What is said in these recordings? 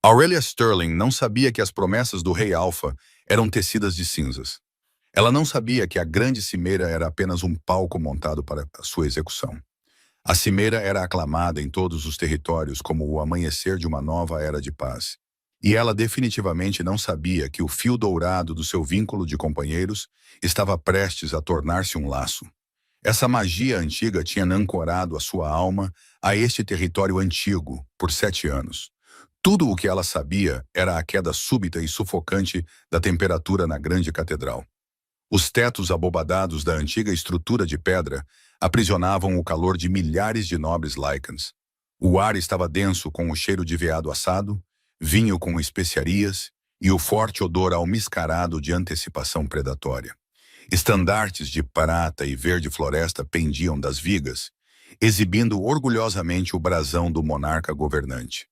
Aurelia Sterling não sabia que as promessas do rei Alpha eram tecidas de cinzas. Ela não sabia que a grande cimeira era apenas um palco montado para a sua execução. A cimeira era aclamada em todos os territórios como o amanhecer de uma nova era de paz. E ela definitivamente não sabia que o fio dourado do seu vínculo de companheiros estava prestes a tornar-se um laço. Essa magia antiga tinha ancorado a sua alma a este território antigo por 7 anos. Tudo o que ela sabia era a queda súbita e sufocante da temperatura na grande catedral. Os tetos abobadados da antiga estrutura de pedra aprisionavam o calor de milhares de nobres Lycans. O ar estava denso com o cheiro de veado assado, vinho com especiarias e o forte odor almiscarado de antecipação predatória. Estandartes de prata e verde floresta pendiam das vigas, exibindo orgulhosamente o brasão do monarca governante.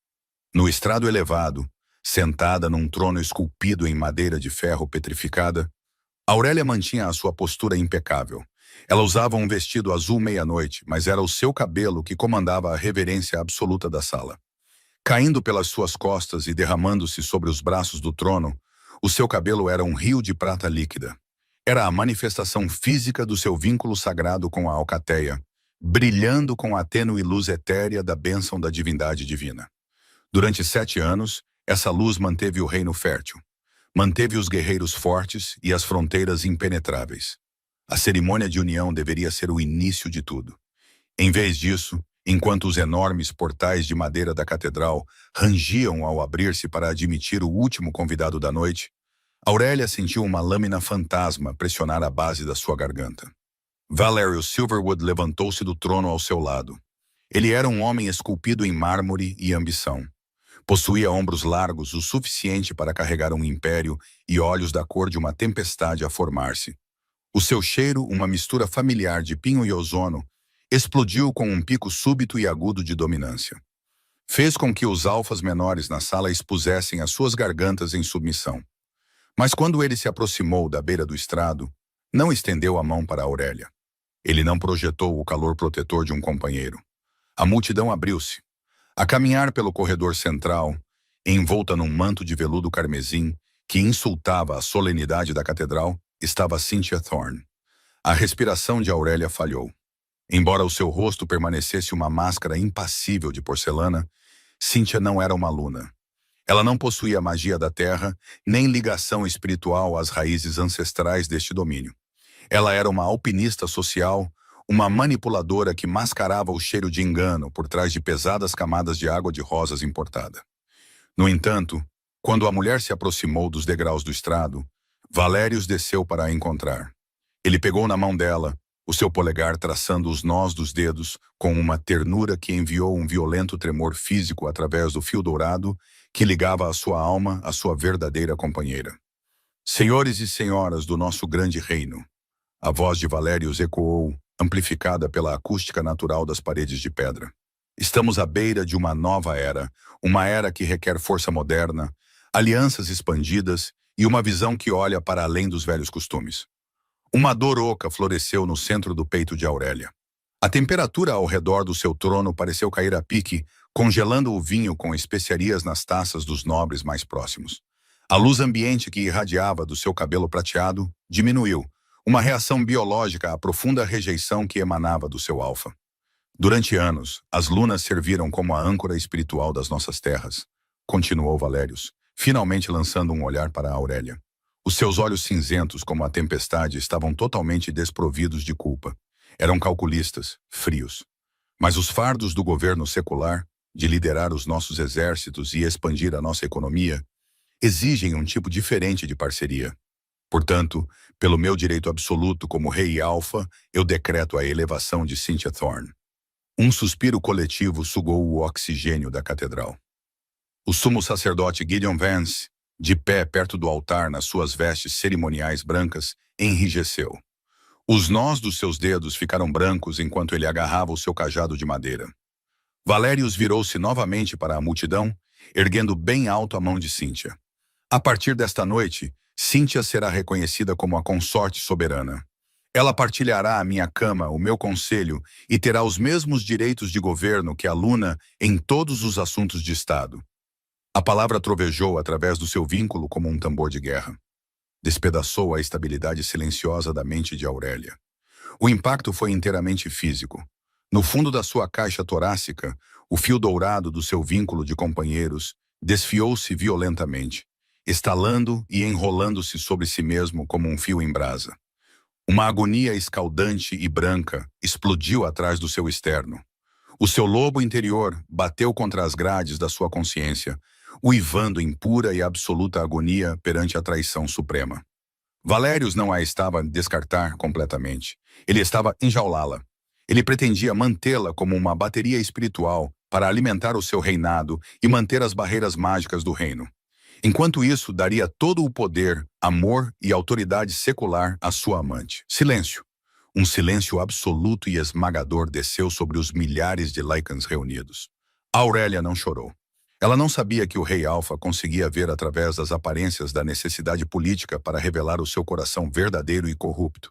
No estrado elevado, sentada num trono esculpido em madeira de ferro petrificada, Aurélia mantinha a sua postura impecável. Ela usava um vestido azul meia-noite, mas era o seu cabelo que comandava a reverência absoluta da sala. Caindo pelas suas costas e derramando-se sobre os braços do trono, o seu cabelo era um rio de prata líquida. Era a manifestação física do seu vínculo sagrado com a alcateia, brilhando com a tênue luz etérea da bênção da divindade divina. Durante 7 anos, essa luz manteve o reino fértil. Manteve os guerreiros fortes e as fronteiras impenetráveis. A cerimônia de união deveria ser o início de tudo. Em vez disso, enquanto os enormes portais de madeira da catedral rangiam ao abrir-se para admitir o último convidado da noite, Aurélia sentiu uma lâmina fantasma pressionar a base da sua garganta. Valerius Silverwood levantou-se do trono ao seu lado. Ele era um homem esculpido em mármore e ambição. Possuía ombros largos o suficiente para carregar um império e olhos da cor de uma tempestade a formar-se. O seu cheiro, uma mistura familiar de pinho e ozono, explodiu com um pico súbito e agudo de dominância. Fez com que os alfas menores na sala expusessem as suas gargantas em submissão. Mas quando ele se aproximou da beira do estrado, não estendeu a mão para Aurélia. Ele não projetou o calor protetor de um companheiro. A multidão abriu-se. A caminhar pelo corredor central, envolta num manto de veludo carmesim que insultava a solenidade da catedral, estava Cynthia Thorne. A respiração de Aurélia falhou. Embora o seu rosto permanecesse uma máscara impassível de porcelana, Cynthia não era uma luna. Ela não possuía magia da terra, nem ligação espiritual às raízes ancestrais deste domínio. Ela era uma alpinista social, uma manipuladora que mascarava o cheiro de engano por trás de pesadas camadas de água de rosas importada. No entanto, quando a mulher se aproximou dos degraus do estrado, Valerius desceu para a encontrar. Ele pegou na mão dela, o seu polegar traçando os nós dos dedos com uma ternura que enviou um violento tremor físico através do fio dourado que ligava a sua alma à sua verdadeira companheira. Senhores e senhoras do nosso grande reino, a voz de Valerius ecoou, amplificada pela acústica natural das paredes de pedra. Estamos à beira de uma nova era, uma era que requer força moderna, alianças expandidas e uma visão que olha para além dos velhos costumes. Uma dor oca floresceu no centro do peito de Aurélia. A temperatura ao redor do seu trono pareceu cair a pique, congelando o vinho com especiarias nas taças dos nobres mais próximos. A luz ambiente que irradiava do seu cabelo prateado diminuiu, uma reação biológica à profunda rejeição que emanava do seu alfa. Durante anos, as lunas serviram como a âncora espiritual das nossas terras, continuou Valerius, finalmente lançando um olhar para Aurélia. Os seus olhos cinzentos como a tempestade estavam totalmente desprovidos de culpa. Eram calculistas, frios. Mas os fardos do governo secular, de liderar os nossos exércitos e expandir a nossa economia, exigem um tipo diferente de parceria. Portanto, pelo meu direito absoluto como rei alfa, eu decreto a elevação de Cynthia Thorne. Um suspiro coletivo sugou o oxigênio da catedral. O sumo sacerdote Gideon Vance, de pé perto do altar nas suas vestes cerimoniais brancas, enrijeceu. Os nós dos seus dedos ficaram brancos enquanto ele agarrava o seu cajado de madeira. Valerius virou-se novamente para a multidão, erguendo bem alto a mão de Cynthia. A partir desta noite, Cynthia será reconhecida como a consorte soberana. Ela partilhará a minha cama, o meu conselho, e terá os mesmos direitos de governo que a Luna em todos os assuntos de Estado. A palavra trovejou através do seu vínculo como um tambor de guerra. Despedaçou a estabilidade silenciosa da mente de Aurélia. O impacto foi inteiramente físico. No fundo da sua caixa torácica, o fio dourado do seu vínculo de companheiros desfiou-se violentamente, estalando e enrolando-se sobre si mesmo como um fio em brasa. Uma agonia escaldante e branca explodiu atrás do seu externo. O seu lobo interior bateu contra as grades da sua consciência, uivando em pura e absoluta agonia perante a traição suprema. Valérius não a estava a descartar completamente. Ele estava a enjaulá-la. Ele pretendia mantê-la como uma bateria espiritual para alimentar o seu reinado e manter as barreiras mágicas do reino. Enquanto isso, daria todo o poder, amor e autoridade secular à sua amante. Silêncio. Um silêncio absoluto e esmagador desceu sobre os milhares de Lycans reunidos. Aurélia não chorou. Ela não sabia que o rei Alfa conseguia ver através das aparências da necessidade política para revelar o seu coração verdadeiro e corrupto.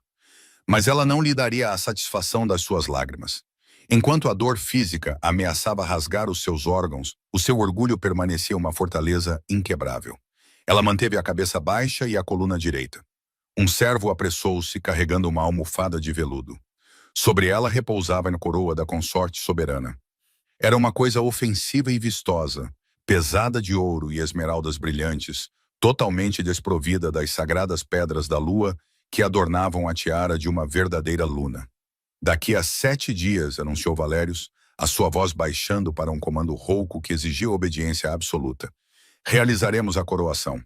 Mas ela não lhe daria a satisfação das suas lágrimas. Enquanto a dor física ameaçava rasgar os seus órgãos, o seu orgulho permanecia uma fortaleza inquebrável. Ela manteve a cabeça baixa e a coluna direita. Um servo apressou-se carregando uma almofada de veludo. Sobre ela repousava a coroa da consorte soberana. Era uma coisa ofensiva e vistosa, pesada de ouro e esmeraldas brilhantes, totalmente desprovida das sagradas pedras da lua que adornavam a tiara de uma verdadeira luna. Daqui a 7 dias, anunciou Valérius, a sua voz baixando para um comando rouco que exigia obediência absoluta. Realizaremos a coroação.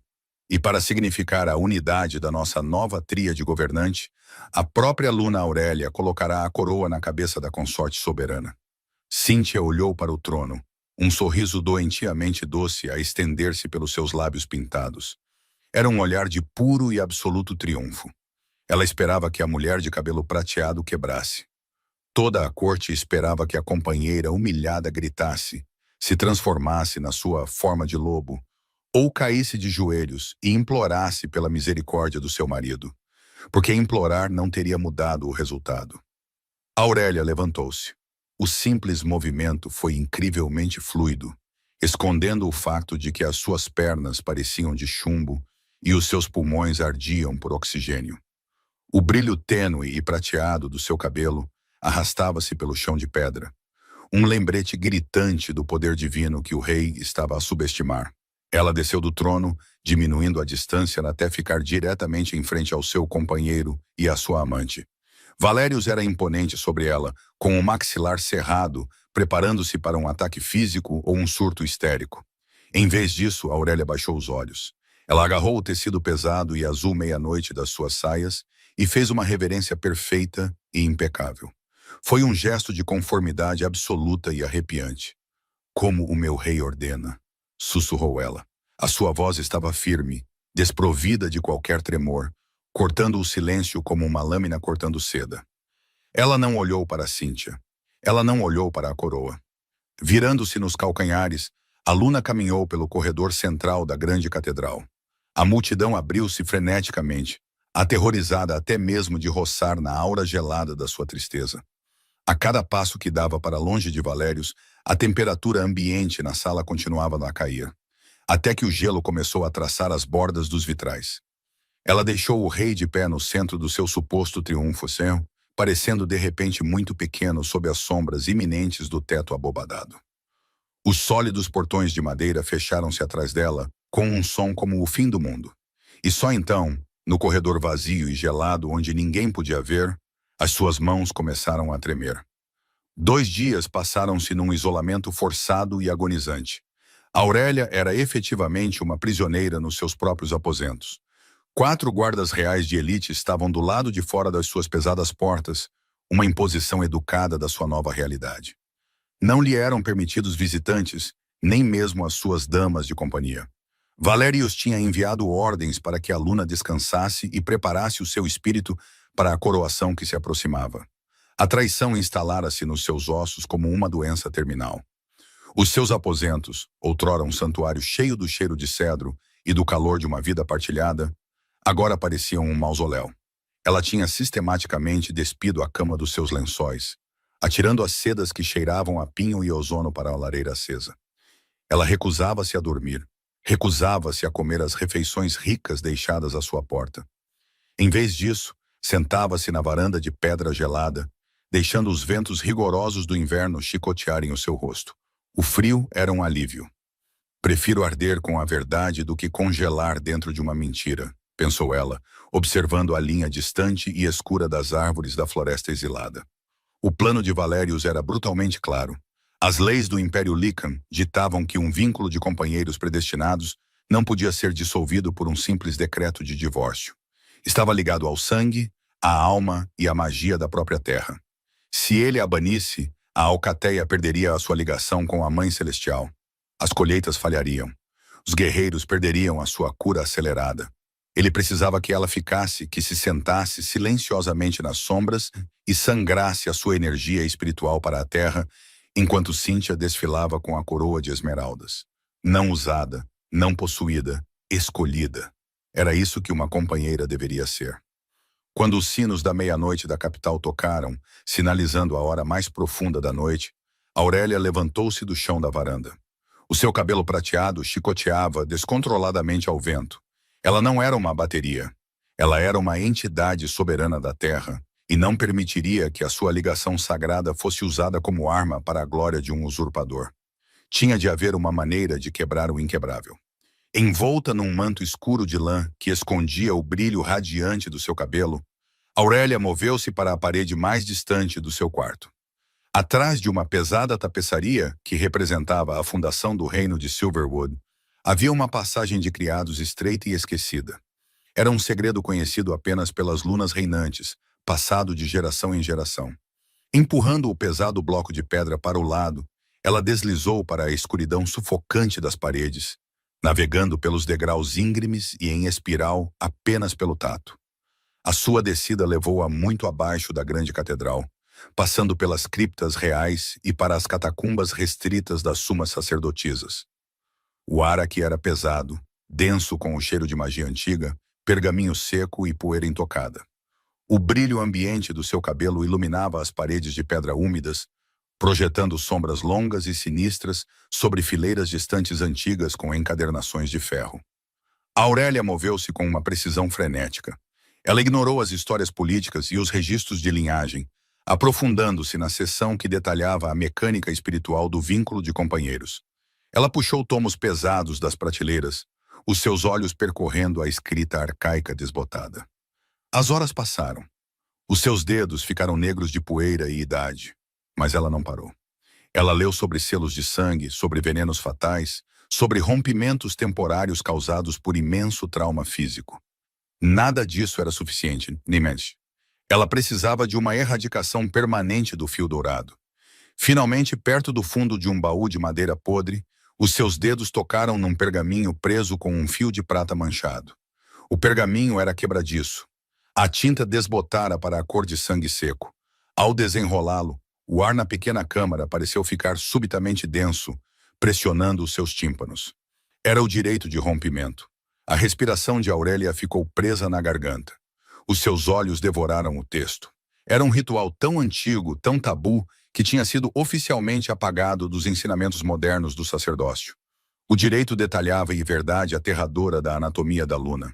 E para significar a unidade da nossa nova tríade governante, a própria Luna Aurélia colocará a coroa na cabeça da consorte soberana. Cíntia olhou para o trono, um sorriso doentiamente doce a estender-se pelos seus lábios pintados. Era um olhar de puro e absoluto triunfo. Ela esperava que a mulher de cabelo prateado quebrasse. Toda a corte esperava que a companheira humilhada gritasse, se transformasse na sua forma de lobo, ou caísse de joelhos e implorasse pela misericórdia do seu marido, porque implorar não teria mudado o resultado. Aurélia levantou-se. O simples movimento foi incrivelmente fluido, escondendo o fato de que as suas pernas pareciam de chumbo e os seus pulmões ardiam por oxigênio. O brilho tênue e prateado do seu cabelo arrastava-se pelo chão de pedra, um lembrete gritante do poder divino que o rei estava a subestimar. Ela desceu do trono, diminuindo a distância até ficar diretamente em frente ao seu companheiro e à sua amante. Valérius era imponente sobre ela, com o maxilar cerrado, preparando-se para um ataque físico ou um surto histérico. Em vez disso, Aurélia baixou os olhos. Ela agarrou o tecido pesado e azul meia-noite das suas saias e fez uma reverência perfeita e impecável. Foi um gesto de conformidade absoluta e arrepiante. Como o meu rei ordena, sussurrou ela. A sua voz estava firme, desprovida de qualquer tremor, cortando o silêncio como uma lâmina cortando seda. Ela não olhou para Cíntia. Ela não olhou para a coroa. Virando-se nos calcanhares, a Luna caminhou pelo corredor central da grande catedral. A multidão abriu-se freneticamente, aterrorizada até mesmo de roçar na aura gelada da sua tristeza. A cada passo que dava para longe de Valérius, a temperatura ambiente na sala continuava a cair, até que o gelo começou a traçar as bordas dos vitrais. Ela deixou o rei de pé no centro do seu suposto triunfo, parecendo de repente muito pequeno sob as sombras iminentes do teto abobadado. Os sólidos portões de madeira fecharam-se atrás dela, com um som como o fim do mundo. E só então, no corredor vazio e gelado onde ninguém podia ver, as suas mãos começaram a tremer. 2 dias passaram-se num isolamento forçado e agonizante. Aurélia era efetivamente uma prisioneira nos seus próprios aposentos. 4 guardas reais de elite estavam do lado de fora das suas pesadas portas, uma imposição educada da sua nova realidade. Não lhe eram permitidos visitantes, nem mesmo as suas damas de companhia. Valérius tinha enviado ordens para que a Luna descansasse e preparasse o seu espírito para a coroação que se aproximava. A traição instalara-se nos seus ossos como uma doença terminal. Os seus aposentos, outrora um santuário cheio do cheiro de cedro e do calor de uma vida partilhada, agora pareciam um mausoléu. Ela tinha sistematicamente despido a cama dos seus lençóis, atirando as sedas que cheiravam a pinho e ozono para a lareira acesa. Ela recusava-se a dormir, recusava-se a comer as refeições ricas deixadas à sua porta. Em vez disso, sentava-se na varanda de pedra gelada, deixando os ventos rigorosos do inverno chicotearem o seu rosto. O frio era um alívio. Prefiro arder com a verdade do que congelar dentro de uma mentira, pensou ela, observando a linha distante e escura das árvores da floresta exilada. O plano de Valérius era brutalmente claro. As leis do Império Lycan ditavam que um vínculo de companheiros predestinados não podia ser dissolvido por um simples decreto de divórcio. Estava ligado ao sangue, à alma e à magia da própria terra. Se ele a banisse, a Alcateia perderia a sua ligação com a Mãe Celestial. As colheitas falhariam. Os guerreiros perderiam a sua cura acelerada. Ele precisava que ela ficasse, que se sentasse silenciosamente nas sombras e sangrasse a sua energia espiritual para a terra, enquanto Cíntia desfilava com a coroa de esmeraldas. Não usada, não possuída, escolhida. Era isso que uma companheira deveria ser. Quando os sinos da meia-noite da capital tocaram, sinalizando a hora mais profunda da noite, Aurélia levantou-se do chão da varanda. O seu cabelo prateado chicoteava descontroladamente ao vento. Ela não era uma bateria. Ela era uma entidade soberana da terra e não permitiria que a sua ligação sagrada fosse usada como arma para a glória de um usurpador. Tinha de haver uma maneira de quebrar o inquebrável. Envolta num manto escuro de lã que escondia o brilho radiante do seu cabelo, Aurélia moveu-se para a parede mais distante do seu quarto. Atrás de uma pesada tapeçaria, que representava a fundação do reino de Silverwood, havia uma passagem de criados estreita e esquecida. Era um segredo conhecido apenas pelas lunas reinantes, passado de geração em geração. Empurrando o pesado bloco de pedra para o lado, ela deslizou para a escuridão sufocante das paredes, navegando pelos degraus íngremes e em espiral apenas pelo tato. A sua descida levou-a muito abaixo da grande catedral, passando pelas criptas reais e para as catacumbas restritas das sumas sacerdotisas. O ar aqui era pesado, denso com o cheiro de magia antiga, pergaminho seco e poeira intocada. O brilho ambiente do seu cabelo iluminava as paredes de pedra úmidas, projetando sombras longas e sinistras sobre fileiras de estantes antigas com encadernações de ferro. Aurélia moveu-se com uma precisão frenética. Ela ignorou as histórias políticas e os registros de linhagem, aprofundando-se na seção que detalhava a mecânica espiritual do vínculo de companheiros. Ela puxou tomos pesados das prateleiras, os seus olhos percorrendo a escrita arcaica desbotada. As horas passaram. Os seus dedos ficaram negros de poeira e idade, mas ela não parou. Ela leu sobre selos de sangue, sobre venenos fatais, sobre rompimentos temporários causados por imenso trauma físico. Nada disso era suficiente, nem menos. Ela precisava de uma erradicação permanente do fio dourado. Finalmente, perto do fundo de um baú de madeira podre, os seus dedos tocaram num pergaminho preso com um fio de prata manchado. O pergaminho era quebradiço. A tinta desbotara para a cor de sangue seco. Ao desenrolá-lo, o ar na pequena câmara pareceu ficar subitamente denso, pressionando os seus tímpanos. Era o direito de rompimento. A respiração de Aurélia ficou presa na garganta. Os seus olhos devoraram o texto. Era um ritual tão antigo, tão tabu, que tinha sido oficialmente apagado dos ensinamentos modernos do sacerdócio. O direito detalhava em verdade aterradora da anatomia da luna.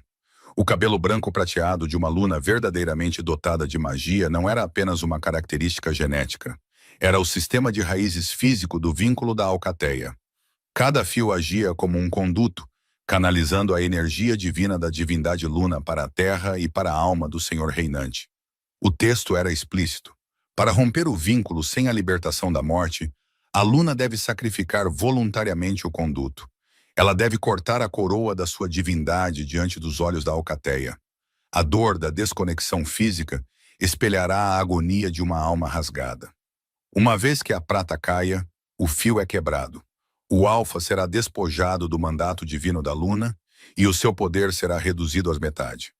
O cabelo branco prateado de uma luna verdadeiramente dotada de magia não era apenas uma característica genética. Era o sistema de raízes físico do vínculo da Alcateia. Cada fio agia como um conduto, canalizando a energia divina da divindade Luna para a terra e para a alma do Senhor reinante. O texto era explícito. Para romper o vínculo sem a libertação da morte, a Luna deve sacrificar voluntariamente o conduto. Ela deve cortar a coroa da sua divindade diante dos olhos da Alcateia. A dor da desconexão física espelhará a agonia de uma alma rasgada. Uma vez que a prata caia, o fio é quebrado. O Alfa será despojado do mandato divino da Luna e o seu poder será reduzido às metade.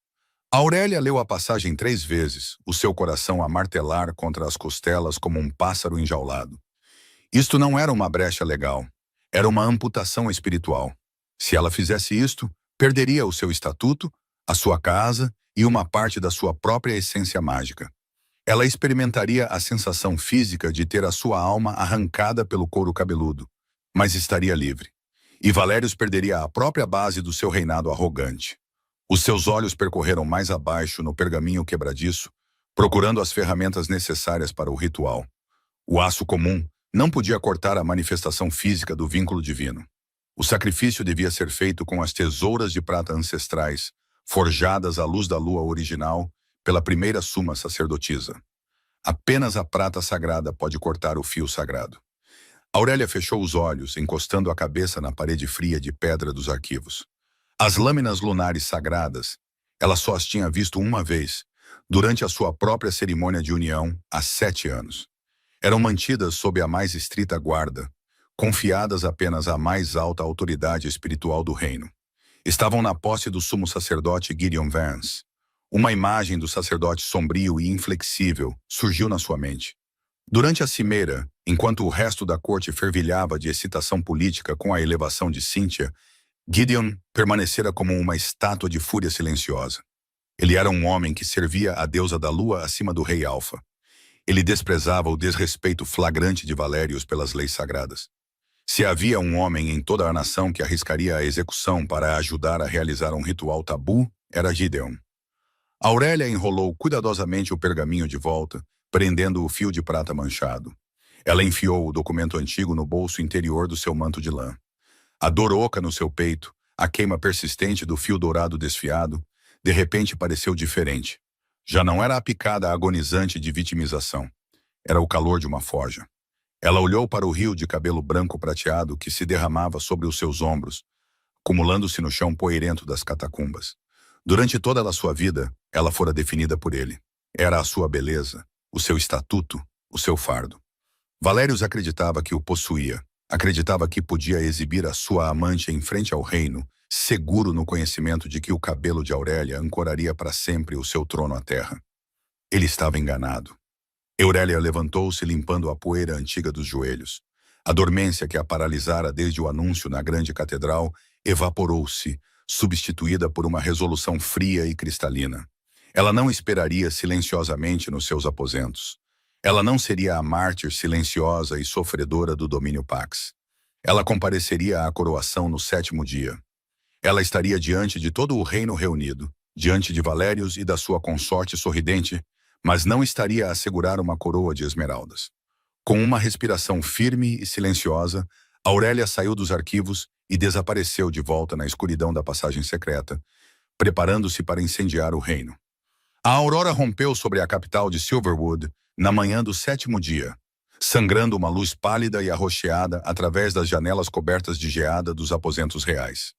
Aurélia leu a passagem 3 vezes, o seu coração a martelar contra as costelas como um pássaro enjaulado. Isto não era uma brecha legal, era uma amputação espiritual. Se ela fizesse isto, perderia o seu estatuto, a sua casa e uma parte da sua própria essência mágica. Ela experimentaria a sensação física de ter a sua alma arrancada pelo couro cabeludo, mas estaria livre. e Valérios perderia a própria base do seu reinado arrogante. Os seus olhos percorreram mais abaixo no pergaminho quebradiço, procurando as ferramentas necessárias para o ritual. O aço comum não podia cortar a manifestação física do vínculo divino. O sacrifício devia ser feito com as tesouras de prata ancestrais, forjadas à luz da lua original pela primeira suma sacerdotisa. Apenas a prata sagrada pode cortar o fio sagrado. Aurélia fechou os olhos, encostando a cabeça na parede fria de pedra dos arquivos. As lâminas lunares sagradas, ela só as tinha visto uma vez, durante a sua própria cerimônia de união, há 7 anos. Eram mantidas sob a mais estrita guarda, confiadas apenas à mais alta autoridade espiritual do reino. Estavam na posse do sumo sacerdote Gideon Vance. Uma imagem do sacerdote sombrio e inflexível surgiu na sua mente. Durante a cimeira, enquanto o resto da corte fervilhava de excitação política com a elevação de Cíntia, Gideon permanecera como uma estátua de fúria silenciosa. Ele era um homem que servia a deusa da lua acima do rei Alfa. Ele desprezava o desrespeito flagrante de Valérios pelas leis sagradas. Se havia um homem em toda a nação que arriscaria a execução para ajudar a realizar um ritual tabu, era Gideon. Aurélia enrolou cuidadosamente o pergaminho de volta, prendendo o fio de prata manchado. Ela enfiou o documento antigo no bolso interior do seu manto de lã. A dor oca no seu peito, a queima persistente do fio dourado desfiado, de repente pareceu diferente. Já não era a picada agonizante de vitimização. Era o calor de uma forja. Ela olhou para o rio de cabelo branco prateado que se derramava sobre os seus ombros, acumulando-se no chão poeirento das catacumbas. Durante toda a sua vida, ela fora definida por ele. Era a sua beleza, o seu estatuto, o seu fardo. Valérios acreditava que o possuía. Acreditava que podia exibir a sua amante em frente ao reino, seguro no conhecimento de que o cabelo de Aurélia ancoraria para sempre o seu trono à terra. Ele estava enganado. Aurélia levantou-se limpando a poeira antiga dos joelhos. A dormência que a paralisara desde o anúncio na grande catedral evaporou-se, substituída por uma resolução fria e cristalina. Ela não esperaria silenciosamente nos seus aposentos. Ela não seria a mártir silenciosa e sofredora do domínio Pax. Ela compareceria à coroação no 7º dia. Ela estaria diante de todo o reino reunido, diante de Valérios e da sua consorte sorridente, mas não estaria a assegurar uma coroa de esmeraldas. Com uma respiração firme e silenciosa, Aurélia saiu dos arquivos e desapareceu de volta na escuridão da passagem secreta, preparando-se para incendiar o reino. A aurora rompeu sobre a capital de Silverwood na manhã do 7º dia, sangrando uma luz pálida e arroxeada através das janelas cobertas de geada dos aposentos reais.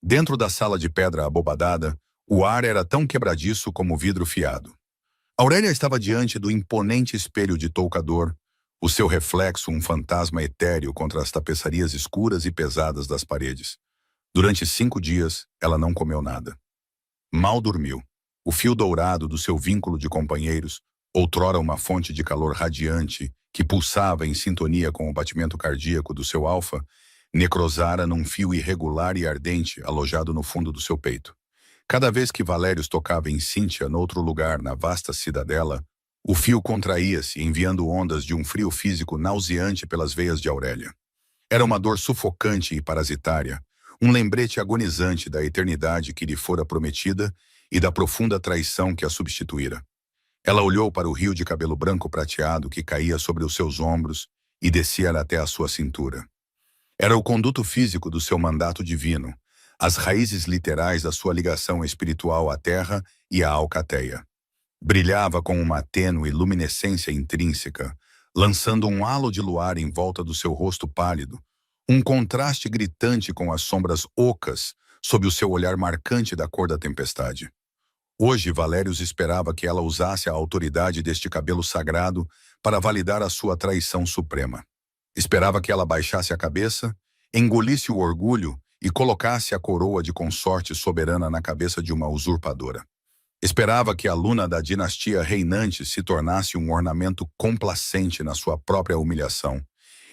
Dentro da sala de pedra abobadada, o ar era tão quebradiço como vidro fiado. Aurélia estava diante do imponente espelho de toucador, o seu reflexo um fantasma etéreo contra as tapeçarias escuras e pesadas das paredes. Durante 5 dias, ela não comeu nada. Mal dormiu. O fio dourado do seu vínculo de companheiros, outrora uma fonte de calor radiante que pulsava em sintonia com o batimento cardíaco do seu alfa, necrosara num fio irregular e ardente alojado no fundo do seu peito. Cada vez que Valérios tocava em Cíntia noutro lugar na vasta cidadela, o fio contraía-se, enviando ondas de um frio físico nauseante pelas veias de Aurélia. Era uma dor sufocante e parasitária, um lembrete agonizante da eternidade que lhe fora prometida e da profunda traição que a substituíra. Ela olhou para o rio de cabelo branco prateado que caía sobre os seus ombros e descia até a sua cintura. Era o conduto físico do seu mandato divino, as raízes literais da sua ligação espiritual à terra e à alcateia. Brilhava com uma tênue luminescência intrínseca, lançando um halo de luar em volta do seu rosto pálido, um contraste gritante com as sombras ocas sob o seu olhar marcante da cor da tempestade. Hoje, Valérios esperava que ela usasse a autoridade deste cabelo sagrado para validar a sua traição suprema. Esperava que ela baixasse a cabeça, engolisse o orgulho e colocasse a coroa de consorte soberana na cabeça de uma usurpadora. Esperava que a luna da dinastia reinante se tornasse um ornamento complacente na sua própria humilhação,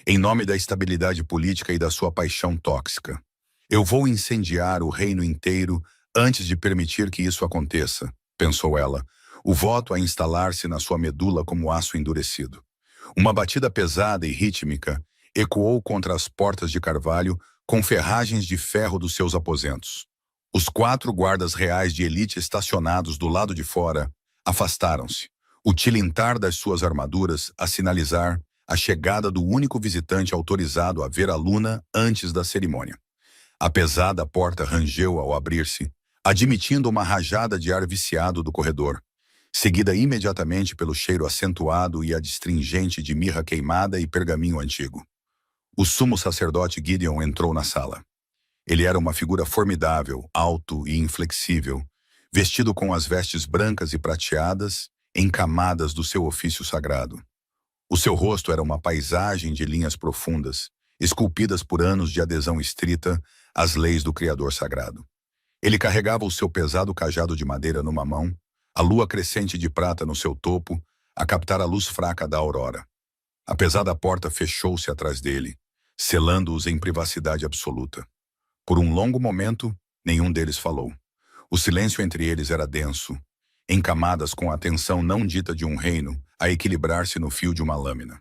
em nome da estabilidade política e da sua paixão tóxica. Eu vou incendiar o reino inteiro antes de permitir que isso aconteça, pensou ela, o voto a instalar-se na sua medula como aço endurecido. Uma batida pesada e rítmica ecoou contra as portas de carvalho com ferragens de ferro dos seus aposentos. Os 4 guardas reais de elite estacionados do lado de fora afastaram-se, o tilintar das suas armaduras a sinalizar a chegada do único visitante autorizado a ver a Luna antes da cerimônia. A pesada porta rangeu ao abrir-se, admitindo uma rajada de ar viciado do corredor, seguida imediatamente pelo cheiro acentuado e adstringente de mirra queimada e pergaminho antigo. O sumo sacerdote Gideon entrou na sala. Ele era uma figura formidável, alto e inflexível, vestido com as vestes brancas e prateadas, em camadas do seu ofício sagrado. O seu rosto era uma paisagem de linhas profundas, esculpidas por anos de adesão estrita às leis do Criador sagrado. Ele carregava o seu pesado cajado de madeira numa mão, a lua crescente de prata no seu topo, a captar a luz fraca da aurora. A pesada porta fechou-se atrás dele, selando-os em privacidade absoluta. Por um longo momento, nenhum deles falou. O silêncio entre eles era denso, em camadas com a tensão não dita de um reino a equilibrar-se no fio de uma lâmina.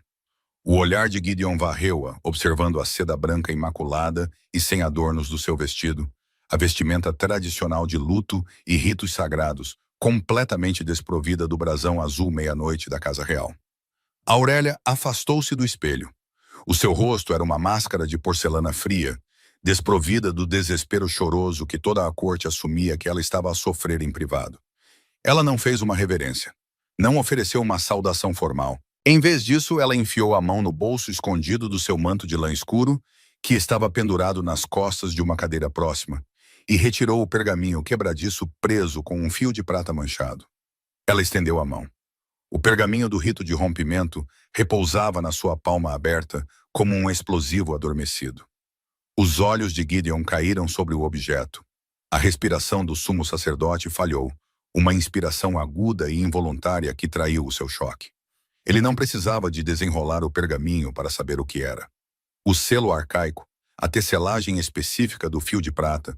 O olhar de Gideon varreu-a, observando a seda branca imaculada e sem adornos do seu vestido, a vestimenta tradicional de luto e ritos sagrados, completamente desprovida do brasão azul meia-noite da Casa Real. Aurélia afastou-se do espelho. O seu rosto era uma máscara de porcelana fria, desprovida do desespero choroso que toda a corte assumia que ela estava a sofrer em privado. Ela não fez uma reverência. Não ofereceu uma saudação formal. Em vez disso, ela enfiou a mão no bolso escondido do seu manto de lã escuro, que estava pendurado nas costas de uma cadeira próxima, e retirou o pergaminho quebradiço preso com um fio de prata manchado. Ela estendeu a mão. O pergaminho do rito de rompimento repousava na sua palma aberta como um explosivo adormecido. Os olhos de Gideon caíram sobre o objeto. A respiração do sumo sacerdote falhou, uma inspiração aguda e involuntária que traiu o seu choque. Ele não precisava de desenrolar o pergaminho para saber o que era. O selo arcaico, a tecelagem específica do fio de prata,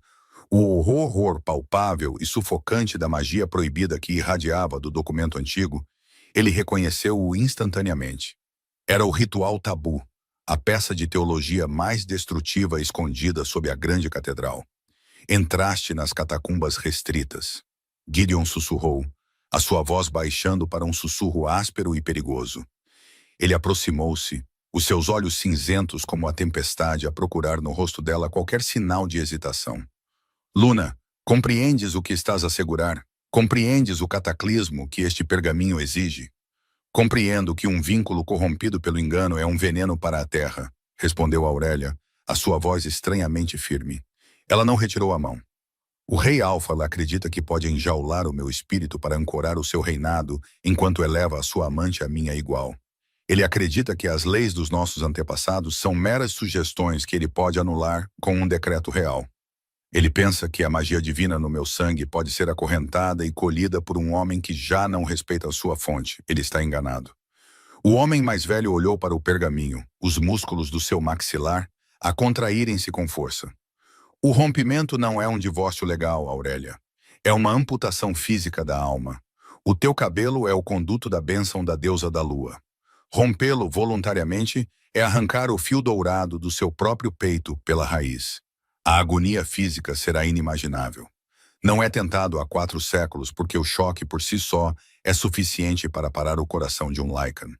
o horror palpável e sufocante da magia proibida que irradiava do documento antigo, ele reconheceu-o instantaneamente. Era o ritual tabu, a peça de teologia mais destrutiva escondida sob a grande catedral. Entraste nas catacumbas restritas. Gideon sussurrou, a sua voz baixando para um sussurro áspero e perigoso. Ele aproximou-se, os seus olhos cinzentos como a tempestade a procurar no rosto dela qualquer sinal de hesitação. Luna, compreendes o que estás a assegurar? Compreendes o cataclismo que este pergaminho exige? Compreendo que um vínculo corrompido pelo engano é um veneno para a terra, respondeu Aurélia, a sua voz estranhamente firme. Ela não retirou a mão. O rei Alfa acredita que pode enjaular o meu espírito para ancorar o seu reinado enquanto eleva a sua amante à minha igual. Ele acredita que as leis dos nossos antepassados são meras sugestões que ele pode anular com um decreto real. Ele pensa que a magia divina no meu sangue pode ser acorrentada e colhida por um homem que já não respeita a sua fonte. Ele está enganado. O homem mais velho olhou para o pergaminho, os músculos do seu maxilar a contraírem-se com força. O rompimento não é um divórcio legal, Aurélia. É uma amputação física da alma. O teu cabelo é o conduto da bênção da deusa da lua. Rompê-lo voluntariamente é arrancar o fio dourado do seu próprio peito pela raiz. A agonia física será inimaginável. Não é tentado há 4 séculos porque o choque por si só é suficiente para parar o coração de um Lycan.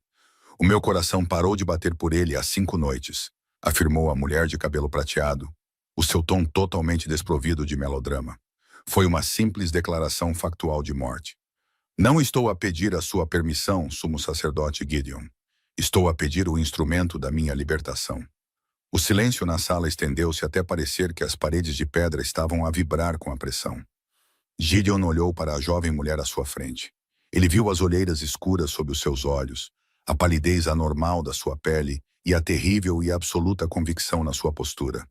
O meu coração parou de bater por ele há 5 noites, afirmou a mulher de cabelo prateado, o seu tom totalmente desprovido de melodrama. Foi uma simples declaração factual de morte. Não estou a pedir a sua permissão, sumo sacerdote Gideon. Estou a pedir o instrumento da minha libertação. O silêncio na sala estendeu-se até parecer que as paredes de pedra estavam a vibrar com a pressão. Gideon olhou para a jovem mulher à sua frente. Ele viu as olheiras escuras sob os seus olhos, a palidez anormal da sua pele e a terrível e absoluta convicção na sua postura.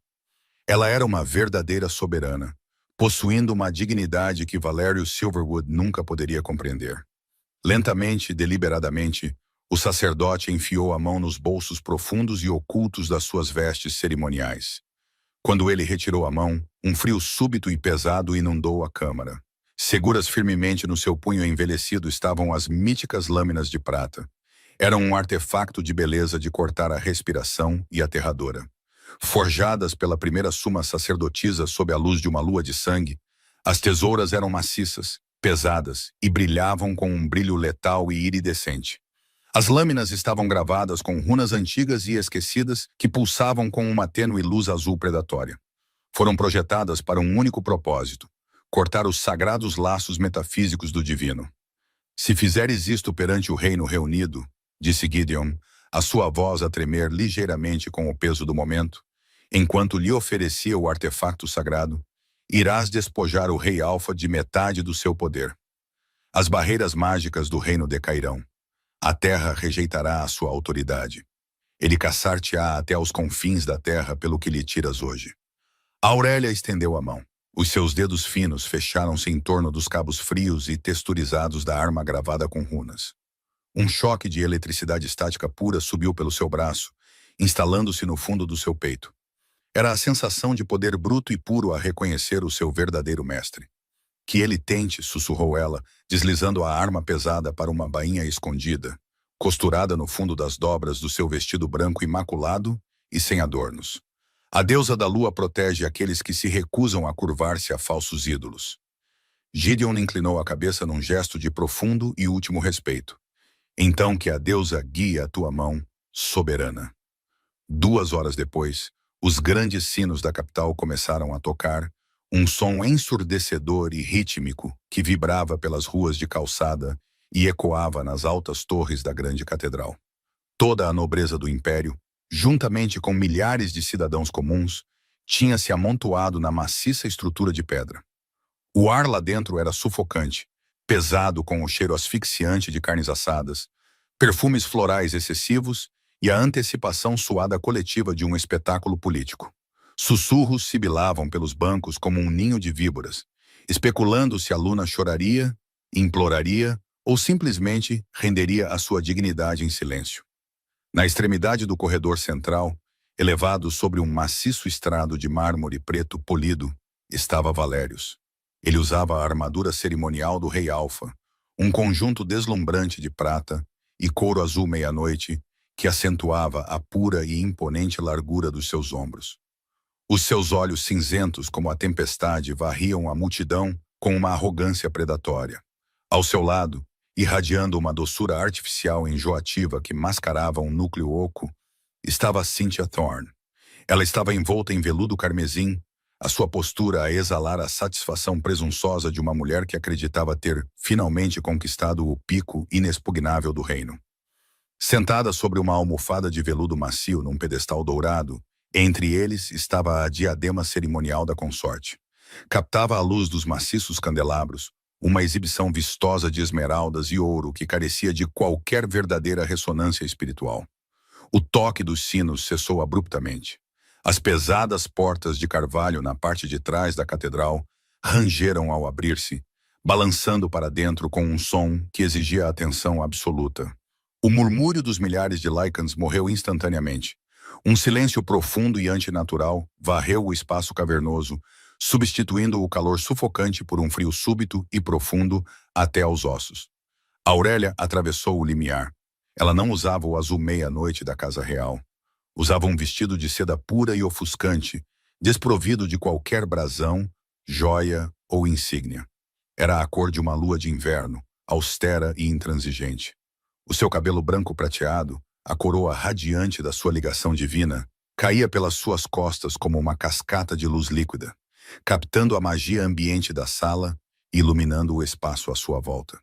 Ela era uma verdadeira soberana, possuindo uma dignidade que Valério Silverwood nunca poderia compreender. Lentamente e deliberadamente, o sacerdote enfiou a mão nos bolsos profundos e ocultos das suas vestes cerimoniais. Quando ele retirou a mão, um frio súbito e pesado inundou a câmara. Seguras firmemente no seu punho envelhecido estavam as míticas lâminas de prata. Eram um artefacto de beleza de cortar a respiração e aterradora. Forjadas pela primeira suma sacerdotisa sob a luz de uma lua de sangue, as tesouras eram maciças, pesadas e brilhavam com um brilho letal e iridescente. As lâminas estavam gravadas com runas antigas e esquecidas que pulsavam com uma tênue luz azul predatória. Foram projetadas para um único propósito: cortar os sagrados laços metafísicos do divino. Se fizeres isto perante o reino reunido, disse Gideon, a sua voz a tremer ligeiramente com o peso do momento, enquanto lhe oferecia o artefacto sagrado, irás despojar o rei Alfa de metade do seu poder. As barreiras mágicas do reino decairão. A terra rejeitará a sua autoridade. Ele caçar-te-á até aos confins da terra pelo que lhe tiras hoje. Aurélia estendeu a mão. Os seus dedos finos fecharam-se em torno dos cabos frios e texturizados da arma gravada com runas. Um choque de eletricidade estática pura subiu pelo seu braço, instalando-se no fundo do seu peito. Era a sensação de poder bruto e puro a reconhecer o seu verdadeiro mestre. Que ele tente, sussurrou ela, deslizando a arma pesada para uma bainha escondida, costurada no fundo das dobras do seu vestido branco imaculado e sem adornos. A deusa da lua protege aqueles que se recusam a curvar-se a falsos ídolos. Gideon inclinou a cabeça num gesto de profundo e último respeito. Então que a deusa guie a tua mão, soberana. 2 horas depois, os grandes sinos da capital começaram a tocar, um som ensurdecedor e rítmico que vibrava pelas ruas de calçada e ecoava nas altas torres da grande catedral. Toda a nobreza do império, juntamente com milhares de cidadãos comuns, tinha se amontoado na maciça estrutura de pedra. O ar lá dentro era sufocante, pesado com o cheiro asfixiante de carnes assadas, perfumes florais excessivos e a antecipação suada coletiva de um espetáculo político. Sussurros sibilavam pelos bancos como um ninho de víboras, especulando se a Luna choraria, imploraria ou simplesmente renderia a sua dignidade em silêncio. Na extremidade do corredor central, elevado sobre um maciço estrado de mármore preto polido, estava Valérios. Ele usava a armadura cerimonial do rei Alfa, um conjunto deslumbrante de prata e couro azul meia-noite que acentuava a pura e imponente largura dos seus ombros. Os seus olhos cinzentos como a tempestade varriam a multidão com uma arrogância predatória. Ao seu lado, irradiando uma doçura artificial enjoativa que mascarava um núcleo oco, estava Cynthia Thorne. Ela estava envolta em veludo carmesim, a sua postura a exalar a satisfação presunçosa de uma mulher que acreditava ter finalmente conquistado o pico inexpugnável do reino. Sentada sobre uma almofada de veludo macio num pedestal dourado, entre eles estava a diadema cerimonial da consorte. Captava a luz dos maciços candelabros, uma exibição vistosa de esmeraldas e ouro que carecia de qualquer verdadeira ressonância espiritual. O toque dos sinos cessou abruptamente. As pesadas portas de carvalho na parte de trás da catedral rangeram ao abrir-se, balançando para dentro com um som que exigia atenção absoluta. O murmúrio dos milhares de Lycans morreu instantaneamente. Um silêncio profundo e antinatural varreu o espaço cavernoso, substituindo o calor sufocante por um frio súbito e profundo até aos ossos. Aurélia atravessou o limiar. Ela não usava o azul meia-noite da casa real. Usava um vestido de seda pura e ofuscante, desprovido de qualquer brasão, joia ou insígnia. Era a cor de uma lua de inverno, austera e intransigente. O seu cabelo branco prateado, a coroa radiante da sua ligação divina, caía pelas suas costas como uma cascata de luz líquida, captando a magia ambiente da sala e iluminando o espaço à sua volta.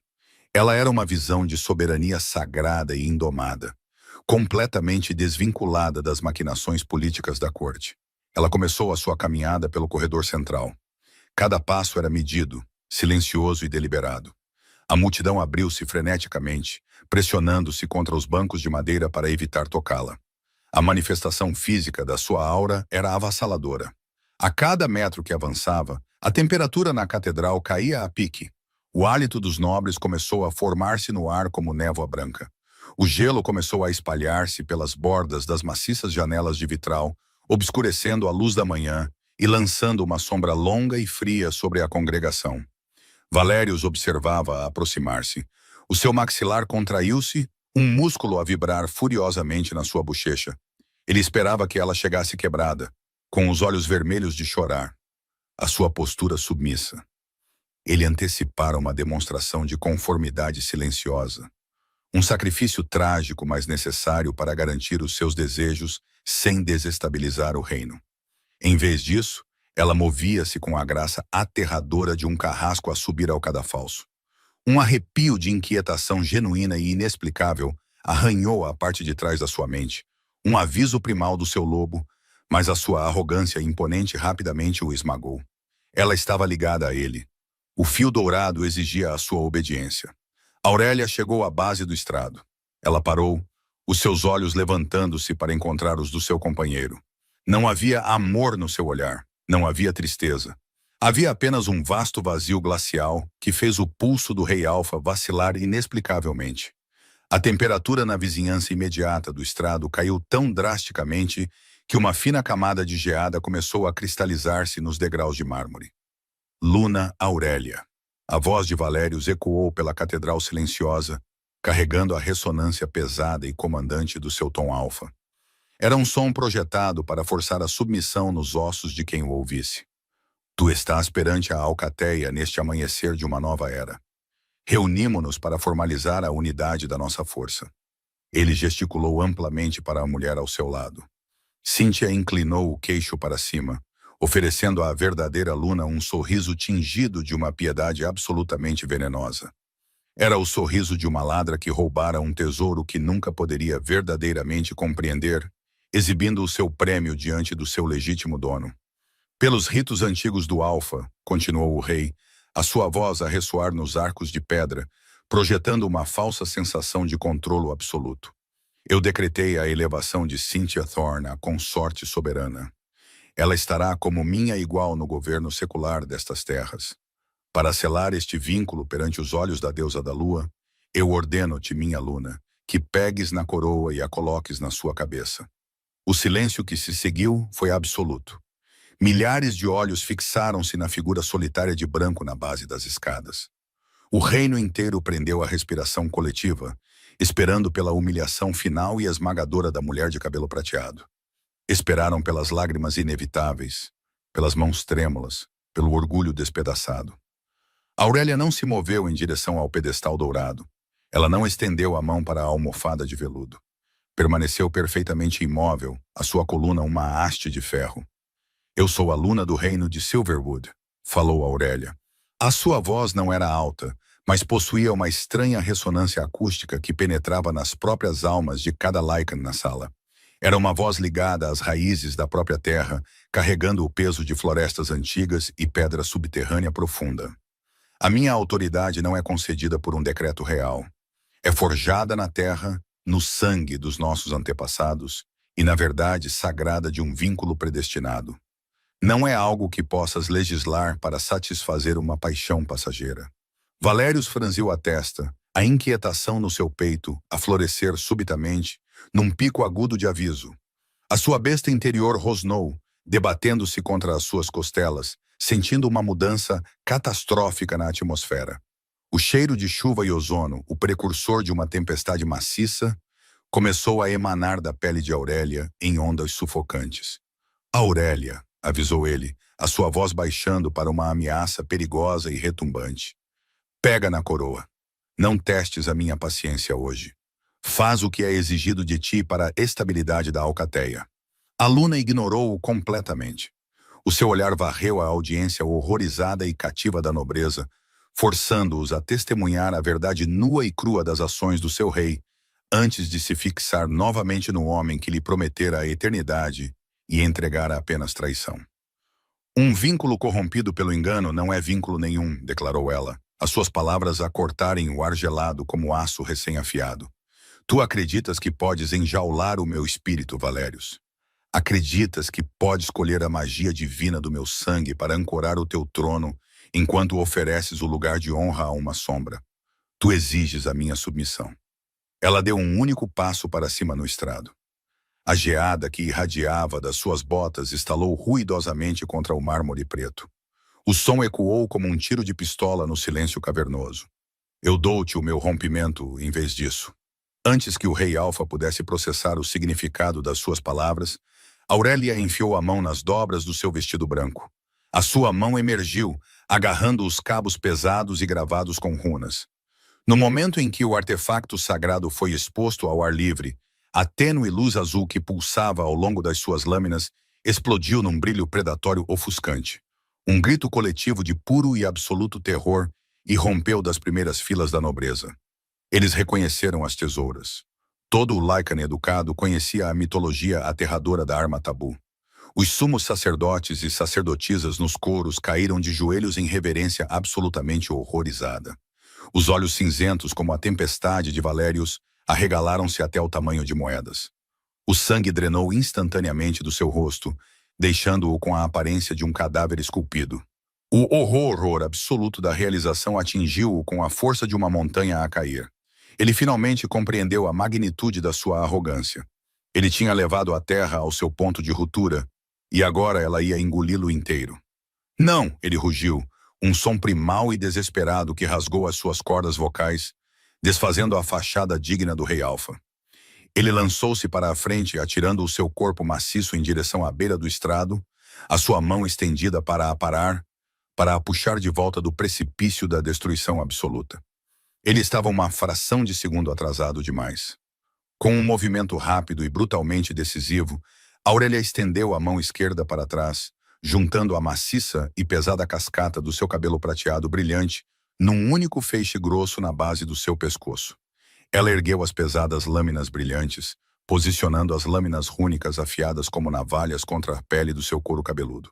Ela era uma visão de soberania sagrada e indomada, completamente desvinculada das maquinações políticas da corte. Ela começou a sua caminhada pelo corredor central. Cada passo era medido, silencioso e deliberado. A multidão abriu-se freneticamente, pressionando-se contra os bancos de madeira para evitar tocá-la. A manifestação física da sua aura era avassaladora. A cada metro que avançava, a temperatura na catedral caía a pique. O hálito dos nobres começou a formar-se no ar como névoa branca. O gelo começou a espalhar-se pelas bordas das maciças janelas de vitral, obscurecendo a luz da manhã e lançando uma sombra longa e fria sobre a congregação. Valérios observava a aproximar-se. O seu maxilar contraiu-se, um músculo a vibrar furiosamente na sua bochecha. Ele esperava que ela chegasse quebrada, com os olhos vermelhos de chorar, a sua postura submissa. Ele antecipara uma demonstração de conformidade silenciosa, um sacrifício trágico, mas necessário para garantir os seus desejos sem desestabilizar o reino. Em vez disso, ela movia-se com a graça aterradora de um carrasco a subir ao cadafalso. Um arrepio de inquietação genuína e inexplicável arranhou a parte de trás da sua mente, um aviso primal do seu lobo, mas a sua arrogância imponente rapidamente o esmagou. Ela estava ligada a ele. O fio dourado exigia a sua obediência. Aurélia chegou à base do estrado. Ela parou, os seus olhos levantando-se para encontrar os do seu companheiro. Não havia amor no seu olhar, não havia tristeza. Havia apenas um vasto vazio glacial que fez o pulso do rei Alfa vacilar inexplicavelmente. A temperatura na vizinhança imediata do estrado caiu tão drasticamente que uma fina camada de geada começou a cristalizar-se nos degraus de mármore. Luna Aurélia. A voz de Valérius ecoou pela catedral silenciosa, carregando a ressonância pesada e comandante do seu tom alfa. Era um som projetado para forçar a submissão nos ossos de quem o ouvisse. Tu estás perante a Alcateia neste amanhecer de uma nova era. Reunimo-nos para formalizar a unidade da nossa força. Ele gesticulou amplamente para a mulher ao seu lado. Cíntia inclinou o queixo para cima, oferecendo à verdadeira Luna um sorriso tingido de uma piedade absolutamente venenosa. Era o sorriso de uma ladra que roubara um tesouro que nunca poderia verdadeiramente compreender, exibindo o seu prêmio diante do seu legítimo dono. Pelos ritos antigos do Alfa, continuou o rei, a sua voz a ressoar nos arcos de pedra, projetando uma falsa sensação de controlo absoluto. Eu decretei a elevação de Cynthia Thorne à consorte soberana. Ela estará como minha igual no governo secular destas terras. Para selar este vínculo perante os olhos da deusa da lua, eu ordeno-te, minha Luna, que pegues na coroa e a coloques na sua cabeça. O silêncio que se seguiu foi absoluto. Milhares de olhos fixaram-se na figura solitária de branco na base das escadas. O reino inteiro prendeu a respiração coletiva, esperando pela humilhação final e esmagadora da mulher de cabelo prateado. Esperaram pelas lágrimas inevitáveis, pelas mãos trêmulas, pelo orgulho despedaçado. Aurélia não se moveu em direção ao pedestal dourado. Ela não estendeu a mão para a almofada de veludo. Permaneceu perfeitamente imóvel, a sua coluna uma haste de ferro. Eu sou a Luna do reino de Silverwood, falou Aurélia. A sua voz não era alta, mas possuía uma estranha ressonância acústica que penetrava nas próprias almas de cada Lycan na sala. Era uma voz ligada às raízes da própria terra, carregando o peso de florestas antigas e pedra subterrânea profunda. A minha autoridade não é concedida por um decreto real. É forjada na terra, no sangue dos nossos antepassados e, na verdade, sagrada de um vínculo predestinado. Não é algo que possas legislar para satisfazer uma paixão passageira. Valérius franziu a testa, a inquietação no seu peito a florescer subitamente, num pico agudo de aviso. A sua besta interior rosnou, debatendo-se contra as suas costelas, sentindo uma mudança catastrófica na atmosfera. O cheiro de chuva e ozono, o precursor de uma tempestade maciça, começou a emanar da pele de Aurélia em ondas sufocantes. Aurélia, avisou ele, a sua voz baixando para uma ameaça perigosa e retumbante. Pega na coroa. Não testes a minha paciência hoje. Faz o que é exigido de ti para a estabilidade da Alcateia. A Luna ignorou-o completamente. O seu olhar varreu a audiência horrorizada e cativa da nobreza, forçando-os a testemunhar a verdade nua e crua das ações do seu rei, antes de se fixar novamente no homem que lhe prometera a eternidade e entregara apenas traição. Um vínculo corrompido pelo engano não é vínculo nenhum, declarou ela, as suas palavras a cortarem o ar gelado como aço recém-afiado. Tu acreditas que podes enjaular o meu espírito, Valérius. Acreditas que podes escolher a magia divina do meu sangue para ancorar o teu trono enquanto ofereces o lugar de honra a uma sombra. Tu exiges a minha submissão. Ela deu um único passo para cima no estrado. A geada que irradiava das suas botas estalou ruidosamente contra o mármore preto. O som ecoou como um tiro de pistola no silêncio cavernoso. Eu dou-te o meu rompimento em vez disso. Antes que o rei Alfa pudesse processar o significado das suas palavras, Aurélia enfiou a mão nas dobras do seu vestido branco. A sua mão emergiu, agarrando os cabos pesados e gravados com runas. No momento em que o artefacto sagrado foi exposto ao ar livre, a tênue luz azul que pulsava ao longo das suas lâminas explodiu num brilho predatório ofuscante. Um grito coletivo de puro e absoluto terror irrompeu das primeiras filas da nobreza. Eles reconheceram as tesouras. Todo o Lycan educado conhecia a mitologia aterradora da arma tabu. Os sumos sacerdotes e sacerdotisas nos coros caíram de joelhos em reverência absolutamente horrorizada. Os olhos cinzentos como a tempestade de Valérios arregalaram-se até o tamanho de moedas. O sangue drenou instantaneamente do seu rosto, deixando-o com a aparência de um cadáver esculpido. O horror absoluto da realização atingiu-o com a força de uma montanha a cair. Ele finalmente compreendeu a magnitude da sua arrogância. Ele tinha levado a terra ao seu ponto de ruptura, e agora ela ia engoli-lo inteiro. Não, ele rugiu, um som primal e desesperado que rasgou as suas cordas vocais, desfazendo a fachada digna do rei Alfa. Ele lançou-se para a frente, atirando o seu corpo maciço em direção à beira do estrado, a sua mão estendida para a parar, para a puxar de volta do precipício da destruição absoluta. Ele estava uma fração de segundo atrasado demais. Com um movimento rápido e brutalmente decisivo, Aurélia estendeu a mão esquerda para trás, juntando a maciça e pesada cascata do seu cabelo prateado brilhante num único feixe grosso na base do seu pescoço. Ela ergueu as pesadas lâminas brilhantes, posicionando as lâminas rúnicas afiadas como navalhas contra a pele do seu couro cabeludo.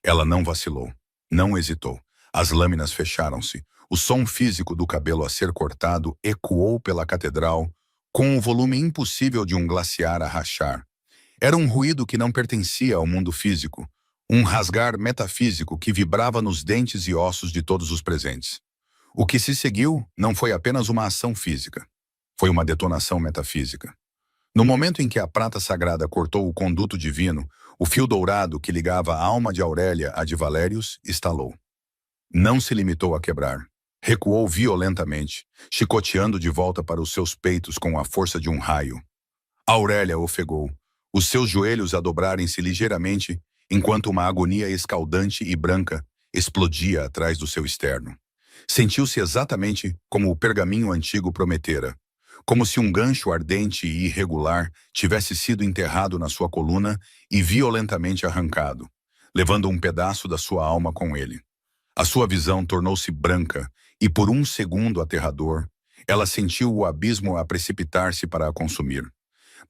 Ela não vacilou, não hesitou. As lâminas fecharam-se. O som físico do cabelo a ser cortado ecoou pela catedral com o volume impossível de um glaciar a rachar. Era um ruído que não pertencia ao mundo físico, um rasgar metafísico que vibrava nos dentes e ossos de todos os presentes. O que se seguiu não foi apenas uma ação física, foi uma detonação metafísica. No momento em que a prata sagrada cortou o conduto divino, o fio dourado que ligava a alma de Aurélia à de Valérios estalou. Não se limitou a quebrar. Recuou violentamente, chicoteando de volta para os seus peitos com a força de um raio. Aurélia ofegou, os seus joelhos a dobrarem-se ligeiramente, enquanto uma agonia escaldante e branca explodia atrás do seu externo. Sentiu-se exatamente como o pergaminho antigo prometera, como se um gancho ardente e irregular tivesse sido enterrado na sua coluna e violentamente arrancado, levando um pedaço da sua alma com ele. A sua visão tornou-se branca e, por um segundo aterrador, ela sentiu o abismo a precipitar-se para a consumir.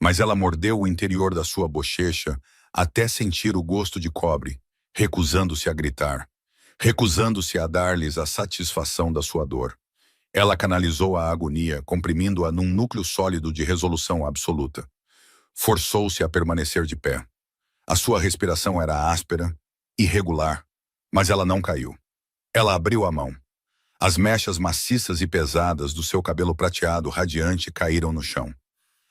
Mas ela mordeu o interior da sua bochecha até sentir o gosto de cobre, recusando-se a gritar, recusando-se a dar-lhes a satisfação da sua dor. Ela canalizou a agonia, comprimindo-a num núcleo sólido de resolução absoluta. Forçou-se a permanecer de pé. A sua respiração era áspera, irregular, mas ela não caiu. Ela abriu a mão. As mechas maciças e pesadas do seu cabelo prateado radiante caíram no chão.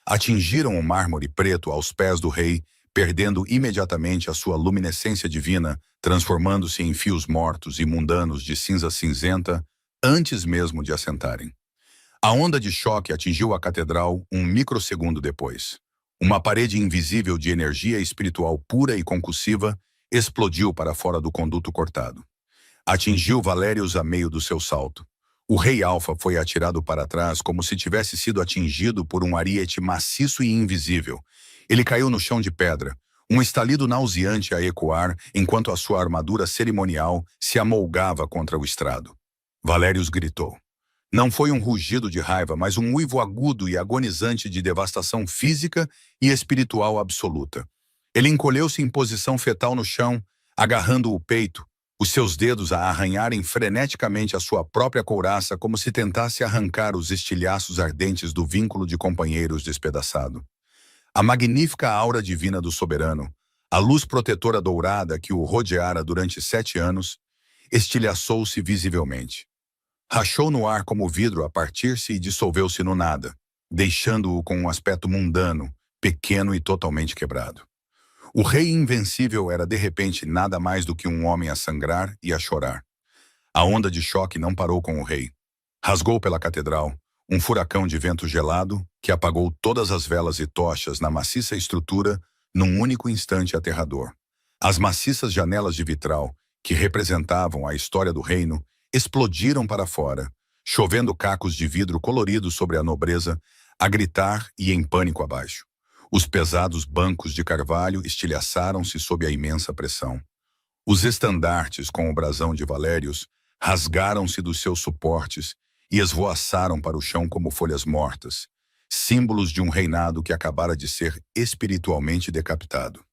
Atingiram o mármore preto aos pés do rei, perdendo imediatamente a sua luminescência divina, transformando-se em fios mortos e mundanos de cinza cinzenta antes mesmo de assentarem. A onda de choque atingiu a catedral um microsegundo depois. Uma parede invisível de energia espiritual pura e concussiva explodiu para fora do conduto cortado. Atingiu Valérios a meio do seu salto. O rei Alfa foi atirado para trás como se tivesse sido atingido por um ariete maciço e invisível. Ele caiu no chão de pedra, um estalido nauseante a ecoar enquanto a sua armadura cerimonial se amolgava contra o estrado. Valérios gritou. Não foi um rugido de raiva, mas um uivo agudo e agonizante de devastação física e espiritual absoluta. Ele encolheu-se em posição fetal no chão, agarrando o peito, os seus dedos a arranharem freneticamente a sua própria couraça como se tentasse arrancar os estilhaços ardentes do vínculo de companheiros despedaçado. A magnífica aura divina do soberano, a luz protetora dourada que o rodeara durante 7 anos, estilhaçou-se visivelmente. Rachou no ar como vidro a partir-se e dissolveu-se no nada, deixando-o com um aspecto mundano, pequeno e totalmente quebrado. O rei invencível era de repente nada mais do que um homem a sangrar e a chorar. A onda de choque não parou com o rei. Rasgou pela catedral, Um furacão de vento gelado que apagou todas as velas e tochas na maciça estrutura num único instante aterrador. As maciças janelas de vitral, que representavam a história do reino, explodiram para fora, chovendo cacos de vidro coloridos sobre a nobreza, a gritar e em pânico abaixo. Os pesados bancos de carvalho estilhaçaram-se sob a imensa pressão. Os estandartes com o brasão de Valérios rasgaram-se dos seus suportes e esvoaçaram para o chão como folhas mortas, símbolos de um reinado que acabara de ser espiritualmente decapitado.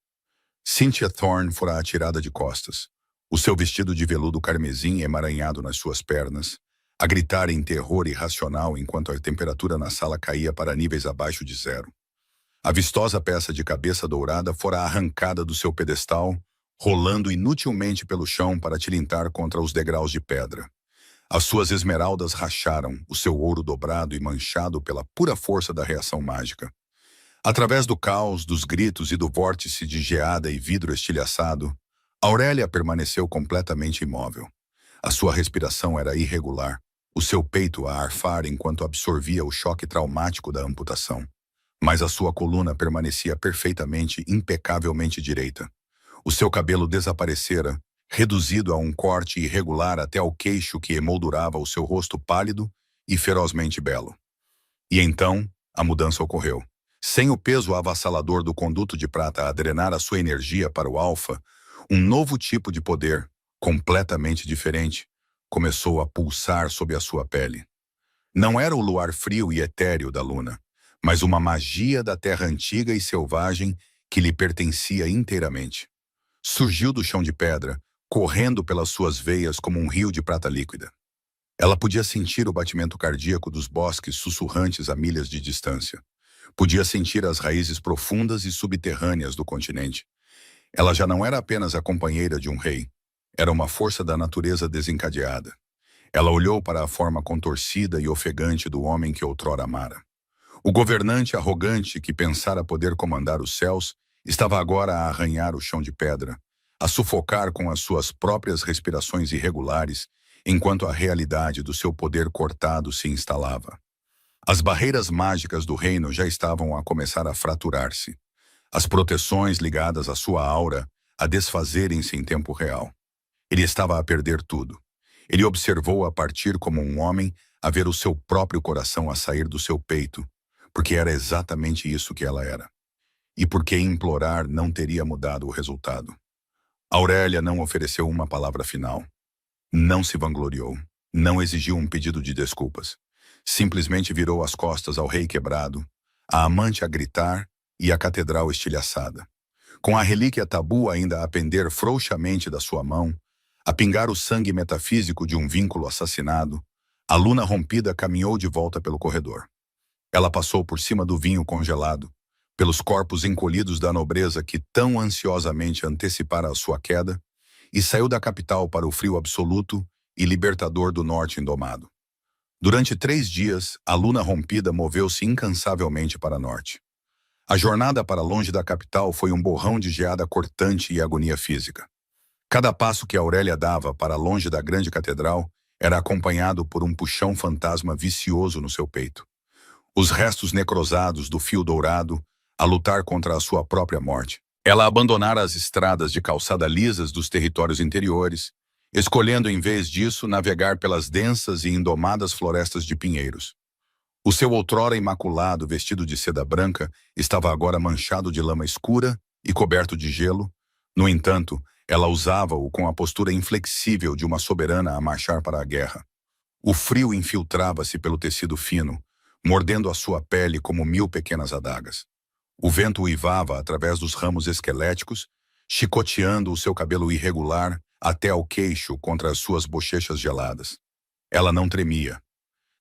Cynthia Thorne fora atirada de costas, o seu vestido de veludo carmesim emaranhado nas suas pernas, a gritar em terror irracional enquanto a temperatura na sala caía para níveis abaixo de zero. A vistosa peça de cabeça dourada fora arrancada do seu pedestal, rolando inutilmente pelo chão para tilintar contra os degraus de pedra. As suas esmeraldas racharam, o seu ouro dobrado e manchado pela pura força da reação mágica. Através do caos, dos gritos e do vórtice de geada e vidro estilhaçado, Aurélia permaneceu completamente imóvel. A sua respiração era irregular, o seu peito a arfar enquanto absorvia o choque traumático da amputação. Mas a sua coluna permanecia perfeitamente, impecavelmente direita. O seu cabelo desaparecera, reduzido a um corte irregular até ao queixo que emoldurava o seu rosto pálido e ferozmente belo. E então, a mudança ocorreu. Sem o peso avassalador do conduto de prata a drenar a sua energia para o alfa, um novo tipo de poder, completamente diferente, começou a pulsar sob a sua pele. Não era o luar frio e etéreo da Luna, mas uma magia da terra antiga e selvagem que lhe pertencia inteiramente. Surgiu do chão de pedra, correndo pelas suas veias como um rio de prata líquida. Ela podia sentir o batimento cardíaco dos bosques sussurrantes a milhas de distância. Podia sentir as raízes profundas e subterrâneas do continente. Ela já não era apenas a companheira de um rei. Era uma força da natureza desencadeada. Ela olhou para a forma contorcida e ofegante do homem que outrora amara. O governante arrogante que pensara poder comandar os céus estava agora a arranhar o chão de pedra, a sufocar com as suas próprias respirações irregulares, enquanto a realidade do seu poder cortado se instalava. As barreiras mágicas do reino já estavam a começar a fraturar-se, as proteções ligadas à sua aura a desfazerem-se em tempo real. Ele estava a perder tudo. Ele observou-a partir como um homem a ver o seu próprio coração a sair do seu peito, porque era exatamente isso que ela era. E porque implorar não teria mudado o resultado. Aurélia não ofereceu uma palavra final. Não se vangloriou. Não exigiu um pedido de desculpas. Simplesmente virou as costas ao rei quebrado, a amante a gritar e a catedral estilhaçada. Com a relíquia tabu ainda a pender frouxamente da sua mão, a pingar o sangue metafísico de um vínculo assassinado, a Luna rompida caminhou de volta pelo corredor. Ela passou por cima do vinho congelado, pelos corpos encolhidos da nobreza que tão ansiosamente antecipara a sua queda, e saiu da capital para o frio absoluto e libertador do norte indomado. Durante 3 dias, a Luna rompida moveu-se incansavelmente para norte. A jornada para longe da capital foi um borrão de geada cortante e agonia física. Cada passo que Aurélia dava para longe da grande catedral era acompanhado por um puxão fantasma vicioso no seu peito. Os restos necrosados do fio dourado a lutar contra a sua própria morte. Ela abandonara as estradas de calçada lisas dos territórios interiores, escolhendo em vez disso navegar pelas densas e indomadas florestas de pinheiros. O seu outrora imaculado vestido de seda branca estava agora manchado de lama escura e coberto de gelo. No entanto, ela usava-o com a postura inflexível de uma soberana a marchar para a guerra. O frio infiltrava-se pelo tecido fino, mordendo a sua pele como 1000 pequenas adagas. O vento uivava através dos ramos esqueléticos, chicoteando o seu cabelo irregular até ao queixo contra as suas bochechas geladas. Ela não tremia.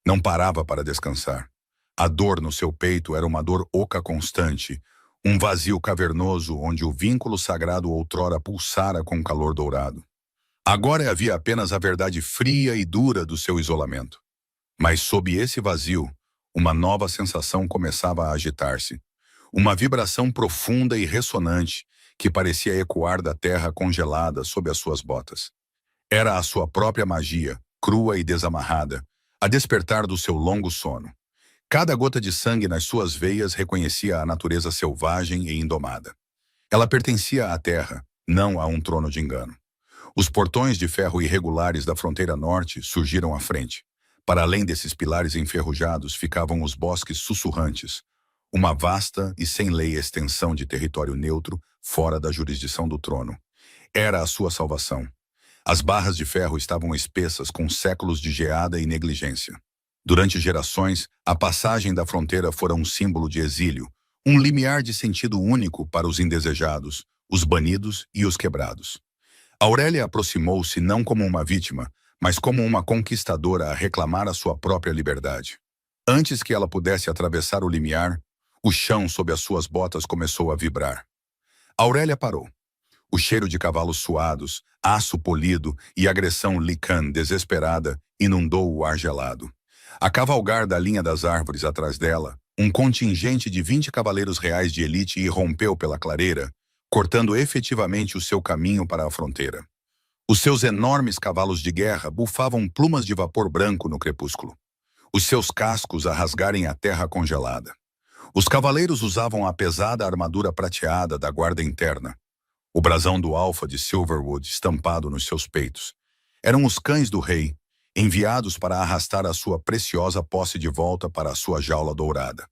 Não parava para descansar. A dor no seu peito era uma dor oca constante, um vazio cavernoso onde o vínculo sagrado outrora pulsara com calor dourado. Agora havia apenas a verdade fria e dura do seu isolamento. Mas sob esse vazio, uma nova sensação começava a agitar-se. Uma vibração profunda e ressonante que parecia ecoar da terra congelada sob as suas botas. Era a sua própria magia, crua e desamarrada, a despertar do seu longo sono. Cada gota de sangue nas suas veias reconhecia a natureza selvagem e indomada. Ela pertencia à terra, não a um trono de engano. Os portões de ferro irregulares da fronteira norte surgiram à frente. Para além desses pilares enferrujados ficavam os bosques sussurrantes, uma vasta e sem lei extensão de território neutro fora da jurisdição do trono. Era a sua salvação. As barras de ferro estavam espessas com séculos de geada e negligência. Durante gerações, a passagem da fronteira fora um símbolo de exílio, um limiar de sentido único para os indesejados, os banidos e os quebrados. Aurélia aproximou-se não como uma vítima, mas como uma conquistadora a reclamar a sua própria liberdade. Antes que ela pudesse atravessar o limiar, o chão sob as suas botas começou a vibrar. Aurélia parou. O cheiro de cavalos suados, aço polido e agressão Lycan desesperada inundou o ar gelado. A cavalgar da linha das árvores atrás dela, um contingente de 20 cavaleiros reais de elite irrompeu pela clareira, cortando efetivamente o seu caminho para a fronteira. Os seus enormes cavalos de guerra bufavam plumas de vapor branco no crepúsculo, os seus cascos a rasgarem a terra congelada. Os cavaleiros usavam a pesada armadura prateada da guarda interna, o brasão do Alfa de Silverwood estampado nos seus peitos. Eram os cães do rei, enviados para arrastar a sua preciosa posse de volta para a sua jaula dourada.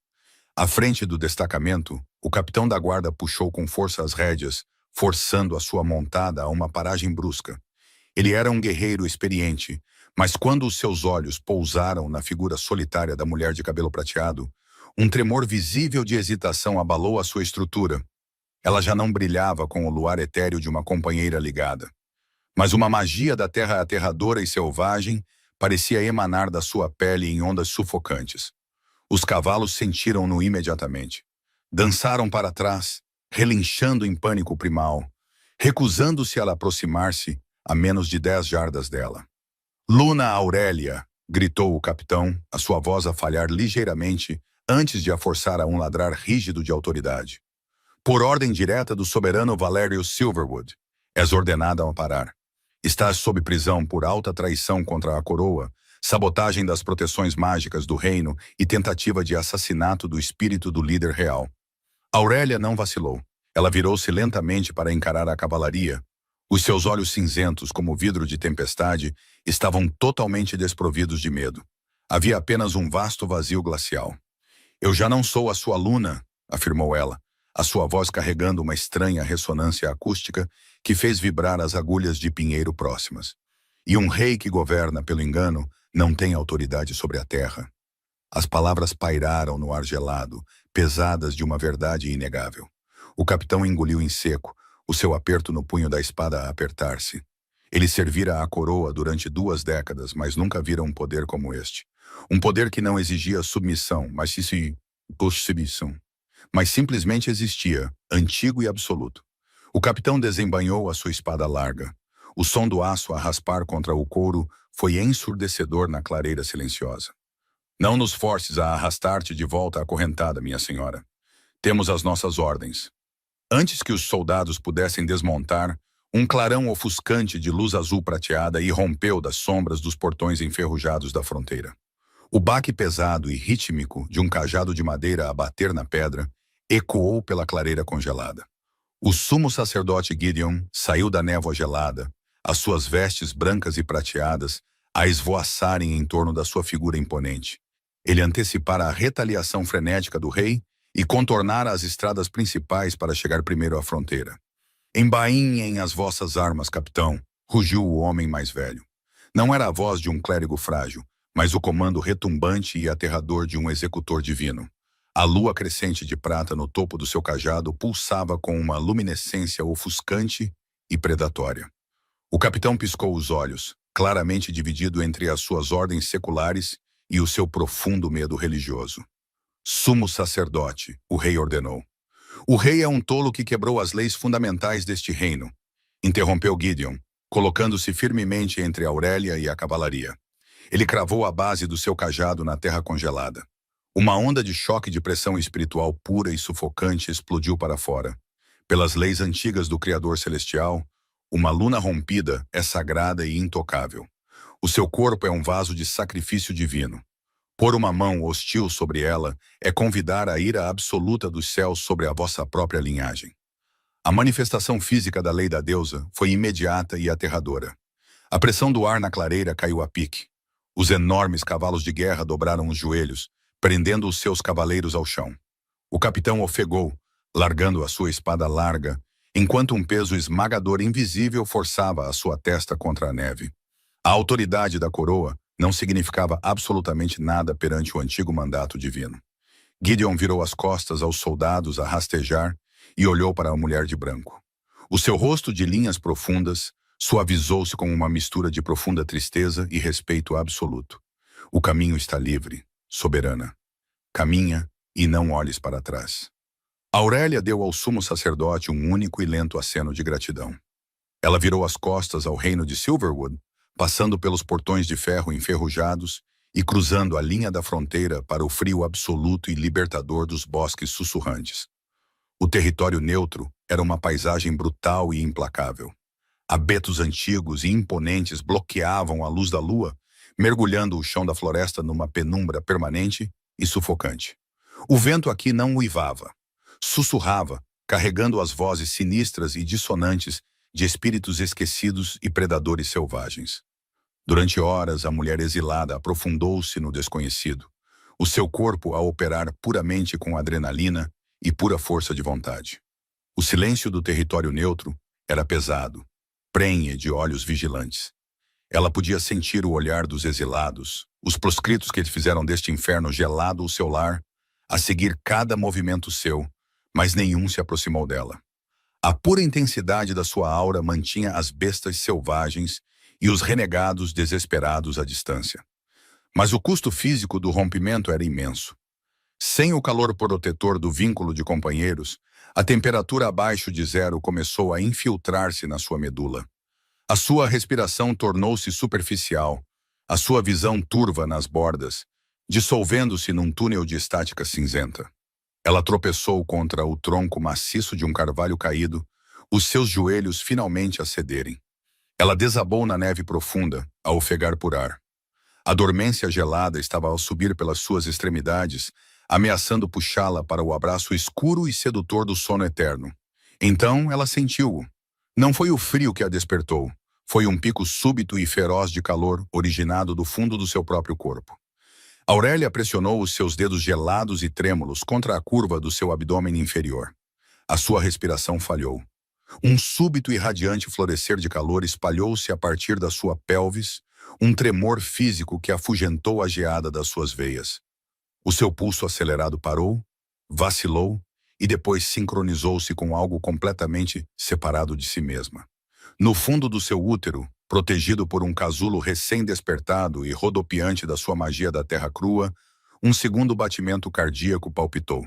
À frente do destacamento, o capitão da guarda puxou com força as rédeas, forçando a sua montada a uma paragem brusca. Ele era um guerreiro experiente, mas quando os seus olhos pousaram na figura solitária da mulher de cabelo prateado, um tremor visível de hesitação abalou a sua estrutura. Ela já não brilhava com o luar etéreo de uma companheira ligada. Mas uma magia da terra aterradora e selvagem parecia emanar da sua pele em ondas sufocantes. Os cavalos sentiram-no imediatamente. Dançaram para trás, relinchando em pânico primal, recusando-se a aproximar-se a menos de 10 jardas dela. "Luna Aurélia!" gritou o capitão, a sua voz a falhar ligeiramente antes de a forçar a um ladrar rígido de autoridade. "Por ordem direta do soberano Valério Silverwood, és ordenada a parar. Estás sob prisão por alta traição contra a coroa, sabotagem das proteções mágicas do reino e tentativa de assassinato do espírito do líder real." Aurélia não vacilou. Ela virou-se lentamente para encarar a cavalaria. Os seus olhos cinzentos, como vidro de tempestade, estavam totalmente desprovidos de medo. Havia apenas um vasto vazio glacial. "Eu já não sou a sua Luna", afirmou ela, a sua voz carregando uma estranha ressonância acústica que fez vibrar as agulhas de pinheiro próximas. "E um rei que governa pelo engano não tem autoridade sobre a terra." As palavras pairaram no ar gelado, pesadas de uma verdade inegável. O capitão engoliu em seco, o seu aperto no punho da espada a apertar-se. Ele servira à coroa durante 2 décadas, mas nunca vira um poder como este. Um poder que não exigia submissão, mas simplesmente existia, antigo e absoluto. O capitão desembainhou a sua espada larga. O som do aço a raspar contra o couro foi ensurdecedor na clareira silenciosa. "Não nos forces a arrastar-te de volta acorrentada, minha senhora. Temos as nossas ordens." Antes que os soldados pudessem desmontar, um clarão ofuscante de luz azul prateada irrompeu das sombras dos portões enferrujados da fronteira. O baque pesado e rítmico de um cajado de madeira a bater na pedra ecoou pela clareira congelada. O sumo sacerdote Gideon saiu da névoa gelada, as suas vestes brancas e prateadas a esvoaçarem em torno da sua figura imponente. Ele antecipara a retaliação frenética do rei e contornara as estradas principais para chegar primeiro à fronteira. "Embainhem as vossas armas, capitão", rugiu o homem mais velho. Não era a voz de um clérigo frágil, mas o comando retumbante e aterrador de um executor divino. A lua crescente de prata no topo do seu cajado pulsava com uma luminescência ofuscante e predatória. O capitão piscou os olhos, claramente dividido entre as suas ordens seculares e o seu profundo medo religioso. "Sumo sacerdote", o rei ordenou. "O rei é um tolo que quebrou as leis fundamentais deste reino", interrompeu Gideon, colocando-se firmemente entre Aurélia e a cavalaria. Ele cravou a base do seu cajado na terra congelada. Uma onda de choque de pressão espiritual pura e sufocante explodiu para fora. Pelas leis antigas do Criador Celestial, uma luna rompida é sagrada e intocável. O seu corpo é um vaso de sacrifício divino. Pôr uma mão hostil sobre ela é convidar a ira absoluta dos céus sobre a vossa própria linhagem. A manifestação física da lei da deusa foi imediata e aterradora. A pressão do ar na clareira caiu a pique. Os enormes cavalos de guerra dobraram os joelhos, prendendo os seus cavaleiros ao chão. O capitão ofegou, largando a sua espada larga, enquanto um peso esmagador invisível forçava a sua testa contra a neve. A autoridade da coroa não significava absolutamente nada perante o antigo mandato divino. Gideon virou as costas aos soldados a rastejar e olhou para a mulher de branco. O seu rosto de linhas profundas suavizou-se com uma mistura de profunda tristeza e respeito absoluto. O caminho está livre, soberana. Caminha e não olhes para trás. Aurélia deu ao sumo sacerdote um único e lento aceno de gratidão. Ela virou as costas ao reino de Silverwood, passando pelos portões de ferro enferrujados e cruzando a linha da fronteira para o frio absoluto e libertador dos bosques sussurrantes. O território neutro era uma paisagem brutal e implacável. Abetos antigos e imponentes bloqueavam a luz da lua, mergulhando o chão da floresta numa penumbra permanente e sufocante. O vento aqui não uivava. Sussurrava, carregando as vozes sinistras e dissonantes de espíritos esquecidos e predadores selvagens. Durante horas, a mulher exilada aprofundou-se no desconhecido, o seu corpo a operar puramente com adrenalina e pura força de vontade. O silêncio do território neutro era pesado, prenhe de olhos vigilantes. Ela podia sentir o olhar dos exilados, os proscritos que fizeram deste inferno gelado o seu lar, a seguir cada movimento seu, mas nenhum se aproximou dela. A pura intensidade da sua aura mantinha as bestas selvagens e os renegados desesperados à distância. Mas o custo físico do rompimento era imenso. Sem o calor protetor do vínculo de companheiros, a temperatura abaixo de zero começou a infiltrar-se na sua medula. A sua respiração tornou-se superficial, a sua visão turva nas bordas, dissolvendo-se num túnel de estática cinzenta. Ela tropeçou contra o tronco maciço de um carvalho caído, os seus joelhos finalmente a cederem. Ela desabou na neve profunda, a ofegar por ar. A dormência gelada estava a subir pelas suas extremidades, ameaçando puxá-la para o abraço escuro e sedutor do sono eterno. Então ela sentiu-o. Não foi o frio que a despertou, foi um pico súbito e feroz de calor originado do fundo do seu próprio corpo. Aurélia pressionou os seus dedos gelados e trêmulos contra a curva do seu abdômen inferior. A sua respiração falhou. Um súbito e radiante florescer de calor espalhou-se a partir da sua pelvis, um tremor físico que afugentou a geada das suas veias. O seu pulso acelerado parou, vacilou e depois sincronizou-se com algo completamente separado de si mesma. No fundo do seu útero, protegido por um casulo recém-despertado e rodopiante da sua magia da terra crua, um segundo batimento cardíaco palpitou.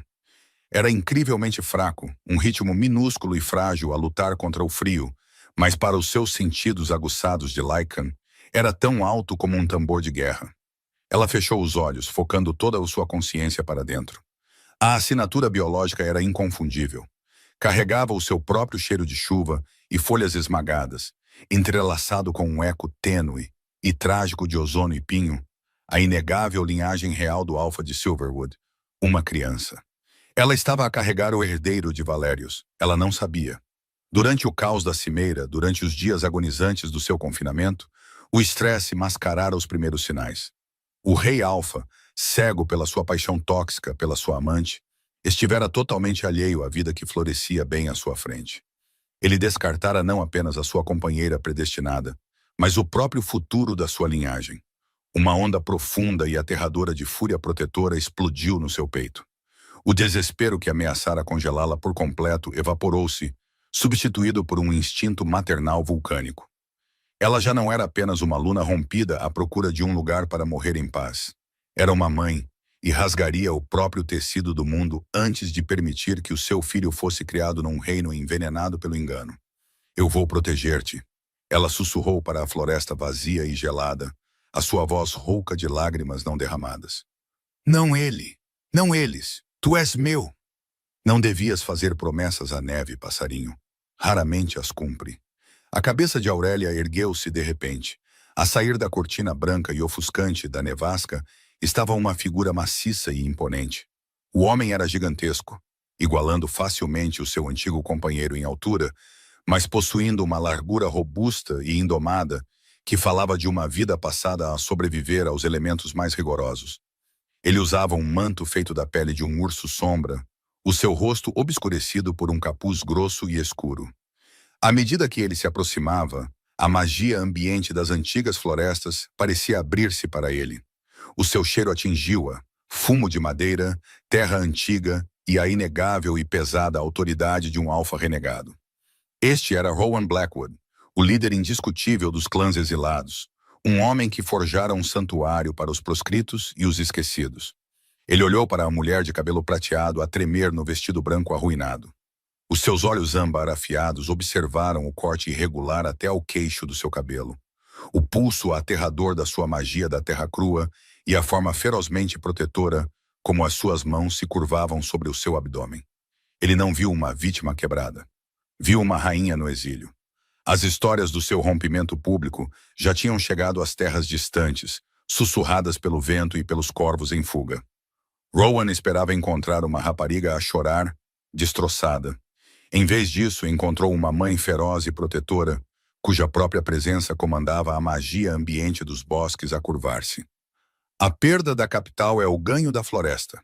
Era incrivelmente fraco, um ritmo minúsculo e frágil a lutar contra o frio, mas para os seus sentidos aguçados de Lycan, era tão alto como um tambor de guerra. Ela fechou os olhos, focando toda a sua consciência para dentro. A assinatura biológica era inconfundível. Carregava o seu próprio cheiro de chuva e folhas esmagadas, entrelaçado com um eco tênue e trágico de ozono e pinho, a inegável linhagem real do Alfa de Silverwood, uma criança. Ela estava a carregar o herdeiro de Valérios. Ela não sabia. Durante o caos da cimeira, durante os dias agonizantes do seu confinamento, o estresse mascarara os primeiros sinais. O rei Alfa, cego pela sua paixão tóxica pela sua amante, estivera totalmente alheio à vida que florescia bem à sua frente. Ele descartara não apenas a sua companheira predestinada, mas o próprio futuro da sua linhagem. Uma onda profunda e aterradora de fúria protetora explodiu no seu peito. O desespero que ameaçara congelá-la por completo evaporou-se, substituído por um instinto maternal vulcânico. Ela já não era apenas uma luna rompida à procura de um lugar para morrer em paz. Era uma mãe, e rasgaria o próprio tecido do mundo antes de permitir que o seu filho fosse criado num reino envenenado pelo engano. Eu vou proteger-te. Ela sussurrou para a floresta vazia e gelada, a sua voz rouca de lágrimas não derramadas. Não ele, não eles, tu és meu. Não devias fazer promessas à neve, passarinho. Raramente as cumpre. A cabeça de Aurélia ergueu-se de repente, a sair da cortina branca e ofuscante da nevasca estava uma figura maciça e imponente. O homem era gigantesco, igualando facilmente o seu antigo companheiro em altura, mas possuindo uma largura robusta e indomada que falava de uma vida passada a sobreviver aos elementos mais rigorosos. Ele usava um manto feito da pele de um urso-sombra, o seu rosto obscurecido por um capuz grosso e escuro. À medida que ele se aproximava, a magia ambiente das antigas florestas parecia abrir-se para ele. O seu cheiro atingiu-a, fumo de madeira, terra antiga e a inegável e pesada autoridade de um alfa renegado. Este era Rowan Blackwood, o líder indiscutível dos clãs exilados, um homem que forjara um santuário para os proscritos e os esquecidos. Ele olhou para a mulher de cabelo prateado a tremer no vestido branco arruinado. Os seus olhos âmbar afiados observaram o corte irregular até ao queixo do seu cabelo, o pulso aterrador da sua magia da terra crua e a forma ferozmente protetora como as suas mãos se curvavam sobre o seu abdômen. Ele não viu uma vítima quebrada. Viu uma rainha no exílio. As histórias do seu rompimento público já tinham chegado às terras distantes, sussurradas pelo vento e pelos corvos em fuga. Rowan esperava encontrar uma rapariga a chorar, destroçada. Em vez disso, encontrou uma mãe feroz e protetora, cuja própria presença comandava a magia ambiente dos bosques a curvar-se. A perda da capital é o ganho da floresta.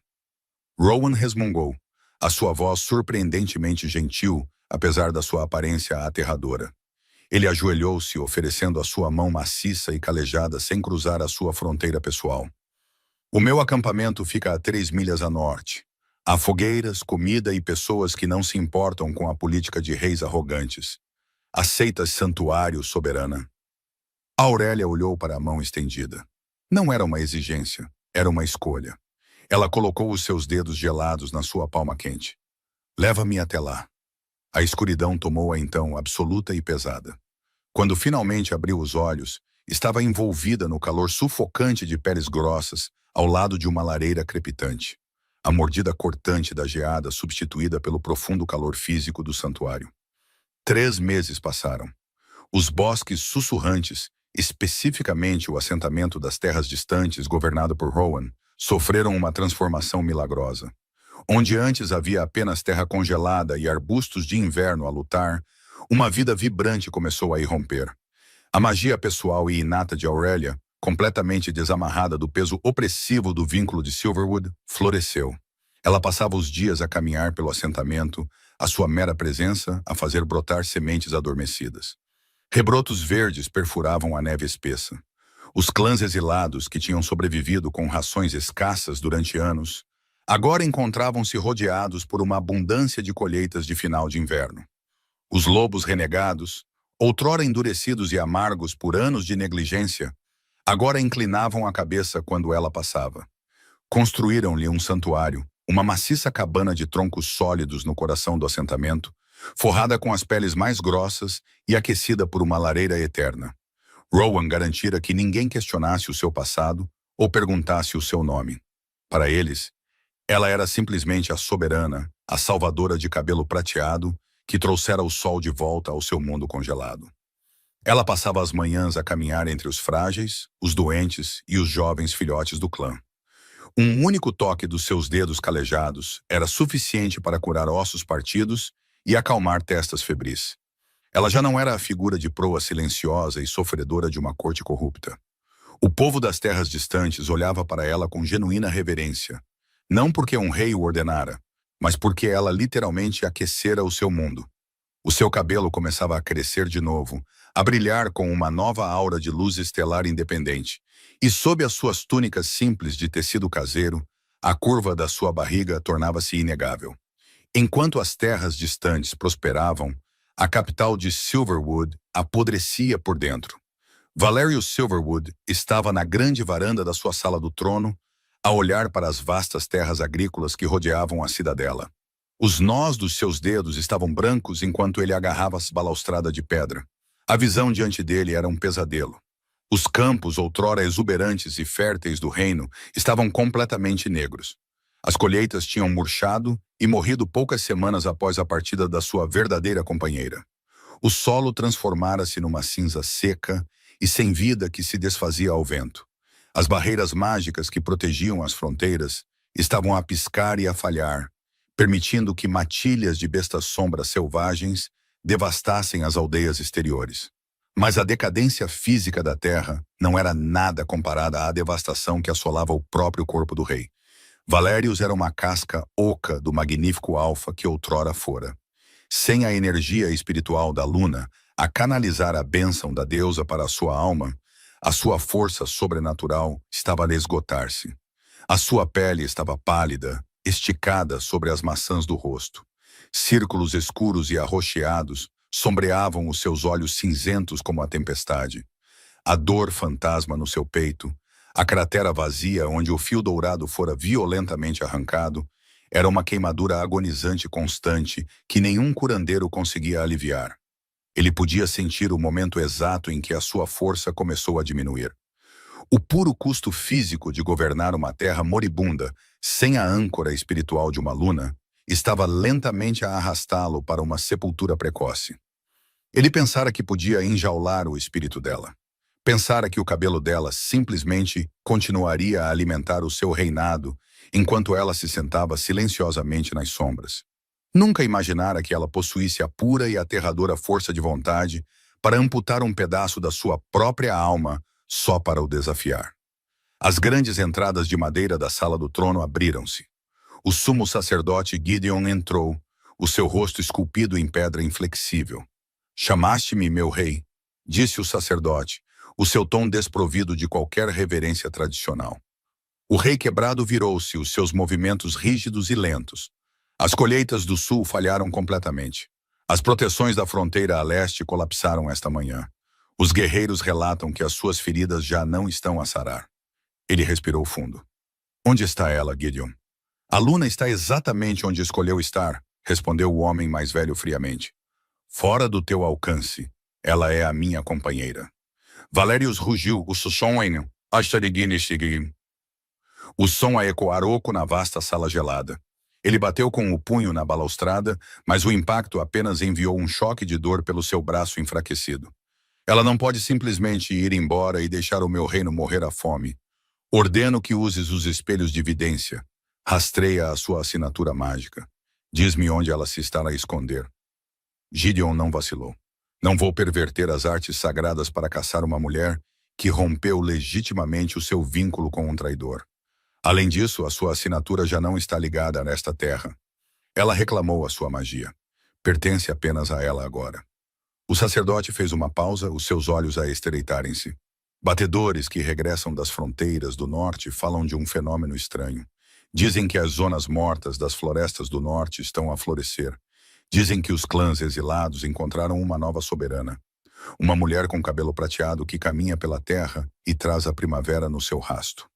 Rowan resmungou, a sua voz surpreendentemente gentil, apesar da sua aparência aterradora. Ele ajoelhou-se, oferecendo a sua mão maciça e calejada sem cruzar a sua fronteira pessoal. O meu acampamento fica a 3 milhas a norte. Há fogueiras, comida e pessoas que não se importam com a política de reis arrogantes. Aceitas santuário, soberana? Aurélia olhou para a mão estendida. Não era uma exigência, era uma escolha. Ela colocou os seus dedos gelados na sua palma quente. Leva-me até lá. A escuridão tomou-a então absoluta e pesada. Quando finalmente abriu os olhos, estava envolvida no calor sufocante de peles grossas, ao lado de uma lareira crepitante. A mordida cortante da geada substituída pelo profundo calor físico do santuário. 3 meses passaram. Os bosques sussurrantes, especificamente o assentamento das terras distantes governado por Rowan, sofreram uma transformação milagrosa. Onde antes havia apenas terra congelada e arbustos de inverno a lutar, uma vida vibrante começou a irromper. A magia pessoal e inata de Aurélia, completamente desamarrada do peso opressivo do vínculo de Silverwood, floresceu. Ela passava os dias a caminhar pelo assentamento, a sua mera presença a fazer brotar sementes adormecidas. Rebrotos verdes perfuravam a neve espessa. Os clãs exilados, que tinham sobrevivido com rações escassas durante anos, agora encontravam-se rodeados por uma abundância de colheitas de final de inverno. Os lobos renegados, outrora endurecidos e amargos por anos de negligência, agora inclinavam a cabeça quando ela passava. Construíram-lhe um santuário, uma maciça cabana de troncos sólidos no coração do assentamento, forrada com as peles mais grossas e aquecida por uma lareira eterna. Rowan garantira que ninguém questionasse o seu passado ou perguntasse o seu nome. Para eles, ela era simplesmente a soberana, a salvadora de cabelo prateado, que trouxera o sol de volta ao seu mundo congelado. Ela passava as manhãs a caminhar entre os frágeis, os doentes e os jovens filhotes do clã. Um único toque dos seus dedos calejados era suficiente para curar ossos partidos e acalmar testas febris. Ela já não era a figura de proa silenciosa e sofredora de uma corte corrupta. O povo das terras distantes olhava para ela com genuína reverência, não porque um rei o ordenara, mas porque ela literalmente aquecera o seu mundo. O seu cabelo começava a crescer de novo, a brilhar com uma nova aura de luz estelar independente, e sob as suas túnicas simples de tecido caseiro, a curva da sua barriga tornava-se inegável. Enquanto as terras distantes prosperavam, a capital de Silverwood apodrecia por dentro. Valerius Silverwood estava na grande varanda da sua sala do trono, a olhar para as vastas terras agrícolas que rodeavam a cidadela. Os nós dos seus dedos estavam brancos enquanto ele agarrava as balaustradas de pedra. A visão diante dele era um pesadelo. Os campos, outrora exuberantes e férteis do reino, estavam completamente negros. As colheitas tinham murchado e morrido poucas semanas após a partida da sua verdadeira companheira. O solo transformara-se numa cinza seca e sem vida que se desfazia ao vento. As barreiras mágicas que protegiam as fronteiras estavam a piscar e a falhar, permitindo que matilhas de bestas-sombras selvagens devastassem as aldeias exteriores. Mas a decadência física da terra não era nada comparada à devastação que assolava o próprio corpo do rei. Valérius era uma casca oca do magnífico Alfa que outrora fora. Sem a energia espiritual da Luna a canalizar a bênção da deusa para a sua alma, a sua força sobrenatural estava a esgotar-se. A sua pele estava pálida, esticada sobre as maçãs do rosto. Círculos escuros e arroxeados sombreavam os seus olhos cinzentos como a tempestade. A dor fantasma no seu peito, a cratera vazia onde o fio dourado fora violentamente arrancado, era uma queimadura agonizante constante que nenhum curandeiro conseguia aliviar. Ele podia sentir o momento exato em que a sua força começou a diminuir. O puro custo físico de governar uma terra moribunda, sem a âncora espiritual de uma luna, estava lentamente a arrastá-lo para uma sepultura precoce. Ele pensara que podia enjaular o espírito dela. Pensara que o cabelo dela simplesmente continuaria a alimentar o seu reinado enquanto ela se sentava silenciosamente nas sombras. Nunca imaginara que ela possuísse a pura e aterradora força de vontade para amputar um pedaço da sua própria alma só para o desafiar. As grandes entradas de madeira da sala do trono abriram-se. O sumo sacerdote Gideon entrou, o seu rosto esculpido em pedra inflexível. "Chamaste-me, meu rei", disse o sacerdote, o seu tom desprovido de qualquer reverência tradicional. O rei quebrado virou-se, os seus movimentos rígidos e lentos. As colheitas do sul falharam completamente. As proteções da fronteira a leste colapsaram esta manhã. Os guerreiros relatam que as suas feridas já não estão a sarar. Ele respirou fundo. "Onde está ela, Gideon?" "A Luna está exatamente onde escolheu estar", respondeu o homem mais velho friamente. "Fora do teu alcance. Ela é a minha companheira." Valérius rugiu, o sussono, o som a ecoar oco na vasta sala gelada. Ele bateu com o punho na balaustrada, mas o impacto apenas enviou um choque de dor pelo seu braço enfraquecido. "Ela não pode simplesmente ir embora e deixar o meu reino morrer à fome. Ordeno que uses os espelhos de vidência. Rastreia a sua assinatura mágica. Diz-me onde ela se estará a esconder." Gideon não vacilou. "Não vou perverter as artes sagradas para caçar uma mulher que rompeu legitimamente o seu vínculo com um traidor. Além disso, a sua assinatura já não está ligada a esta terra. Ela reclamou a sua magia. Pertence apenas a ela agora." O sacerdote fez uma pausa, os seus olhos a estreitarem-se. Batedores que regressam das fronteiras do norte falam de um fenômeno estranho. Dizem que as zonas mortas das florestas do norte estão a florescer. Dizem que os clãs exilados encontraram uma nova soberana. Uma mulher com cabelo prateado que caminha pela terra e traz a primavera no seu rasto.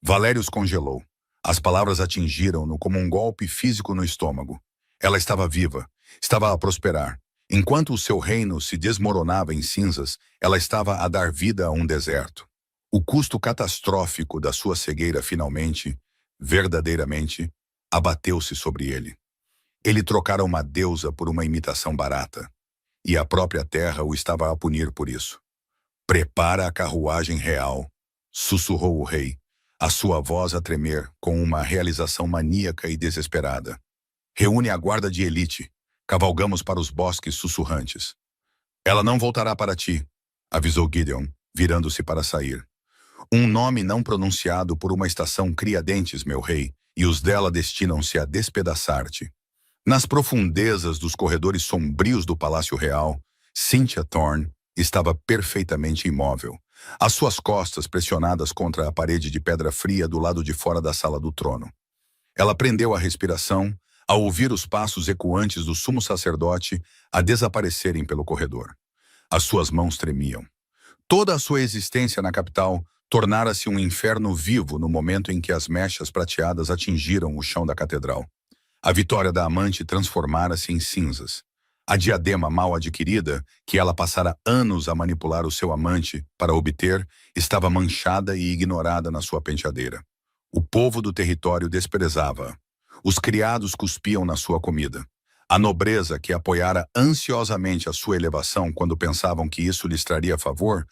Valérius congelou. As palavras atingiram-no como um golpe físico no estômago. Ela estava viva, estava a prosperar. Enquanto o seu reino se desmoronava em cinzas, ela estava a dar vida a um deserto. O custo catastrófico da sua cegueira finalmente, verdadeiramente, abateu-se sobre ele. Ele trocara uma deusa por uma imitação barata. E a própria terra o estava a punir por isso. "Prepara a carruagem real", sussurrou o rei, a sua voz a tremer com uma realização maníaca e desesperada. "Reúne a guarda de elite. Cavalgamos para os bosques sussurrantes." "Ela não voltará para ti", avisou Gideon, virando-se para sair. "Um nome não pronunciado por uma estação cria dentes, meu rei, e os dela destinam-se a despedaçar-te." Nas profundezas dos corredores sombrios do Palácio Real, Cynthia Thorne estava perfeitamente imóvel, as suas costas pressionadas contra a parede de pedra fria do lado de fora da sala do trono. Ela prendeu a respiração ao ouvir os passos ecoantes do sumo sacerdote a desaparecerem pelo corredor. As suas mãos tremiam. Toda a sua existência na capital tornara-se um inferno vivo no momento em que as mechas prateadas atingiram o chão da catedral. A vitória da amante transformara-se em cinzas. A diadema mal adquirida, que ela passara anos a manipular o seu amante para obter, estava manchada e ignorada na sua penteadeira. O povo do território desprezava-a. Os criados cuspiam na sua comida. A nobreza, que apoiara ansiosamente a sua elevação quando pensavam que isso lhes traria favor,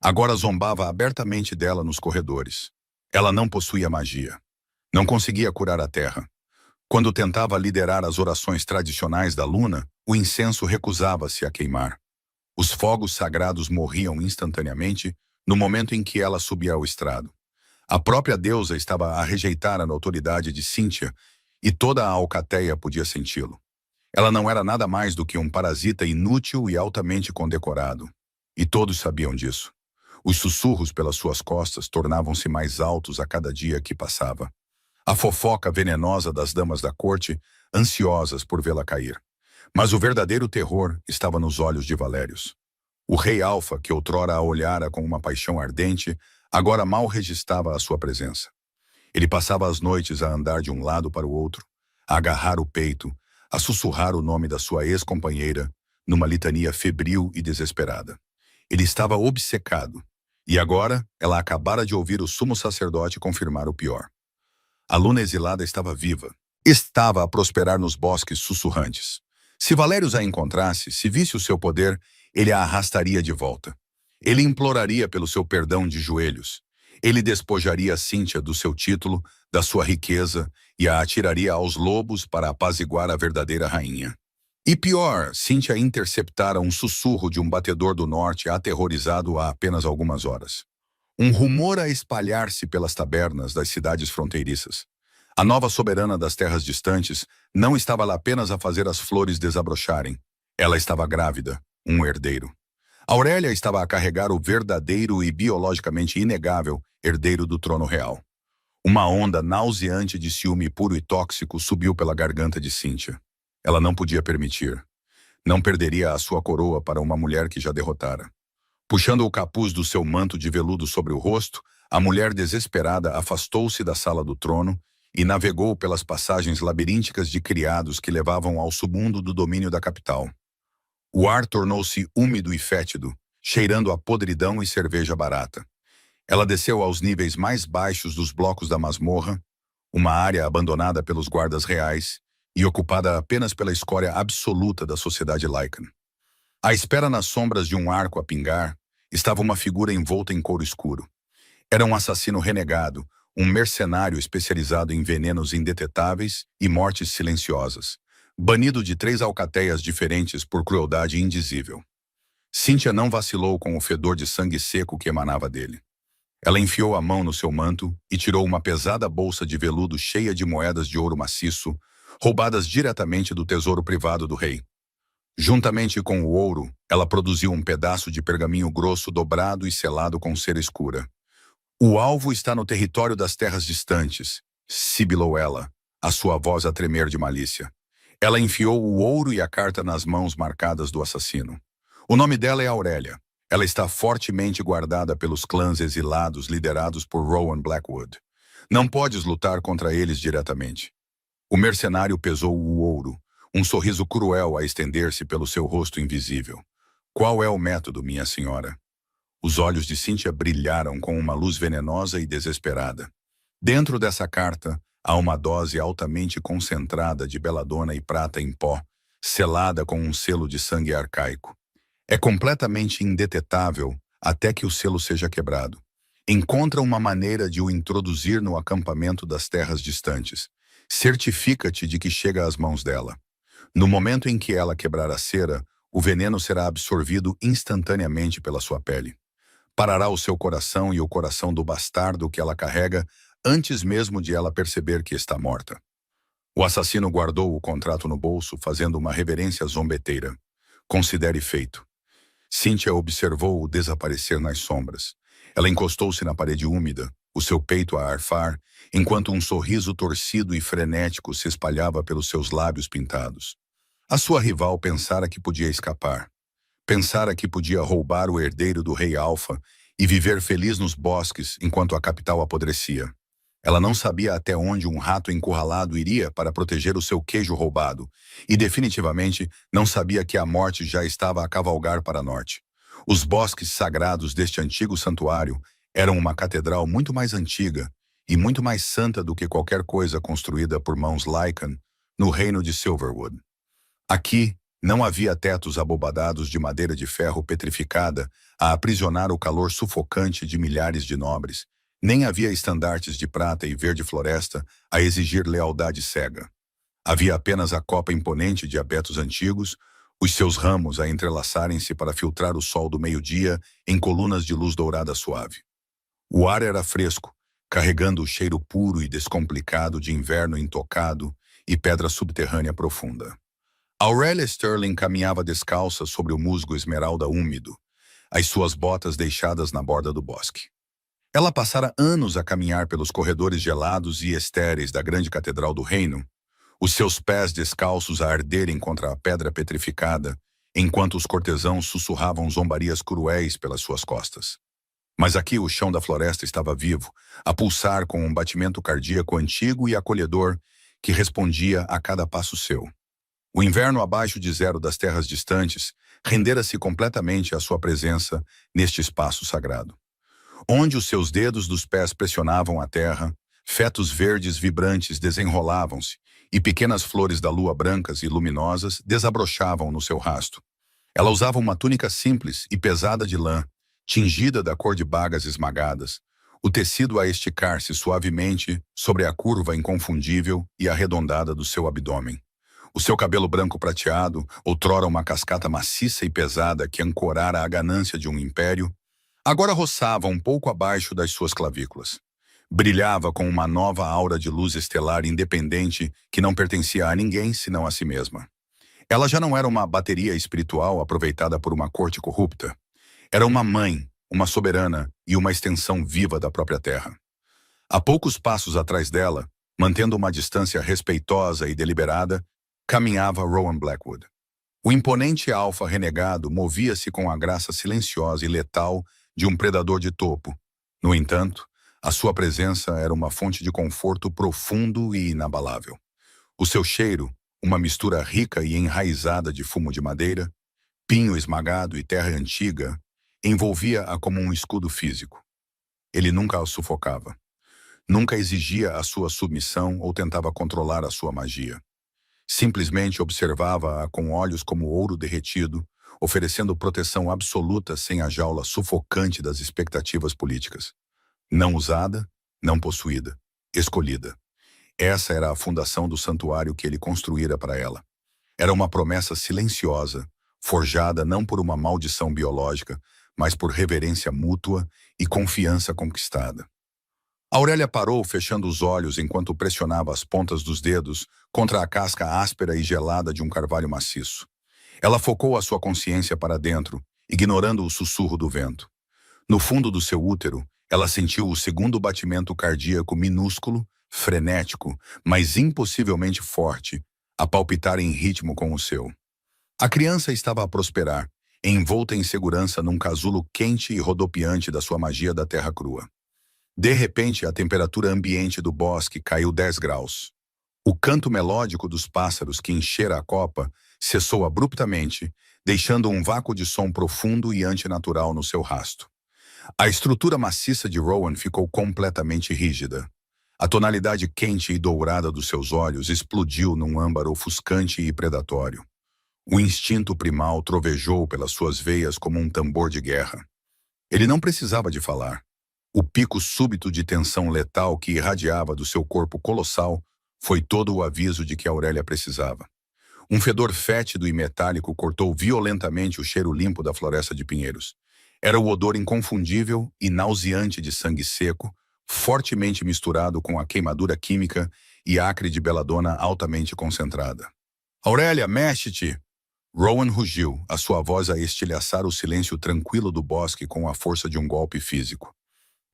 Agora zombava abertamente dela nos corredores. Ela não possuía magia. Não conseguia curar a terra. Quando tentava liderar as orações tradicionais da Luna, o incenso recusava-se a queimar. Os fogos sagrados morriam instantaneamente no momento em que ela subia ao estrado. A própria deusa estava a rejeitar a autoridade de Cíntia e toda a alcateia podia senti-lo. Ela não era nada mais do que um parasita inútil e altamente condecorado. E todos sabiam disso. Os sussurros pelas suas costas tornavam-se mais altos a cada dia que passava. A fofoca venenosa das damas da corte, ansiosas por vê-la cair. Mas o verdadeiro terror estava nos olhos de Valérius. O rei Alfa, que outrora a olhara com uma paixão ardente, agora mal registrava a sua presença. Ele passava as noites a andar de um lado para o outro, a agarrar o peito, a sussurrar o nome da sua ex-companheira, numa litania febril e desesperada. Ele estava obcecado, e agora ela acabara de ouvir o sumo sacerdote confirmar o pior. A Luna exilada estava viva. Estava a prosperar nos bosques sussurrantes. Se Valérius a encontrasse, se visse o seu poder, ele a arrastaria de volta. Ele imploraria pelo seu perdão de joelhos. Ele despojaria Cíntia do seu título, da sua riqueza, e a atiraria aos lobos para apaziguar a verdadeira rainha. E pior, Cíntia interceptara um sussurro de um batedor do norte aterrorizado há apenas algumas horas. Um rumor a espalhar-se pelas tabernas das cidades fronteiriças. A nova soberana das terras distantes não estava lá apenas a fazer as flores desabrocharem. Ela estava grávida, um herdeiro. Aurélia estava a carregar o verdadeiro e biologicamente inegável herdeiro do trono real. Uma onda nauseante de ciúme puro e tóxico subiu pela garganta de Cíntia. Ela não podia permitir. Não perderia a sua coroa para uma mulher que já derrotara. Puxando o capuz do seu manto de veludo sobre o rosto, a mulher desesperada afastou-se da sala do trono e navegou pelas passagens labirínticas de criados que levavam ao submundo do domínio da capital. O ar tornou-se úmido e fétido, cheirando a podridão e cerveja barata. Ela desceu aos níveis mais baixos dos blocos da masmorra, uma área abandonada pelos guardas reais e ocupada apenas pela escória absoluta da sociedade Lycan. À espera nas sombras de um arco a pingar, estava uma figura envolta em couro escuro. Era um assassino renegado, um mercenário especializado em venenos indetetáveis e mortes silenciosas, banido de 3 alcateias diferentes por crueldade indizível. Cíntia não vacilou com o fedor de sangue seco que emanava dele. Ela enfiou a mão no seu manto e tirou uma pesada bolsa de veludo cheia de moedas de ouro maciço, roubadas diretamente do tesouro privado do rei. Juntamente com o ouro, ela produziu um pedaço de pergaminho grosso dobrado e selado com cera escura. O alvo está no território das terras distantes, sibilou ela, a sua voz a tremer de malícia. Ela enfiou o ouro e a carta nas mãos marcadas do assassino. O nome dela é Aurélia. Ela está fortemente guardada pelos clãs exilados liderados por Rowan Blackwood. Não podes lutar contra eles diretamente. O mercenário pesou o ouro, um sorriso cruel a estender-se pelo seu rosto invisível. Qual é o método, minha senhora? Os olhos de Cíntia brilharam com uma luz venenosa e desesperada. Dentro dessa carta, há uma dose altamente concentrada de beladona e prata em pó, selada com um selo de sangue arcaico. É completamente indetetável até que o selo seja quebrado. Encontra uma maneira de o introduzir no acampamento das terras distantes. Certifica-te de que chega às mãos dela. No momento em que ela quebrar a cera, o veneno será absorvido instantaneamente pela sua pele. Parará o seu coração e o coração do bastardo que ela carrega antes mesmo de ela perceber que está morta. O assassino guardou o contrato no bolso, fazendo uma reverência zombeteira. Considere feito. Cíntia observou-o desaparecer nas sombras. Ela encostou-se na parede úmida, o seu peito a arfar, enquanto um sorriso torcido e frenético se espalhava pelos seus lábios pintados. A sua rival pensara que podia escapar. Pensara que podia roubar o herdeiro do rei Alfa e viver feliz nos bosques enquanto a capital apodrecia. Ela não sabia até onde um rato encurralado iria para proteger o seu queijo roubado, e definitivamente não sabia que a morte já estava a cavalgar para norte. Os bosques sagrados deste antigo santuário eram uma catedral muito mais antiga e muito mais santa do que qualquer coisa construída por mãos Lycan no reino de Silverwood. Aqui, Não havia tetos abobadados de madeira de ferro petrificada a aprisionar o calor sufocante de milhares de nobres, nem havia estandartes de prata e verde floresta a exigir lealdade cega. Havia apenas a copa imponente de abetos antigos, os seus ramos a entrelaçarem-se para filtrar o sol do meio-dia em colunas de luz dourada suave. O ar era fresco, carregando o cheiro puro e descomplicado de inverno intocado e pedra subterrânea profunda. Aurélia Sterling caminhava descalça sobre o musgo esmeralda úmido, as suas botas deixadas na borda do bosque. Ela passara anos a caminhar pelos corredores gelados e estéreis da grande catedral do reino, os seus pés descalços a arderem contra a pedra petrificada, enquanto os cortesãos sussurravam zombarias cruéis pelas suas costas. Mas aqui o chão da floresta estava vivo, a pulsar com um batimento cardíaco antigo e acolhedor que respondia a cada passo seu. O inverno abaixo de zero das terras distantes rendera-se completamente à sua presença neste espaço sagrado. Onde os seus dedos dos pés pressionavam a terra, fetos verdes vibrantes desenrolavam-se e pequenas flores da lua brancas e luminosas desabrochavam no seu rasto. Ela usava uma túnica simples e pesada de lã, tingida da cor de bagas esmagadas, o tecido a esticar-se suavemente sobre a curva inconfundível e arredondada do seu abdômen. O seu cabelo branco prateado, outrora uma cascata maciça e pesada que ancorara a ganância de um império, agora roçava um pouco abaixo das suas clavículas. Brilhava com uma nova aura de luz estelar independente que não pertencia a ninguém senão a si mesma. Ela já não era uma bateria espiritual aproveitada por uma corte corrupta. Era uma mãe, uma soberana e uma extensão viva da própria terra. A poucos passos atrás dela, mantendo uma distância respeitosa e deliberada, caminhava Rowan Blackwood. O imponente alfa renegado movia-se com a graça silenciosa e letal de um predador de topo. No entanto, a sua presença era uma fonte de conforto profundo e inabalável. O seu cheiro, uma mistura rica e enraizada de fumo de madeira, pinho esmagado e terra antiga, envolvia-a como um escudo físico. Ele nunca a sufocava. Nunca exigia a sua submissão ou tentava controlar a sua magia. Simplesmente observava-a com olhos como ouro derretido, oferecendo proteção absoluta sem a jaula sufocante das expectativas políticas. Não usada, não possuída, escolhida. Essa era a fundação do santuário que ele construíra para ela. Era uma promessa silenciosa, forjada não por uma maldição biológica, mas por reverência mútua e confiança conquistada. Aurélia parou, fechando os olhos enquanto pressionava as pontas dos dedos contra a casca áspera e gelada de um carvalho maciço. Ela focou a sua consciência para dentro, ignorando o sussurro do vento. No fundo do seu útero, ela sentiu o segundo batimento cardíaco minúsculo, frenético, mas impossivelmente forte, a palpitar em ritmo com o seu. A criança estava a prosperar, envolta em segurança num casulo quente e rodopiante da sua magia da terra crua. De repente, a temperatura ambiente do bosque caiu 10 graus. O canto melódico dos pássaros que enchera a copa cessou abruptamente, deixando um vácuo de som profundo e antinatural no seu rasto. A estrutura maciça de Rowan ficou completamente rígida. A tonalidade quente e dourada dos seus olhos explodiu num âmbar ofuscante e predatório. O instinto primal trovejou pelas suas veias como um tambor de guerra. Ele não precisava de falar. O pico súbito de tensão letal que irradiava do seu corpo colossal foi todo o aviso de que Aurélia precisava. Um fedor fétido e metálico cortou violentamente o cheiro limpo da floresta de pinheiros. Era o odor inconfundível e nauseante de sangue seco, fortemente misturado com a queimadura química e acre de beladona altamente concentrada. "Aurélia, mexe-te!" Rowan rugiu, a sua voz a estilhaçar o silêncio tranquilo do bosque com a força de um golpe físico.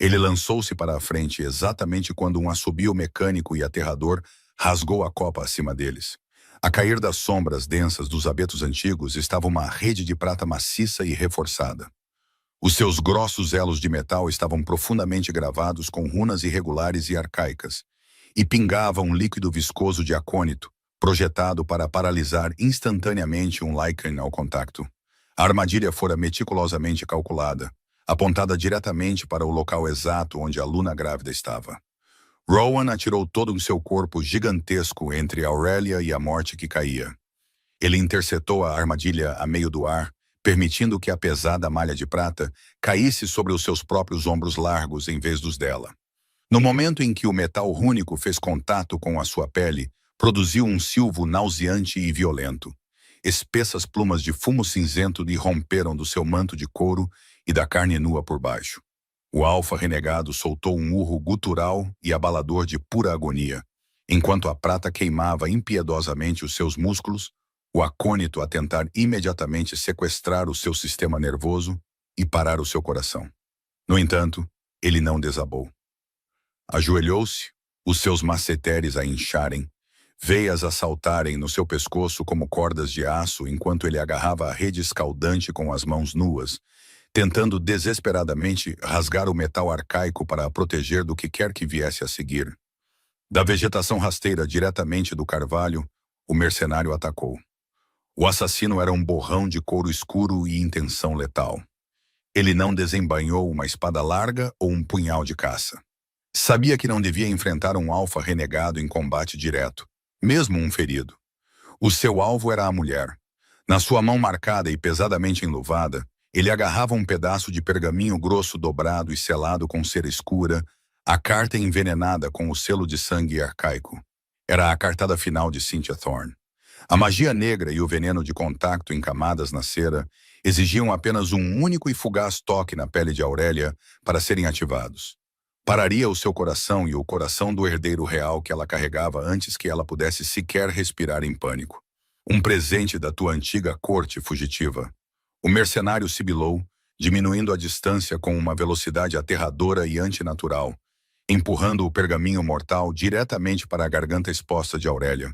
Ele lançou-se para a frente exatamente quando um assobio mecânico e aterrador rasgou a copa acima deles. A cair das sombras densas dos abetos antigos estava uma rede de prata maciça e reforçada. Os seus grossos elos de metal estavam profundamente gravados com runas irregulares e arcaicas, e pingava um líquido viscoso de acônito, projetado para paralisar instantaneamente um Lycan ao contacto. A armadilha fora meticulosamente calculada, apontada diretamente para o local exato onde a Luna grávida estava. Rowan atirou todo o seu corpo gigantesco entre Aurélia e a morte que caía. Ele interceptou a armadilha a meio do ar, permitindo que a pesada malha de prata caísse sobre os seus próprios ombros largos em vez dos dela. No momento em que o metal rúnico fez contato com a sua pele, produziu um silvo nauseante e violento. Espessas plumas de fumo cinzento lhe romperam do seu manto de couro e da carne nua por baixo. O alfa renegado soltou um urro gutural e abalador de pura agonia, enquanto a prata queimava impiedosamente os seus músculos, o acônito a tentar imediatamente sequestrar o seu sistema nervoso e parar o seu coração. No entanto, ele não desabou. Ajoelhou-se, os seus masseteres a incharem, veias a saltarem no seu pescoço como cordas de aço enquanto ele agarrava a rede escaldante com as mãos nuas, tentando desesperadamente rasgar o metal arcaico para a proteger do que quer que viesse a seguir. Da vegetação rasteira diretamente do carvalho, o mercenário atacou. O assassino era um borrão de couro escuro e intenção letal. Ele não desembainhou uma espada larga ou um punhal de caça. Sabia que não devia enfrentar um alfa renegado em combate direto, mesmo um ferido. O seu alvo era a mulher. Na sua mão marcada e pesadamente enluvada, ele agarrava um pedaço de pergaminho grosso dobrado e selado com cera escura, a carta envenenada com o selo de sangue arcaico. Era a cartada final de Cynthia Thorne. A magia negra e o veneno de contacto em camadas na cera exigiam apenas um único e fugaz toque na pele de Aurélia para serem ativados. Pararia o seu coração e o coração do herdeiro real que ela carregava antes que ela pudesse sequer respirar em pânico. Um presente da tua antiga corte fugitiva. O mercenário sibilou, diminuindo a distância com uma velocidade aterradora e antinatural, empurrando o pergaminho mortal diretamente para a garganta exposta de Aurélia.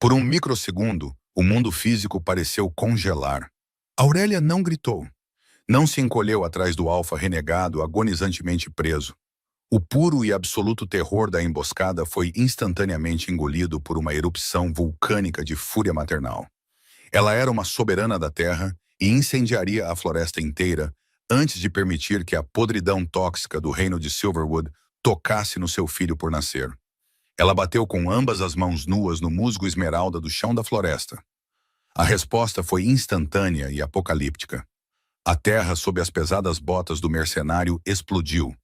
Por um microsegundo, o mundo físico pareceu congelar. Aurélia não gritou. Não se encolheu atrás do alfa renegado agonizantemente preso. O puro e absoluto terror da emboscada foi instantaneamente engolido por uma erupção vulcânica de fúria maternal. Ela era uma soberana da terra e incendiaria a floresta inteira antes de permitir que a podridão tóxica do reino de Silverwood tocasse no seu filho por nascer. Ela bateu com ambas as mãos nuas no musgo esmeralda do chão da floresta. A resposta foi instantânea e apocalíptica. A terra sob as pesadas botas do mercenário explodiu.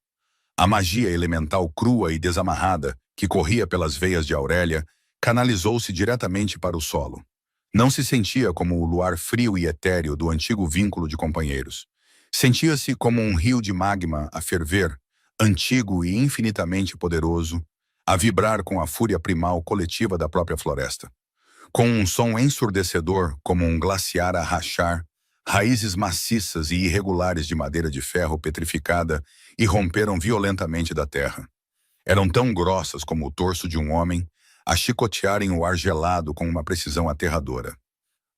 A magia elemental crua e desamarrada, que corria pelas veias de Aurélia, canalizou-se diretamente para o solo. Não se sentia como o luar frio e etéreo do antigo vínculo de companheiros. Sentia-se como um rio de magma a ferver, antigo e infinitamente poderoso, a vibrar com a fúria primal coletiva da própria floresta. Com um som ensurdecedor, como um glaciar a rachar, raízes maciças e irregulares de madeira de ferro petrificada irromperam violentamente da terra. Eram tão grossas como o torso de um homem, a chicotearem o ar gelado com uma precisão aterradora.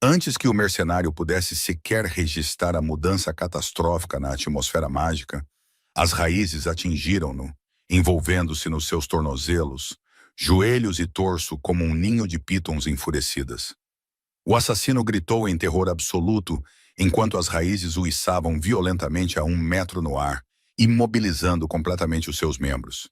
Antes que o mercenário pudesse sequer registrar a mudança catastrófica na atmosfera mágica, as raízes atingiram-no, envolvendo-se nos seus tornozelos, joelhos e torso como um ninho de pitons enfurecidas. O assassino gritou em terror absoluto enquanto as raízes o içavam violentamente a 1 metro no ar, imobilizando completamente os seus membros.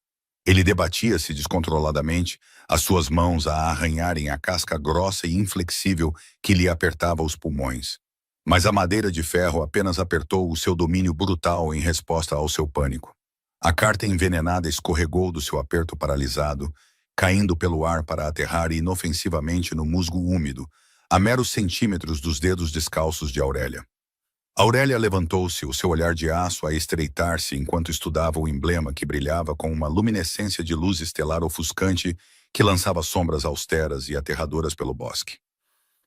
Ele debatia-se descontroladamente, as suas mãos a arranharem a casca grossa e inflexível que lhe apertava os pulmões. Mas a madeira de ferro apenas apertou o seu domínio brutal em resposta ao seu pânico. A carta envenenada escorregou do seu aperto paralisado, caindo pelo ar para aterrar inofensivamente no musgo úmido, a meros centímetros dos dedos descalços de Aurélia. Aurélia levantou-se, o seu olhar de aço a estreitar-se enquanto estudava o emblema que brilhava com uma luminescência de luz estelar ofuscante que lançava sombras austeras e aterradoras pelo bosque.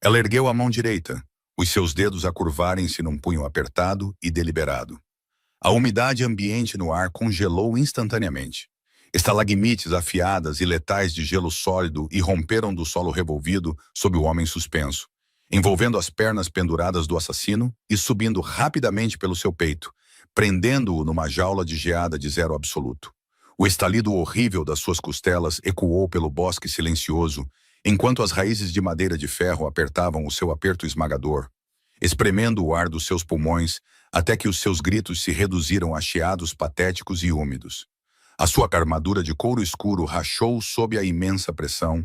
Ela ergueu a mão direita, os seus dedos a curvarem-se num punho apertado e deliberado. A umidade ambiente no ar congelou instantaneamente. Estalagmites afiadas e letais de gelo sólido irromperam do solo revolvido sob o homem suspenso, envolvendo as pernas penduradas do assassino e subindo rapidamente pelo seu peito, prendendo-o numa jaula de geada de zero absoluto. O estalido horrível das suas costelas ecoou pelo bosque silencioso, enquanto as raízes de madeira de ferro apertavam o seu aperto esmagador, espremendo o ar dos seus pulmões até que os seus gritos se reduziram a chiados patéticos e úmidos. A sua armadura de couro escuro rachou sob a imensa pressão.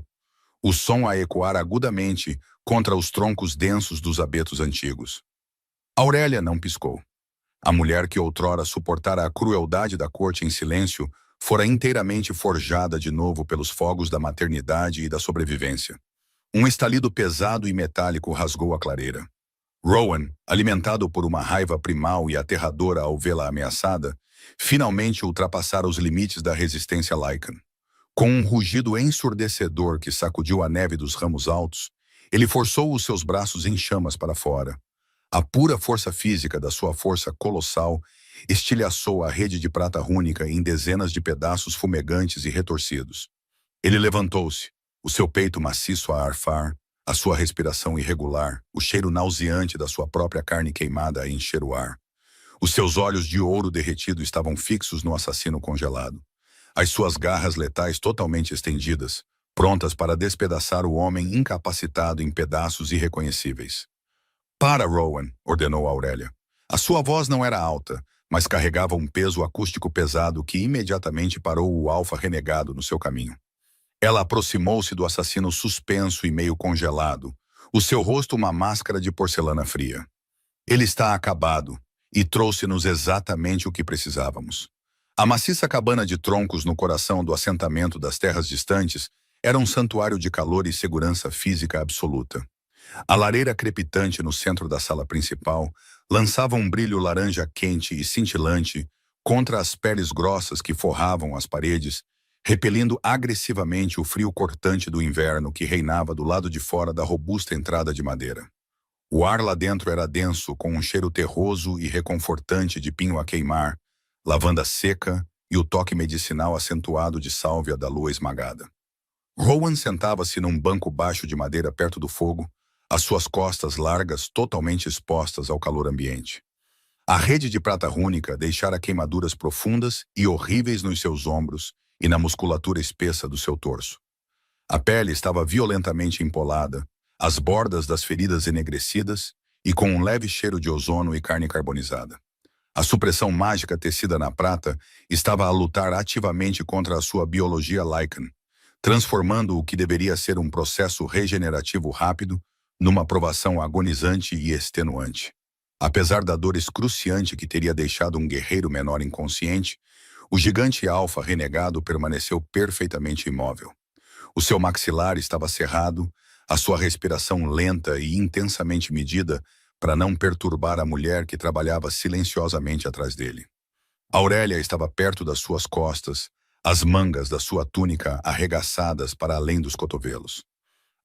o som a ecoar agudamente contra os troncos densos dos abetos antigos. Aurélia não piscou. A mulher que outrora suportara a crueldade da corte em silêncio fora inteiramente forjada de novo pelos fogos da maternidade e da sobrevivência. Um estalido pesado e metálico rasgou a clareira. Rowan, alimentado por uma raiva primal e aterradora ao vê-la ameaçada, finalmente ultrapassara os limites da resistência Lycan. Com um rugido ensurdecedor que sacudiu a neve dos ramos altos, ele forçou os seus braços em chamas para fora. A pura força física da sua força colossal estilhaçou a rede de prata rúnica em dezenas de pedaços fumegantes e retorcidos. Ele levantou-se, o seu peito maciço a arfar, a sua respiração irregular, o cheiro nauseante da sua própria carne queimada a encher o ar. Os seus olhos de ouro derretido estavam fixos no assassino congelado. As suas garras letais totalmente estendidas, prontas para despedaçar o homem incapacitado em pedaços irreconhecíveis. "Para, Rowan", ordenou Aurélia. A sua voz não era alta, mas carregava um peso acústico pesado que imediatamente parou o alfa renegado no seu caminho. Ela aproximou-se do assassino suspenso e meio congelado, o seu rosto uma máscara de porcelana fria. "Ele está acabado, e trouxe-nos exatamente o que precisávamos." A maciça cabana de troncos no coração do assentamento das terras distantes era um santuário de calor e segurança física absoluta. A lareira crepitante no centro da sala principal lançava um brilho laranja quente e cintilante contra as peles grossas que forravam as paredes, repelindo agressivamente o frio cortante do inverno que reinava do lado de fora da robusta entrada de madeira. O ar lá dentro era denso, com um cheiro terroso e reconfortante de pinho a queimar, lavanda seca e o toque medicinal acentuado de sálvia da lua esmagada. Rowan sentava-se num banco baixo de madeira perto do fogo, as suas costas largas totalmente expostas ao calor ambiente. A rede de prata rúnica deixara queimaduras profundas e horríveis nos seus ombros e na musculatura espessa do seu torso. A pele estava violentamente empolada, as bordas das feridas enegrecidas e com um leve cheiro de ozono e carne carbonizada. A supressão mágica tecida na prata estava a lutar ativamente contra a sua biologia Lycan, transformando o que deveria ser um processo regenerativo rápido numa provação agonizante e extenuante. Apesar da dor excruciante que teria deixado um guerreiro menor inconsciente, o gigante alfa renegado permaneceu perfeitamente imóvel. O seu maxilar estava cerrado, a sua respiração lenta e intensamente medida para não perturbar a mulher que trabalhava silenciosamente atrás dele. Aurélia estava perto das suas costas, as mangas da sua túnica arregaçadas para além dos cotovelos.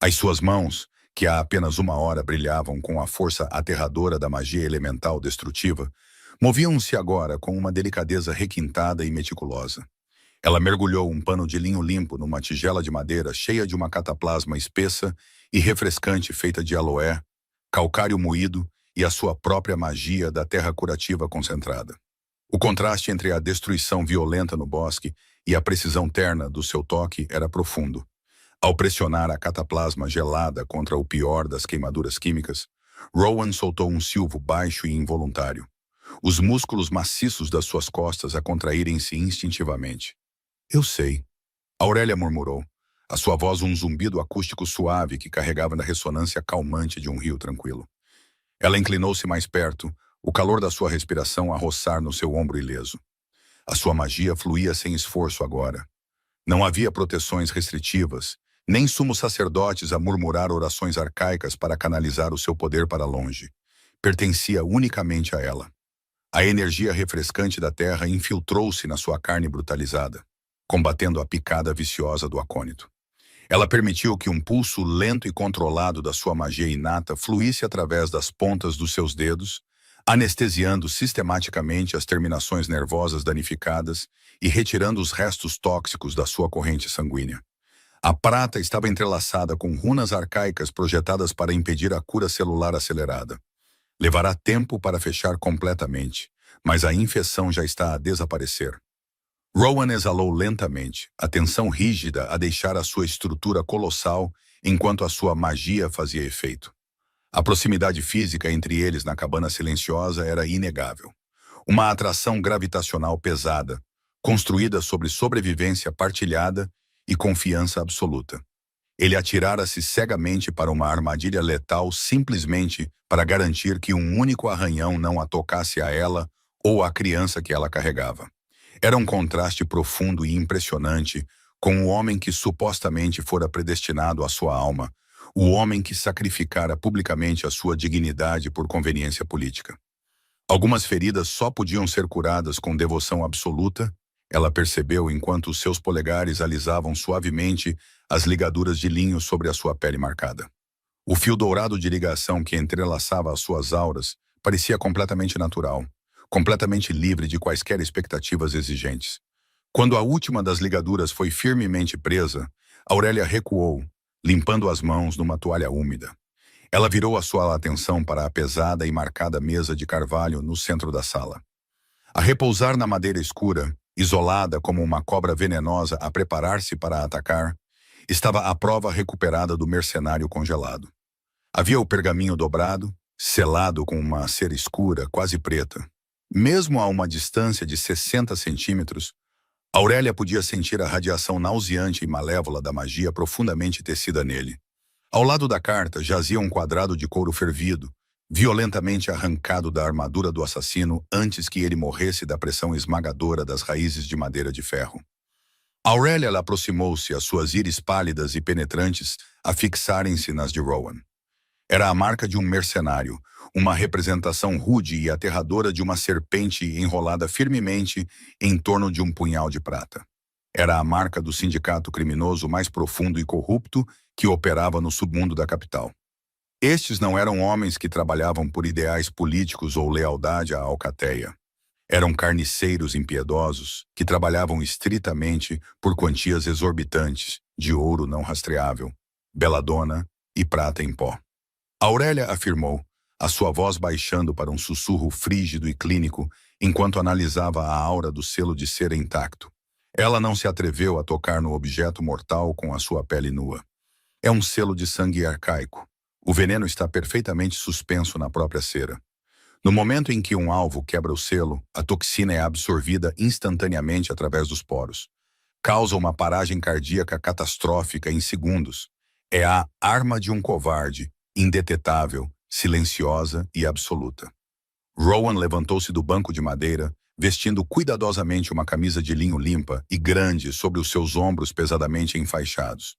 As suas mãos, que há apenas uma hora brilhavam com a força aterradora da magia elemental destrutiva, moviam-se agora com uma delicadeza requintada e meticulosa. Ela mergulhou um pano de linho limpo numa tigela de madeira cheia de uma cataplasma espessa e refrescante feita de aloé, calcário moído e a sua própria magia da terra curativa concentrada. O contraste entre a destruição violenta no bosque e a precisão terna do seu toque era profundo. Ao pressionar a cataplasma gelada contra o pior das queimaduras químicas, Rowan soltou um silvo baixo e involuntário, os músculos maciços das suas costas a contraírem-se instintivamente. "Eu sei", Aurélia murmurou, a sua voz um zumbido acústico suave que carregava na ressonância calmante de um rio tranquilo. Ela inclinou-se mais perto, o calor da sua respiração a roçar no seu ombro ileso. A sua magia fluía sem esforço agora. Não havia proteções restritivas, nem sumos sacerdotes a murmurar orações arcaicas para canalizar o seu poder para longe. Pertencia unicamente a ela. A energia refrescante da terra infiltrou-se na sua carne brutalizada, combatendo a picada viciosa do acônito. Ela permitiu que um pulso lento e controlado da sua magia inata fluísse através das pontas dos seus dedos, anestesiando sistematicamente as terminações nervosas danificadas e retirando os restos tóxicos da sua corrente sanguínea. A prata estava entrelaçada com runas arcaicas projetadas para impedir a cura celular acelerada. Levará tempo para fechar completamente, mas a infecção já está a desaparecer. Rowan exalou lentamente, a tensão rígida a deixar a sua estrutura colossal enquanto a sua magia fazia efeito. A proximidade física entre eles na cabana silenciosa era inegável. Uma atração gravitacional pesada, construída sobre sobrevivência partilhada e confiança absoluta. Ele atirara-se cegamente para uma armadilha letal simplesmente para garantir que um único arranhão não a tocasse a ela ou a criança que ela carregava. Era um contraste profundo e impressionante com o homem que supostamente fora predestinado à sua alma, o homem que sacrificara publicamente a sua dignidade por conveniência política. Algumas feridas só podiam ser curadas com devoção absoluta, ela percebeu enquanto os seus polegares alisavam suavemente as ligaduras de linho sobre a sua pele marcada. O fio dourado de ligação que entrelaçava as suas auras parecia completamente natural, completamente livre de quaisquer expectativas exigentes. Quando a última das ligaduras foi firmemente presa, Aurélia recuou, limpando as mãos numa toalha úmida. Ela virou a sua atenção para a pesada e marcada mesa de carvalho no centro da sala. A repousar na madeira escura, isolada como uma cobra venenosa a preparar-se para atacar, estava a prova recuperada do mercenário congelado. Havia o pergaminho dobrado, selado com uma cera escura, quase preta. Mesmo a uma distância de 60 centímetros, Aurélia podia sentir a radiação nauseante e malévola da magia profundamente tecida nele. Ao lado da carta jazia um quadrado de couro fervido, violentamente arrancado da armadura do assassino antes que ele morresse da pressão esmagadora das raízes de madeira de ferro. Aurélia aproximou-se, as suas íris pálidas e penetrantes a fixarem-se nas de Rowan. Era a marca de um mercenário, uma representação rude e aterradora de uma serpente enrolada firmemente em torno de um punhal de prata. Era a marca do sindicato criminoso mais profundo e corrupto que operava no submundo da capital. Estes não eram homens que trabalhavam por ideais políticos ou lealdade à alcateia. Eram carniceiros impiedosos que trabalhavam estritamente por quantias exorbitantes de ouro não rastreável, beladona e prata em pó. Aurélia afirmou, a sua voz baixando para um sussurro frígido e clínico enquanto analisava a aura do selo de cera intacto. Ela não se atreveu a tocar no objeto mortal com a sua pele nua. É um selo de sangue arcaico. O veneno está perfeitamente suspenso na própria cera. No momento em que um alvo quebra o selo, a toxina é absorvida instantaneamente através dos poros. Causa uma paragem cardíaca catastrófica em segundos. É a arma de um covarde, indetetável, silenciosa e absoluta. Rowan levantou-se do banco de madeira, vestindo cuidadosamente uma camisa de linho limpa e grande sobre os seus ombros pesadamente enfaixados.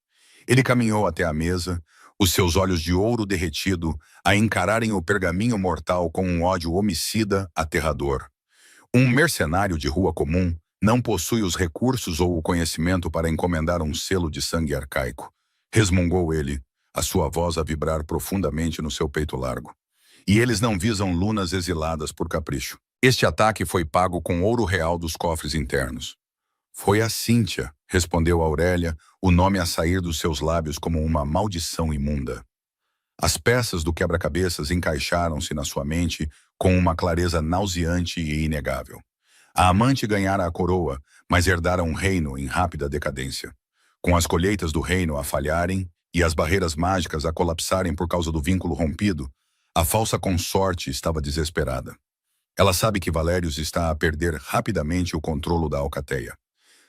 Ele caminhou até a mesa, os seus olhos de ouro derretido a encararem o pergaminho mortal com um ódio homicida aterrador. Um mercenário de rua comum não possui os recursos ou o conhecimento para encomendar um selo de sangue arcaico, resmungou ele, a sua voz a vibrar profundamente no seu peito largo. E eles não visam lunas exiladas por capricho. Este ataque foi pago com ouro real dos cofres internos. Foi a Cíntia, respondeu Aurélia, o nome a sair dos seus lábios como uma maldição imunda. As peças do quebra-cabeças encaixaram-se na sua mente com uma clareza nauseante e inegável. A amante ganhara a coroa, mas herdara um reino em rápida decadência. Com as colheitas do reino a falharem e as barreiras mágicas a colapsarem por causa do vínculo rompido, a falsa consorte estava desesperada. Ela sabe que Valérios está a perder rapidamente o controlo da alcateia.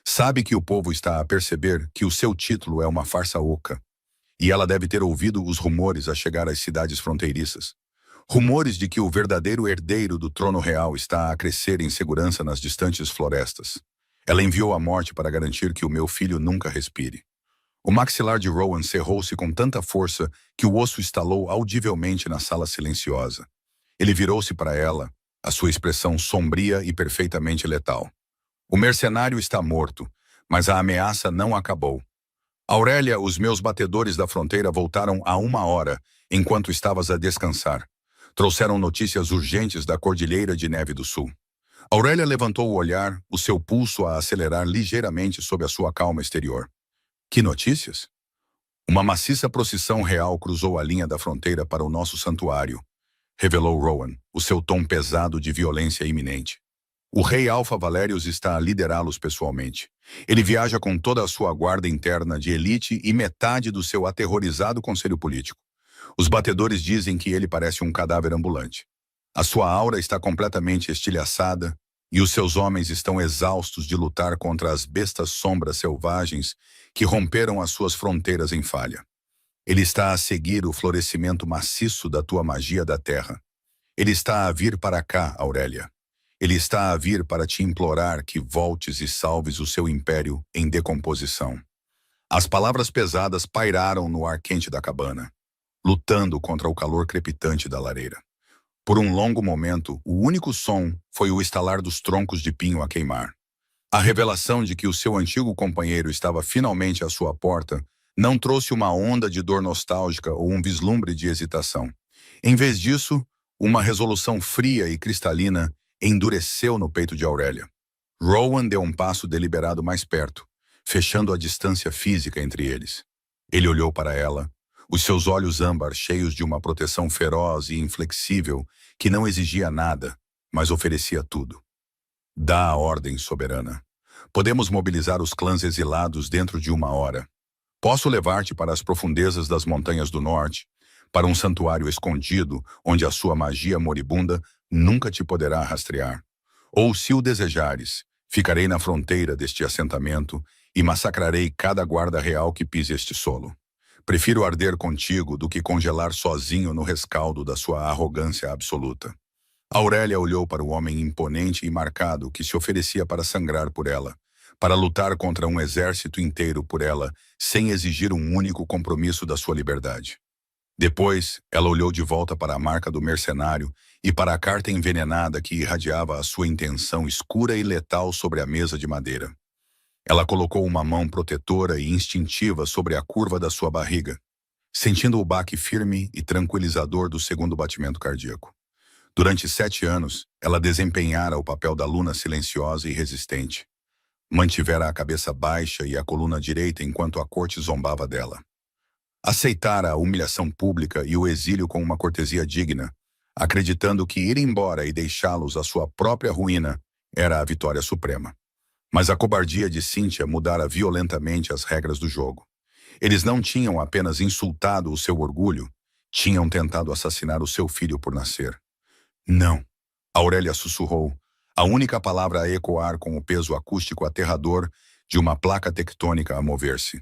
Sabe que o povo está a perceber que o seu título é uma farsa oca. E ela deve ter ouvido os rumores a chegar às cidades fronteiriças. Rumores de que o verdadeiro herdeiro do trono real está a crescer em segurança nas distantes florestas. Ela enviou a morte para garantir que o meu filho nunca respire. O maxilar de Rowan cerrou-se com tanta força que o osso estalou audivelmente na sala silenciosa. Ele virou-se para ela, a sua expressão sombria e perfeitamente letal. O mercenário está morto, mas a ameaça não acabou. Aurélia, os meus batedores da fronteira voltaram há 1 hora, enquanto estavas a descansar. Trouxeram notícias urgentes da Cordilheira de Neve do Sul. Aurélia levantou o olhar, o seu pulso a acelerar ligeiramente sob a sua calma exterior. Que notícias? Uma maciça procissão real cruzou a linha da fronteira para o nosso santuário, revelou Rowan, o seu tom pesado de violência iminente. O rei Alfa Valérios está a liderá-los pessoalmente. Ele viaja com toda a sua guarda interna de elite e metade do seu aterrorizado conselho político. Os batedores dizem que ele parece um cadáver ambulante. A sua aura está completamente estilhaçada, e os seus homens estão exaustos de lutar contra as bestas sombras selvagens que romperam as suas fronteiras em falha. Ele está a seguir o florescimento maciço da tua magia da terra. Ele está a vir para cá, Aurélia. Ele está a vir para te implorar que voltes e salves o seu império em decomposição. As palavras pesadas pairaram no ar quente da cabana, lutando contra o calor crepitante da lareira. Por um longo momento, o único som foi o estalar dos troncos de pinho a queimar. A revelação de que o seu antigo companheiro estava finalmente à sua porta não trouxe uma onda de dor nostálgica ou um vislumbre de hesitação. Em vez disso, uma resolução fria e cristalina endureceu no peito de Aurélia. Rowan deu um passo deliberado mais perto, fechando a distância física entre eles. Ele olhou para ela, os seus olhos âmbar cheios de uma proteção feroz e inflexível que não exigia nada, mas oferecia tudo. Dá a ordem, soberana. Podemos mobilizar os clãs exilados dentro de 1 hora. Posso levar-te para as profundezas das montanhas do norte, para um santuário escondido, onde a sua magia moribunda nunca te poderá rastrear. Ou, se o desejares, ficarei na fronteira deste assentamento e massacrarei cada guarda real que pise este solo. Prefiro arder contigo do que congelar sozinho no rescaldo da sua arrogância absoluta. Aurélia olhou para o homem imponente e marcado que se oferecia para sangrar por ela, para lutar contra um exército inteiro por ela, sem exigir um único compromisso da sua liberdade. Depois, ela olhou de volta para a marca do mercenário e para a carta envenenada que irradiava a sua intenção escura e letal sobre a mesa de madeira. Ela colocou uma mão protetora e instintiva sobre a curva da sua barriga, sentindo o baque firme e tranquilizador do segundo batimento cardíaco. Durante 7 anos, ela desempenhara o papel da aluna silenciosa e resistente. Mantivera a cabeça baixa e a coluna direita enquanto a corte zombava dela. Aceitara a humilhação pública e o exílio com uma cortesia digna, acreditando que ir embora e deixá-los à sua própria ruína era a vitória suprema. Mas a cobardia de Cynthia mudara violentamente as regras do jogo. Eles não tinham apenas insultado o seu orgulho, tinham tentado assassinar o seu filho por nascer. Não, Aurélia sussurrou, a única palavra a ecoar com o peso acústico aterrador de uma placa tectônica a mover-se.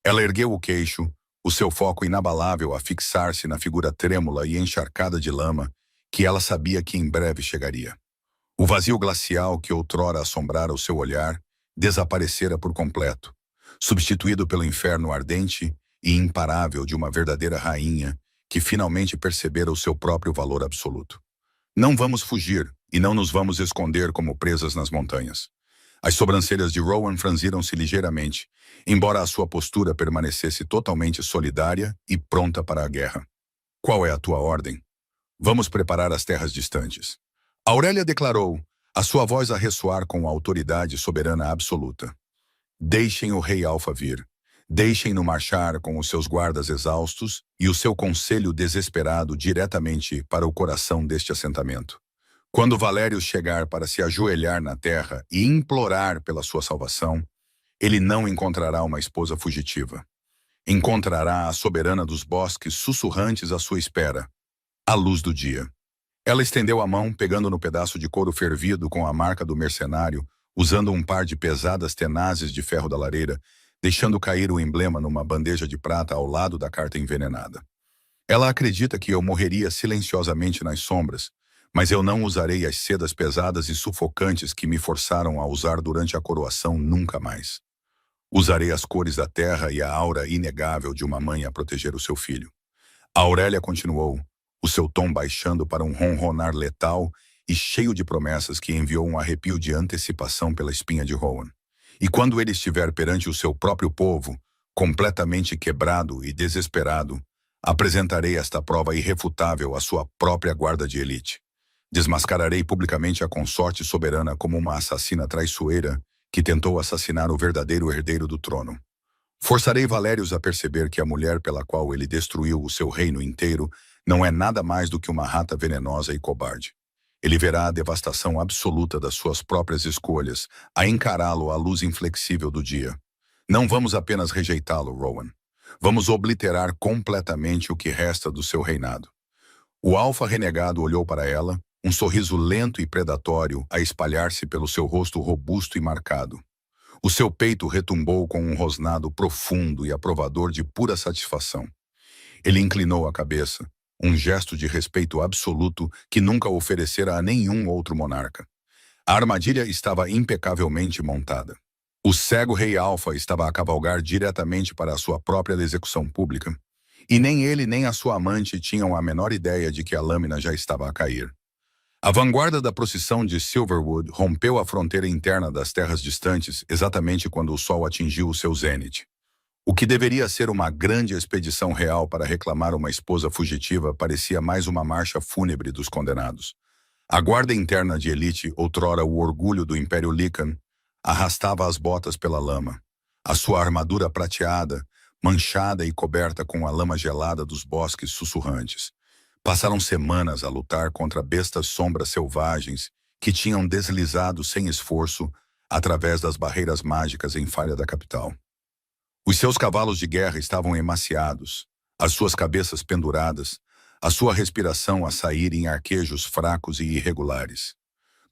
Ela ergueu o queixo, o seu foco inabalável a fixar-se na figura trêmula e encharcada de lama que ela sabia que em breve chegaria. O vazio glacial que outrora assombrara o seu olhar desaparecera por completo, substituído pelo inferno ardente e imparável de uma verdadeira rainha que finalmente percebera o seu próprio valor absoluto. Não vamos fugir e não nos vamos esconder como presas nas montanhas. As sobrancelhas de Rowan franziram-se ligeiramente, embora a sua postura permanecesse totalmente solidária e pronta para a guerra. Qual é a tua ordem? Vamos preparar as terras distantes. Aurélia declarou, a sua voz a ressoar com a autoridade soberana absoluta. Deixem o rei Alfa vir. Deixem-no marchar com os seus guardas exaustos e o seu conselho desesperado diretamente para o coração deste assentamento. Quando Valério chegar para se ajoelhar na terra e implorar pela sua salvação, ele não encontrará uma esposa fugitiva. Encontrará a soberana dos bosques sussurrantes à sua espera, à luz do dia. Ela estendeu a mão, pegando no pedaço de couro fervido com a marca do mercenário, usando um par de pesadas tenazes de ferro da lareira, deixando cair o emblema numa bandeja de prata ao lado da carta envenenada. Ela acredita que eu morreria silenciosamente nas sombras, mas eu não usarei as sedas pesadas e sufocantes que me forçaram a usar durante a coroação nunca mais. Usarei as cores da terra e a aura inegável de uma mãe a proteger o seu filho. A Aurélia continuou, o seu tom baixando para um ronronar letal e cheio de promessas que enviou um arrepio de antecipação pela espinha de Rowan. E quando ele estiver perante o seu próprio povo, completamente quebrado e desesperado, apresentarei esta prova irrefutável à sua própria guarda de elite. Desmascararei publicamente a consorte soberana como uma assassina traiçoeira que tentou assassinar o verdadeiro herdeiro do trono. Forçarei Valérios a perceber que a mulher pela qual ele destruiu o seu reino inteiro não é nada mais do que uma rata venenosa e cobarde. Ele verá a devastação absoluta das suas próprias escolhas, a encará-lo à luz inflexível do dia. Não vamos apenas rejeitá-lo, Rowan. Vamos obliterar completamente o que resta do seu reinado. O Alfa renegado olhou para ela, um sorriso lento e predatório a espalhar-se pelo seu rosto robusto e marcado. O seu peito retumbou com um rosnado profundo e aprovador de pura satisfação. Ele inclinou a cabeça, um gesto de respeito absoluto que nunca oferecera a nenhum outro monarca. A armadilha estava impecavelmente montada. O cego rei Alfa estava a cavalgar diretamente para a sua própria execução pública, e nem ele nem a sua amante tinham a menor ideia de que a lâmina já estava a cair. A vanguarda da procissão de Silverwood rompeu a fronteira interna das terras distantes exatamente quando o sol atingiu o seu zênite. O que deveria ser uma grande expedição real para reclamar uma esposa fugitiva parecia mais uma marcha fúnebre dos condenados. A guarda interna de elite, outrora o orgulho do Império Lycan, arrastava as botas pela lama. A sua armadura prateada, manchada e coberta com a lama gelada dos bosques sussurrantes. Passaram semanas a lutar contra bestas sombras selvagens que tinham deslizado sem esforço através das barreiras mágicas em falha da capital. Os seus cavalos de guerra estavam emaciados, as suas cabeças penduradas, a sua respiração a sair em arquejos fracos e irregulares.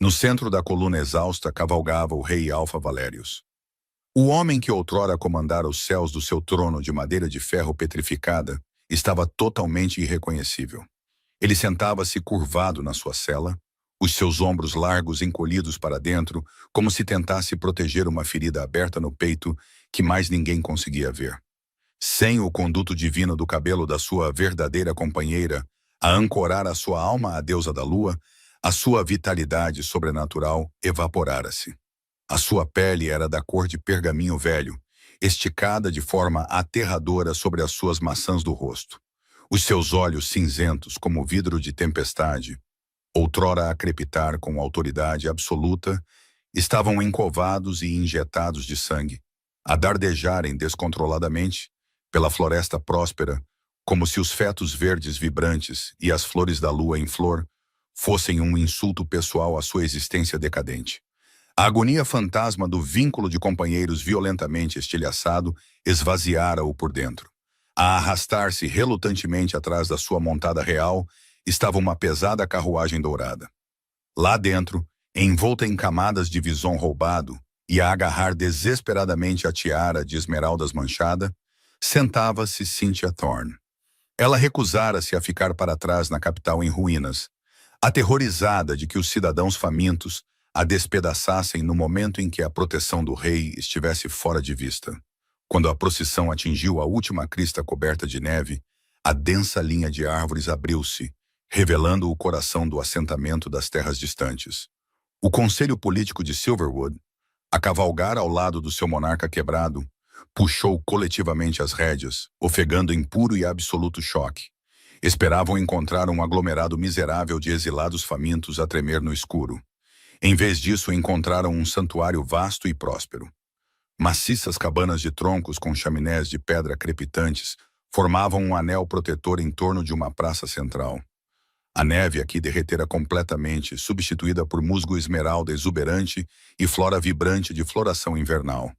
No centro da coluna exausta cavalgava o rei Alfa Valerius. O homem que outrora comandara os céus do seu trono de madeira de ferro petrificada estava totalmente irreconhecível. Ele sentava-se curvado na sua cela, os seus ombros largos encolhidos para dentro, como se tentasse proteger uma ferida aberta no peito que mais ninguém conseguia ver. Sem o conduto divino do cabelo da sua verdadeira companheira a ancorar a sua alma à deusa da lua, a sua vitalidade sobrenatural evaporara-se. A sua pele era da cor de pergaminho velho, esticada de forma aterradora sobre as suas maçãs do rosto. Os seus olhos cinzentos como vidro de tempestade, outrora a crepitar com autoridade absoluta, estavam encovados e injetados de sangue, a dardejarem descontroladamente pela floresta próspera, como se os fetos verdes vibrantes e as flores da lua em flor fossem um insulto pessoal à sua existência decadente. A agonia fantasma do vínculo de companheiros violentamente estilhaçado esvaziara-o por dentro. A arrastar-se relutantemente atrás da sua montada real estava uma pesada carruagem dourada. Lá dentro, envolta em camadas de vison roubado e a agarrar desesperadamente a tiara de esmeraldas manchada, sentava-se Cynthia Thorne. Ela recusara-se a ficar para trás na capital em ruínas, aterrorizada de que os cidadãos famintos a despedaçassem no momento em que a proteção do rei estivesse fora de vista. Quando a procissão atingiu a última crista coberta de neve, a densa linha de árvores abriu-se, revelando o coração do assentamento das terras distantes. O conselho político de Silverwood, a cavalgar ao lado do seu monarca quebrado, puxou coletivamente as rédeas, ofegando em puro e absoluto choque. Esperavam encontrar um aglomerado miserável de exilados famintos a tremer no escuro. Em vez disso, encontraram um santuário vasto e próspero. Maciças cabanas de troncos com chaminés de pedra crepitantes formavam um anel protetor em torno de uma praça central. A neve aqui derretera completamente, substituída por musgo esmeralda exuberante e flora vibrante de floração invernal.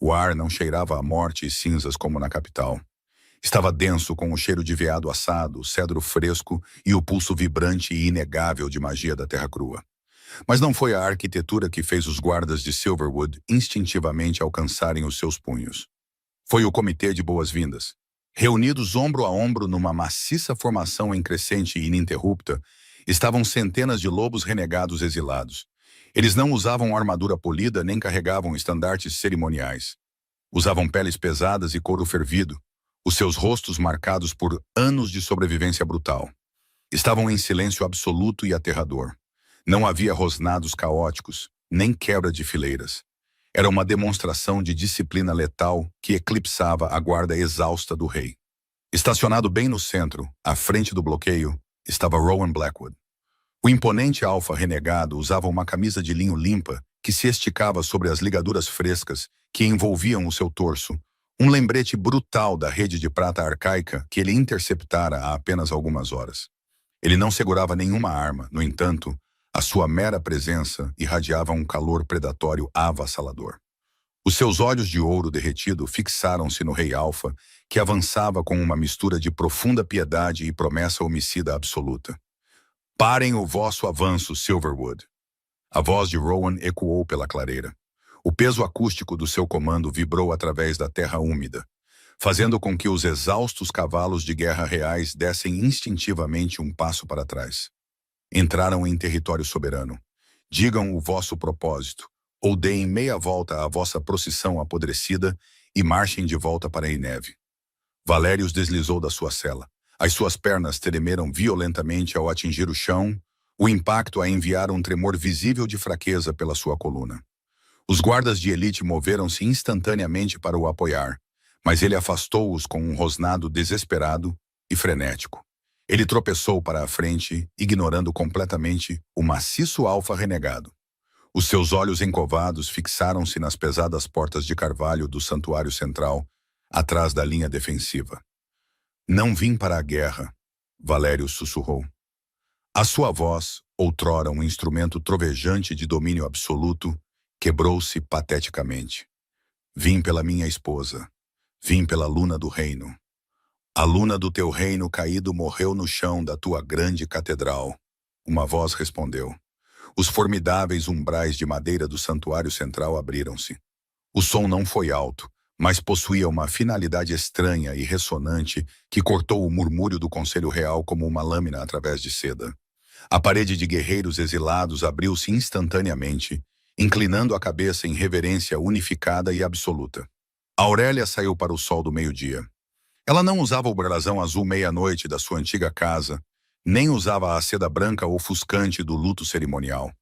O ar não cheirava a morte e cinzas como na capital. Estava denso com o cheiro de veado assado, cedro fresco e o pulso vibrante e inegável de magia da terra crua. Mas não foi a arquitetura que fez os guardas de Silverwood instintivamente alcançarem os seus punhos. Foi o comitê de boas-vindas. Reunidos ombro a ombro numa maciça formação em crescente e ininterrupta, estavam centenas de lobos renegados exilados. Eles não usavam armadura polida nem carregavam estandartes cerimoniais. Usavam peles pesadas e couro fervido, os seus rostos marcados por anos de sobrevivência brutal. Estavam em silêncio absoluto e aterrador. Não havia rosnados caóticos, nem quebra de fileiras. Era uma demonstração de disciplina letal que eclipsava a guarda exausta do rei. Estacionado bem no centro, à frente do bloqueio, estava Rowan Blackwood. O imponente alfa renegado usava uma camisa de linho limpa que se esticava sobre as ligaduras frescas que envolviam o seu torso, um lembrete brutal da rede de prata arcaica que ele interceptara há apenas algumas horas. Ele não segurava nenhuma arma, no entanto, a sua mera presença irradiava um calor predatório avassalador. Os seus olhos de ouro derretido fixaram-se no rei Alfa, que avançava com uma mistura de profunda piedade e promessa homicida absoluta. Parem o vosso avanço, Silverwood. A voz de Rowan ecoou pela clareira. O peso acústico do seu comando vibrou através da terra úmida, fazendo com que os exaustos cavalos de guerra reais dessem instintivamente um passo para trás. Entraram em território soberano. Digam o vosso propósito, ou deem meia volta à vossa procissão apodrecida e marchem de volta para a neve. Valérius deslizou da sua cela. As suas pernas tremeram violentamente ao atingir o chão, o impacto a enviar um tremor visível de fraqueza pela sua coluna. Os guardas de elite moveram-se instantaneamente para o apoiar, mas ele afastou-os com um rosnado desesperado e frenético. Ele tropeçou para a frente, ignorando completamente o maciço alfa renegado. Os seus olhos encovados fixaram-se nas pesadas portas de carvalho do santuário central, atrás da linha defensiva. Não vim para a guerra, Valério sussurrou. A sua voz, outrora um instrumento trovejante de domínio absoluto, quebrou-se pateticamente. Vim pela minha esposa. Vim pela luna do reino. A luna do teu reino caído morreu no chão da tua grande catedral. Uma voz respondeu. Os formidáveis umbrais de madeira do santuário central abriram-se. O som não foi alto, mas possuía uma finalidade estranha e ressonante que cortou o murmúrio do Conselho Real como uma lâmina através de seda. A parede de guerreiros exilados abriu-se instantaneamente, inclinando a cabeça em reverência unificada e absoluta. Aurélia saiu para o sol do meio-dia. Ela não usava o brasão azul meia-noite da sua antiga casa, nem usava a seda branca ofuscante do luto cerimonial.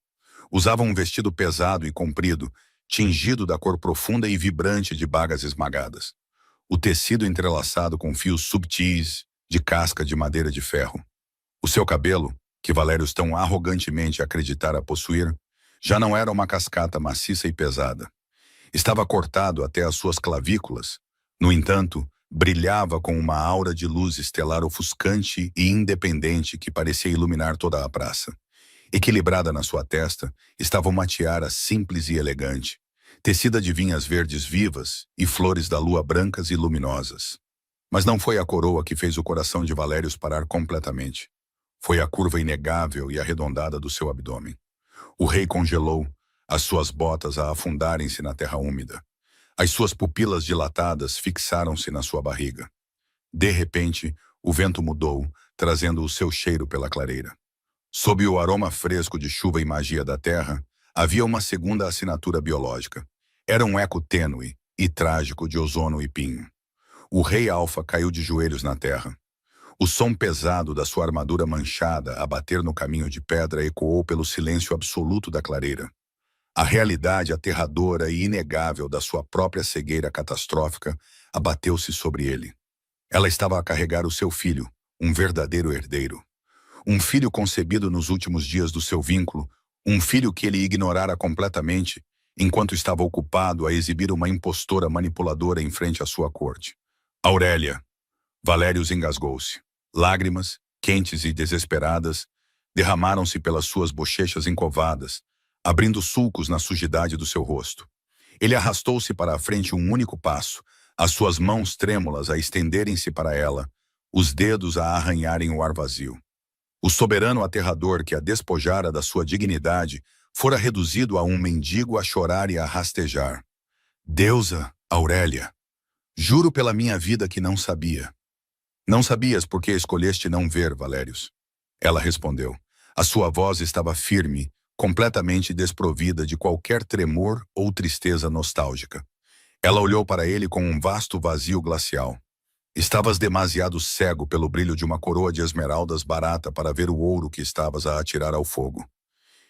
Usava um vestido pesado e comprido, tingido da cor profunda e vibrante de bagas esmagadas. O tecido entrelaçado com fios subtis de casca de madeira de ferro. O seu cabelo, que Valérius tão arrogantemente acreditara possuir, já não era uma cascata maciça e pesada. Estava cortado até as suas clavículas. No entanto, brilhava com uma aura de luz estelar ofuscante e independente que parecia iluminar toda a praça. Equilibrada na sua testa, estava uma tiara simples e elegante, tecida de vinhas verdes vivas e flores da lua brancas e luminosas. Mas não foi a coroa que fez o coração de Valérius parar completamente. Foi a curva inegável e arredondada do seu abdômen. O rei congelou, as suas botas a afundarem-se na terra úmida. As suas pupilas dilatadas fixaram-se na sua barriga. De repente, o vento mudou, trazendo o seu cheiro pela clareira. Sob o aroma fresco de chuva e magia da terra, havia uma segunda assinatura biológica. Era um eco tênue e trágico de ozono e pinho. O rei Alfa caiu de joelhos na terra. O som pesado da sua armadura manchada a bater no caminho de pedra ecoou pelo silêncio absoluto da clareira. A realidade aterradora e inegável da sua própria cegueira catastrófica abateu-se sobre ele. Ela estava a carregar o seu filho, um verdadeiro herdeiro. Um filho concebido nos últimos dias do seu vínculo, um filho que ele ignorara completamente, enquanto estava ocupado a exibir uma impostora manipuladora em frente à sua corte. Aurélia. Valérius engasgou-se. Lágrimas, quentes e desesperadas, derramaram-se pelas suas bochechas encovadas, abrindo sulcos na sujidade do seu rosto. Ele arrastou-se para a frente um único passo, as suas mãos trêmulas a estenderem-se para ela, os dedos a arranharem o ar vazio. O soberano aterrador que a despojara da sua dignidade fora reduzido a um mendigo a chorar e a rastejar. Deusa, Aurélia, juro pela minha vida que não sabia. Não sabias porque escolheste não ver, Valérius. Ela respondeu. A sua voz estava firme, completamente desprovida de qualquer tremor ou tristeza nostálgica. Ela olhou para ele com um vasto vazio glacial. Estavas demasiado cego pelo brilho de uma coroa de esmeraldas barata para ver o ouro que estavas a atirar ao fogo.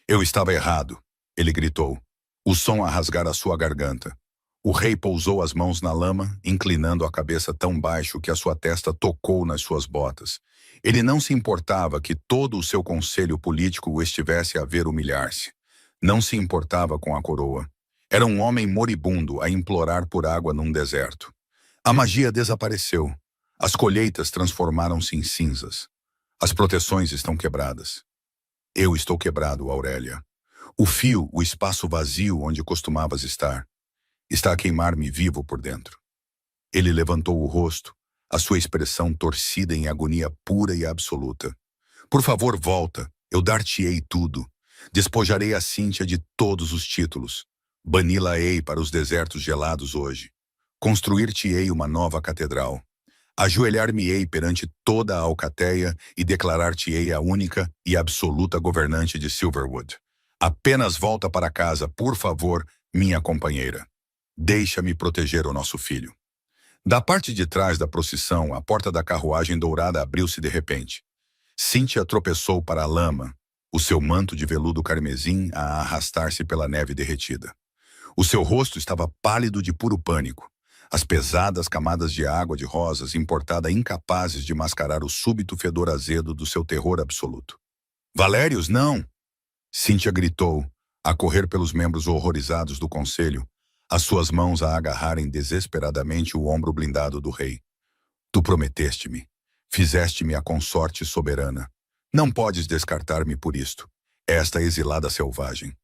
Eu estava errado, ele gritou. O som a rasgar a sua garganta. O rei pousou as mãos na lama, inclinando a cabeça tão baixo que a sua testa tocou nas suas botas. Ele não se importava que todo o seu conselho político o estivesse a ver humilhar-se. Não se importava com a coroa. Era um homem moribundo a implorar por água num deserto. A magia desapareceu. As colheitas transformaram-se em cinzas. As proteções estão quebradas. Eu estou quebrado, Aurélia. O fio, o espaço vazio onde costumavas estar, está a queimar-me vivo por dentro. Ele levantou o rosto, a sua expressão torcida em agonia pura e absoluta. Por favor, volta, Eu dar-te-ei tudo. Despojarei a Cíntia de todos os títulos. Bani-la-ei para os desertos gelados hoje. Construir-te-ei uma nova catedral. Ajoelhar-me-ei perante toda a alcateia e declarar-te-ei a única e absoluta governante de Silverwood. Apenas volta para casa, por favor, minha companheira. Deixa-me proteger o nosso filho. Da parte de trás da procissão, a porta da carruagem dourada abriu-se de repente. Cíntia tropeçou para a lama, o seu manto de veludo carmesim a arrastar-se pela neve derretida. O seu rosto estava pálido de puro pânico. As pesadas camadas de água de rosas importada incapazes de mascarar o súbito fedor azedo do seu terror absoluto. Valérios, não! Cíntia gritou, a correr pelos membros horrorizados do conselho, as suas mãos a agarrarem desesperadamente o ombro blindado do rei. Tu prometeste-me, fizeste-me a consorte soberana. Não podes descartar-me por isto, esta exilada selvagem.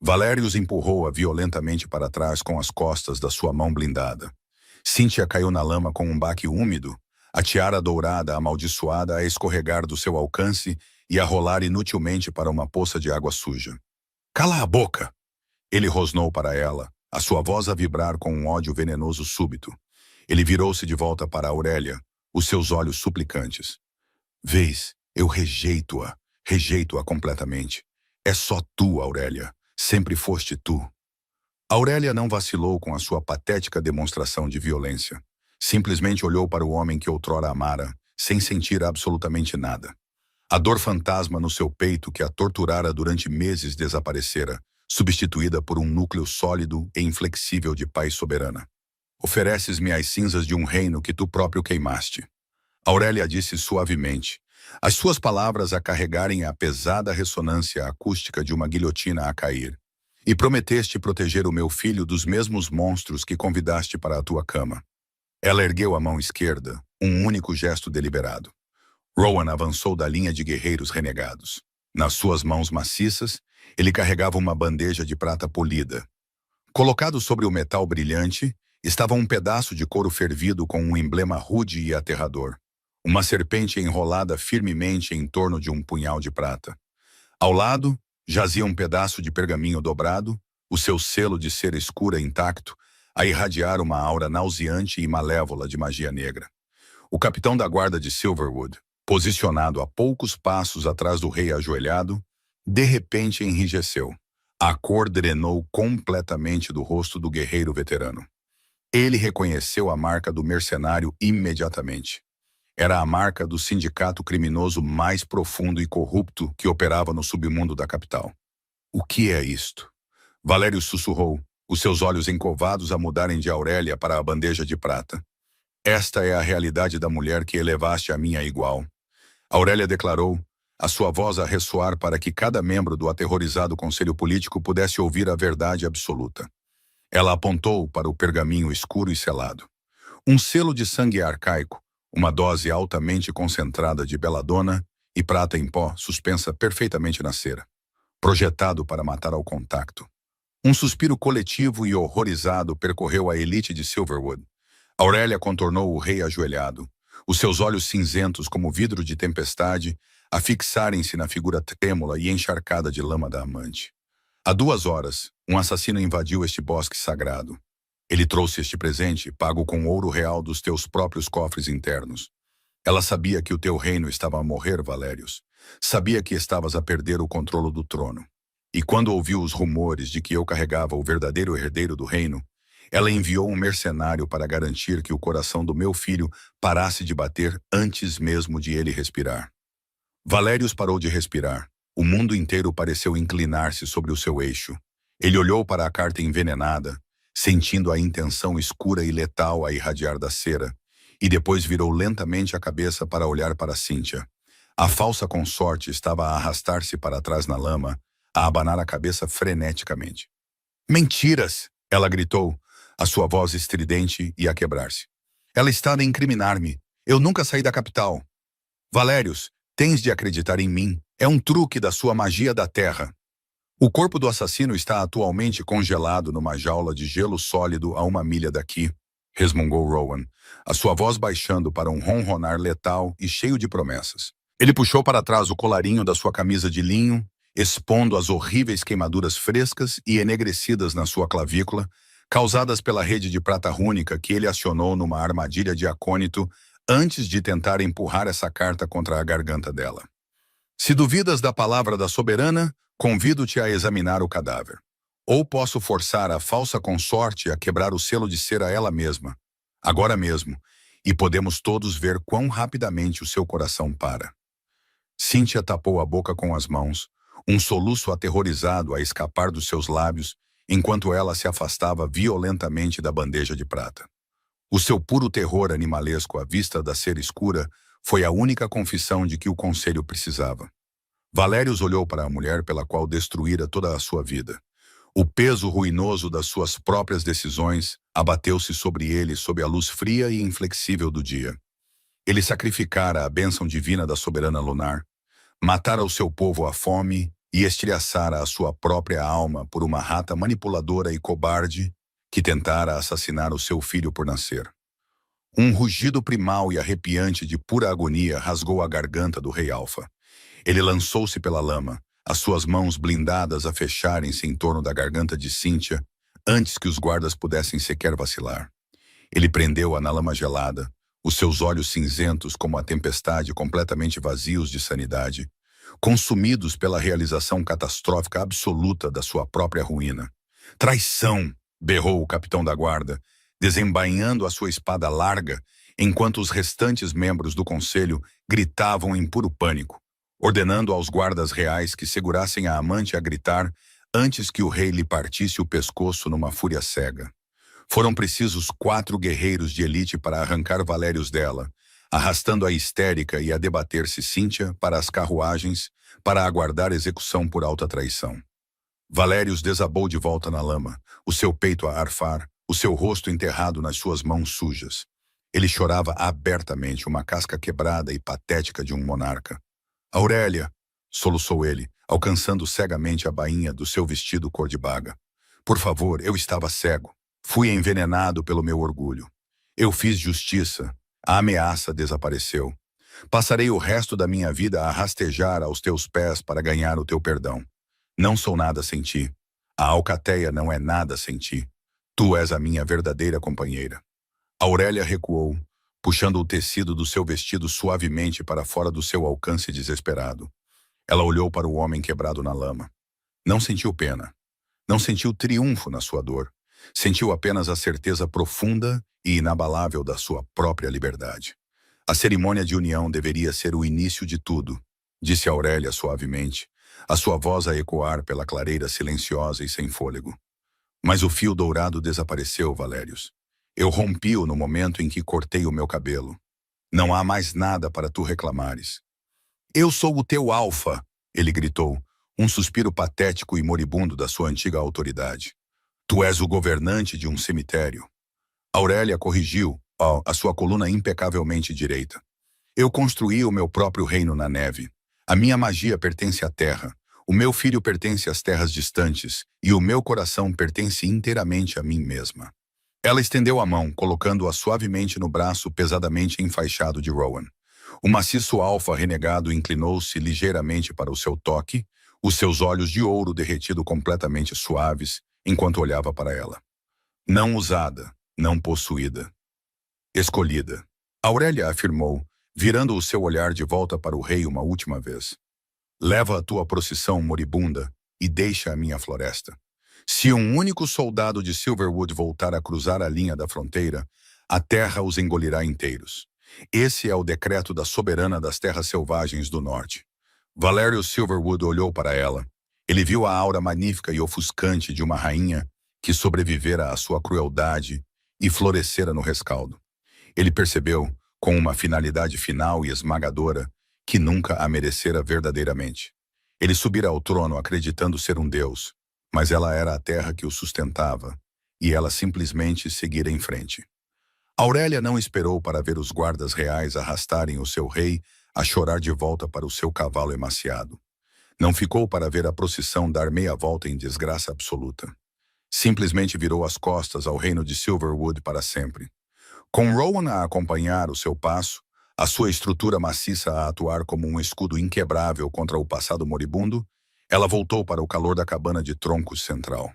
Valérios empurrou-a violentamente para trás com as costas da sua mão blindada. Cíntia caiu na lama com um baque úmido, a tiara dourada amaldiçoada a escorregar do seu alcance e a rolar inutilmente para uma poça de água suja. Cala a boca! Ele rosnou para ela, a sua voz a vibrar com um ódio venenoso súbito. Ele virou-se de volta para Aurélia, os seus olhos suplicantes. Vês, eu rejeito-a completamente. É só tu, Aurélia, sempre foste tu. Aurélia não vacilou com a sua patética demonstração de violência. Simplesmente olhou para o homem que outrora amara, sem sentir absolutamente nada. A dor fantasma no seu peito que a torturara durante meses desaparecera, substituída por um núcleo sólido e inflexível de paz soberana. Ofereces-me as cinzas de um reino que tu próprio queimaste. Aurélia disse suavemente, as suas palavras a carregarem a pesada ressonância acústica de uma guilhotina a cair. E prometeste proteger o meu filho dos mesmos monstros que convidaste para a tua cama. Ela ergueu a mão esquerda, um único gesto deliberado. Rowan avançou da linha de guerreiros renegados. Nas suas mãos maciças, ele carregava uma bandeja de prata polida. Colocado sobre o metal brilhante, estava um pedaço de couro fervido com um emblema rude e aterrador. Uma serpente enrolada firmemente em torno de um punhal de prata. Ao lado, jazia um pedaço de pergaminho dobrado, o seu selo de cera escura intacto, a irradiar uma aura nauseante e malévola de magia negra. O capitão da guarda de Silverwood, posicionado a poucos passos atrás do rei ajoelhado, de repente enrijeceu. A cor drenou completamente do rosto do guerreiro veterano. Ele reconheceu a marca do mercenário imediatamente. Era a marca do sindicato criminoso mais profundo e corrupto que operava no submundo da capital. O que é isto? Valério sussurrou, os seus olhos encovados a mudarem de Aurélia para a bandeja de prata. Esta é a realidade da mulher que elevaste a minha igual. Aurélia declarou, a sua voz a ressoar para que cada membro do aterrorizado conselho político pudesse ouvir a verdade absoluta. Ela apontou para o pergaminho escuro e selado. Um selo de sangue arcaico, uma dose altamente concentrada de beladona e prata em pó suspensa perfeitamente na cera. Projetado para matar ao contacto. Um suspiro coletivo e horrorizado percorreu a elite de Silverwood. Aurélia contornou o rei ajoelhado, os seus olhos cinzentos como vidro de tempestade a fixarem-se na figura trêmula e encharcada de lama da amante. Há 2 horas, um assassino invadiu este bosque sagrado. Ele trouxe este presente, pago com ouro real dos teus próprios cofres internos. Ela sabia que o teu reino estava a morrer, Valérios. Sabia que estavas a perder o controle do trono. E quando ouviu os rumores de que eu carregava o verdadeiro herdeiro do reino, ela enviou um mercenário para garantir que o coração do meu filho parasse de bater antes mesmo de ele respirar. Valérios parou de respirar. O mundo inteiro pareceu inclinar-se sobre o seu eixo. Ele olhou para a carta envenenada, sentindo a intenção escura e letal a irradiar da cera, e depois virou lentamente a cabeça para olhar para Cíntia. A falsa consorte estava a arrastar-se para trás na lama, a abanar a cabeça freneticamente. Mentiras! Ela gritou, a sua voz estridente e a quebrar-se. Ela está a incriminar-me. Eu nunca saí da capital. Valérios, tens de acreditar em mim. É um truque da sua magia da terra. O corpo do assassino está atualmente congelado numa jaula de gelo sólido a 1 milha daqui, resmungou Rowan, a sua voz baixando para um ronronar letal e cheio de promessas. Ele puxou para trás o colarinho da sua camisa de linho, expondo as horríveis queimaduras frescas e enegrecidas na sua clavícula, causadas pela rede de prata rúnica que ele acionou numa armadilha de acônito antes de tentar empurrar essa carta contra a garganta dela. Se duvidas da palavra da soberana, convido-te a examinar o cadáver. Ou posso forçar a falsa consorte a quebrar o selo de cera ela mesma, agora mesmo, e podemos todos ver quão rapidamente o seu coração para. Cíntia tapou a boca com as mãos, um soluço aterrorizado a escapar dos seus lábios, enquanto ela se afastava violentamente da bandeja de prata. O seu puro terror animalesco à vista da cera escura foi a única confissão de que o conselho precisava. Valérius olhou para a mulher pela qual destruíra toda a sua vida. O peso ruinoso das suas próprias decisões abateu-se sobre ele sob a luz fria e inflexível do dia. Ele sacrificara a bênção divina da soberana lunar, matara o seu povo à fome e estilhaçara a sua própria alma por uma rata manipuladora e cobarde que tentara assassinar o seu filho por nascer. Um rugido primal e arrepiante de pura agonia rasgou a garganta do rei Alfa. Ele lançou-se pela lama, as suas mãos blindadas a fecharem-se em torno da garganta de Cíntia, antes que os guardas pudessem sequer vacilar. Ele prendeu-a na lama gelada, os seus olhos cinzentos como a tempestade completamente vazios de sanidade, consumidos pela realização catastrófica absoluta da sua própria ruína. Traição! Berrou o capitão da guarda, desembainhando a sua espada larga, enquanto os restantes membros do conselho gritavam em puro pânico, ordenando aos guardas reais que segurassem a amante a gritar antes que o rei lhe partisse o pescoço numa fúria cega. Foram precisos 4 guerreiros de elite para arrancar Valérius dela, arrastando a histérica e a debater-se Cíntia para as carruagens para aguardar execução por alta traição. Valérius desabou de volta na lama, o seu peito a arfar, o seu rosto enterrado nas suas mãos sujas. Ele chorava abertamente, uma casca quebrada e patética de um monarca. Aurélia, soluçou ele, alcançando cegamente a bainha do seu vestido cor de baga. Por favor, eu estava cego. Fui envenenado pelo meu orgulho. Eu fiz justiça. A ameaça desapareceu. Passarei o resto da minha vida a rastejar aos teus pés para ganhar o teu perdão. Não sou nada sem ti. A alcateia não é nada sem ti. Tu és a minha verdadeira companheira. Aurélia recuou, puxando o tecido do seu vestido suavemente para fora do seu alcance desesperado. Ela olhou para o homem quebrado na lama. Não sentiu pena. Não sentiu triunfo na sua dor. Sentiu apenas a certeza profunda e inabalável da sua própria liberdade. A cerimônia de união deveria ser o início de tudo, disse Aurélia suavemente, a sua voz a ecoar pela clareira silenciosa e sem fôlego. Mas o fio dourado desapareceu, Valérius. Eu rompi-o no momento em que cortei o meu cabelo. Não há mais nada para tu reclamares. Eu sou o teu alfa, ele gritou, um suspiro patético e moribundo da sua antiga autoridade. Tu és o governante de um cemitério. Aurélia corrigiu, a sua coluna impecavelmente direita. Eu construí o meu próprio reino na neve. A minha magia pertence à terra. O meu filho pertence às terras distantes, e o meu coração pertence inteiramente a mim mesma. Ela estendeu a mão, colocando-a suavemente no braço pesadamente enfaixado de Rowan. O maciço alfa renegado inclinou-se ligeiramente para o seu toque, os seus olhos de ouro derretido completamente suaves, enquanto olhava para ela. Não usada, não possuída. Escolhida. Aurélia afirmou, virando o seu olhar de volta para o rei uma última vez. Leva a tua procissão moribunda e deixa a minha floresta. Se um único soldado de Silverwood voltar a cruzar a linha da fronteira, a terra os engolirá inteiros. Esse é o decreto da soberana das terras selvagens do norte. Valérius Silverwood olhou para ela. Ele viu a aura magnífica e ofuscante de uma rainha que sobrevivera à sua crueldade e florescera no rescaldo. Ele percebeu, com uma finalidade final e esmagadora, que nunca a merecera verdadeiramente. Ele subira ao trono acreditando ser um deus, mas ela era a terra que o sustentava, e ela simplesmente seguira em frente. Aurélia não esperou para ver os guardas reais arrastarem o seu rei a chorar de volta para o seu cavalo emaciado. Não ficou para ver a procissão dar meia volta em desgraça absoluta. Simplesmente virou as costas ao reino de Silverwood para sempre. Com Rowan a acompanhar o seu passo, a sua estrutura maciça a atuar como um escudo inquebrável contra o passado moribundo, ela voltou para o calor da cabana de troncos central.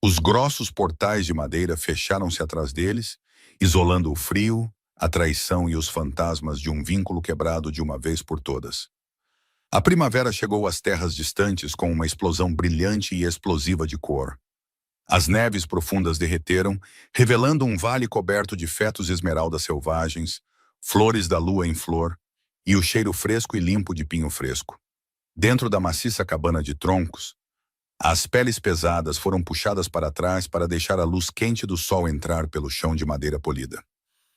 Os grossos portais de madeira fecharam-se atrás deles, isolando o frio, a traição e os fantasmas de um vínculo quebrado de uma vez por todas. A primavera chegou às terras distantes com uma explosão brilhante e explosiva de cor. As neves profundas derreteram, revelando um vale coberto de fetos esmeraldas selvagens, flores da lua em flor e o cheiro fresco e limpo de pinho fresco. Dentro da maciça cabana de troncos, as peles pesadas foram puxadas para trás para deixar a luz quente do sol entrar pelo chão de madeira polida.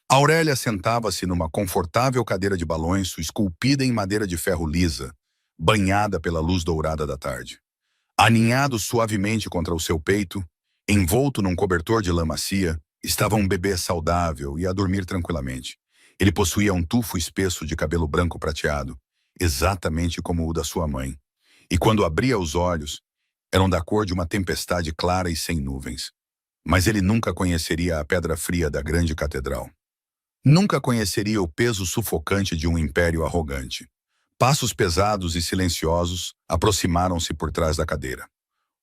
Aurélia sentava-se numa confortável cadeira de balanço esculpida em madeira de ferro lisa, banhada pela luz dourada da tarde. Aninhado suavemente contra o seu peito, envolto num cobertor de lã macia, estava um bebê saudável e a dormir tranquilamente. Ele possuía um tufo espesso de cabelo branco prateado, exatamente como o da sua mãe. E quando abria os olhos, eram da cor de uma tempestade clara e sem nuvens. Mas ele nunca conheceria a pedra fria da grande catedral. Nunca conheceria o peso sufocante de um império arrogante. Passos pesados e silenciosos aproximaram-se por trás da cadeira.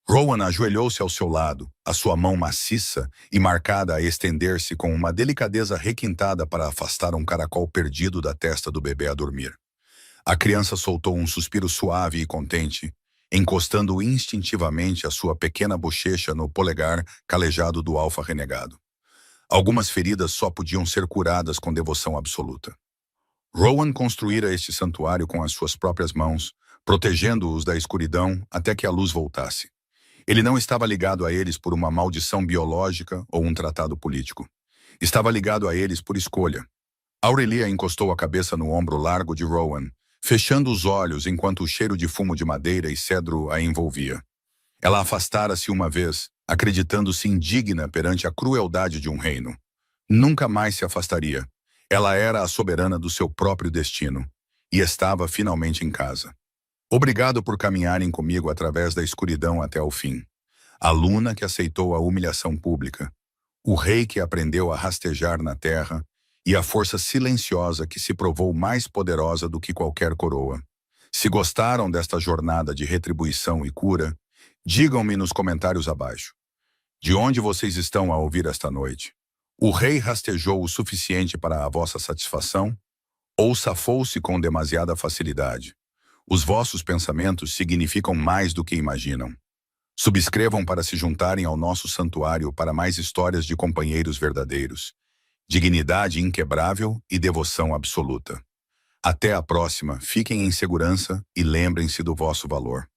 Rowan ajoelhou-se ao seu lado, a sua mão maciça e marcada a estender-se com uma delicadeza requintada para afastar um caracol perdido da testa do bebê a dormir. A criança soltou um suspiro suave e contente, encostando instintivamente a sua pequena bochecha no polegar calejado do alfa renegado. Algumas feridas só podiam ser curadas com devoção absoluta. Rowan construíra este santuário com as suas próprias mãos, protegendo-os da escuridão até que a luz voltasse. Ele não estava ligado a eles por uma maldição biológica ou um tratado político. Estava ligado a eles por escolha. Aurelia encostou a cabeça no ombro largo de Rowan, fechando os olhos enquanto o cheiro de fumo de madeira e cedro a envolvia. Ela afastara-se uma vez, acreditando-se indigna perante a crueldade de um reino. Nunca mais se afastaria. Ela era a soberana do seu próprio destino, e estava finalmente em casa. Obrigado por caminharem comigo através da escuridão até o fim. A Luna que aceitou a humilhação pública, o rei que aprendeu a rastejar na terra e a força silenciosa que se provou mais poderosa do que qualquer coroa. Se gostaram desta jornada de retribuição e cura, digam-me nos comentários abaixo. De onde vocês estão a ouvir esta noite? O rei rastejou o suficiente para a vossa satisfação? Ou safou-se com demasiada facilidade? Os vossos pensamentos significam mais do que imaginam. Subscrevam para se juntarem ao nosso santuário para mais histórias de companheiros verdadeiros, dignidade inquebrável e devoção absoluta. Até a próxima, fiquem em segurança e lembrem-se do vosso valor.